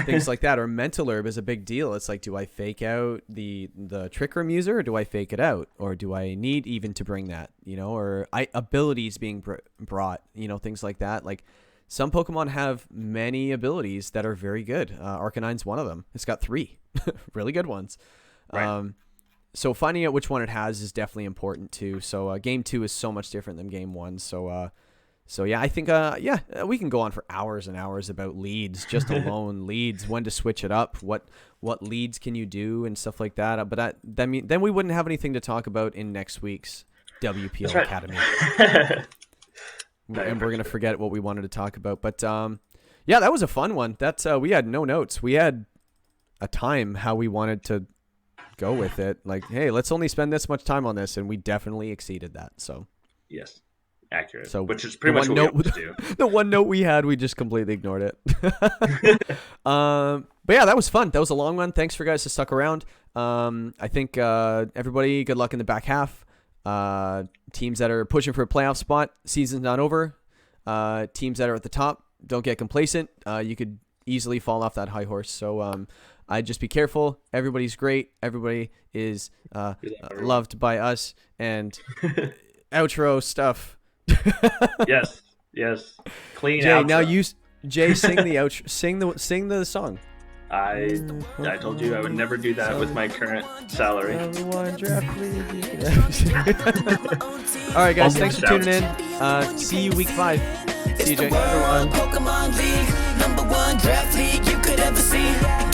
things like that. Or mental herb is a big deal. It's like, do I fake out the trick room user, or do I fake it out, or do I need even to bring that, you know, or abilities being brought, you know, things like that. Like some Pokemon have many abilities that are very good. Arcanine's one of them. It's got 3 really good ones. Right. So finding out which one it has is definitely important too. So game 2 is so much different than game 1. So yeah, I think we can go on for hours and hours about leads, just alone leads, when to switch it up, what leads can you do and stuff like that. But then we wouldn't have anything to talk about in next week's WPL right. Academy. And we're gonna forget what we wanted to talk about. But yeah, that was a fun one. That's we had no notes. We had a time how we wanted to go with it. Like, hey, let's only spend this much time on this, and we definitely exceeded that. So yes, accurate. So which is pretty much what we always do. The one note we had, we just completely ignored it. But yeah, that was fun. That was a long one. Thanks for guys that stuck around. I think everybody, good luck in the back half. Teams that are pushing for a playoff spot, season's not over. Teams that are at the top, don't get complacent. You could easily fall off that high horse. So I'd just be careful. Everybody's great. Everybody is loved by us. And outro stuff. Yes. Clean Jay, outro. now Jay, sing the outro. Sing the song. I told you I would never do that with my current salary. All right, guys. Thanks for tuning in. See you week 5. See you, Jay. Pokemon League, #1 draft league you could ever see.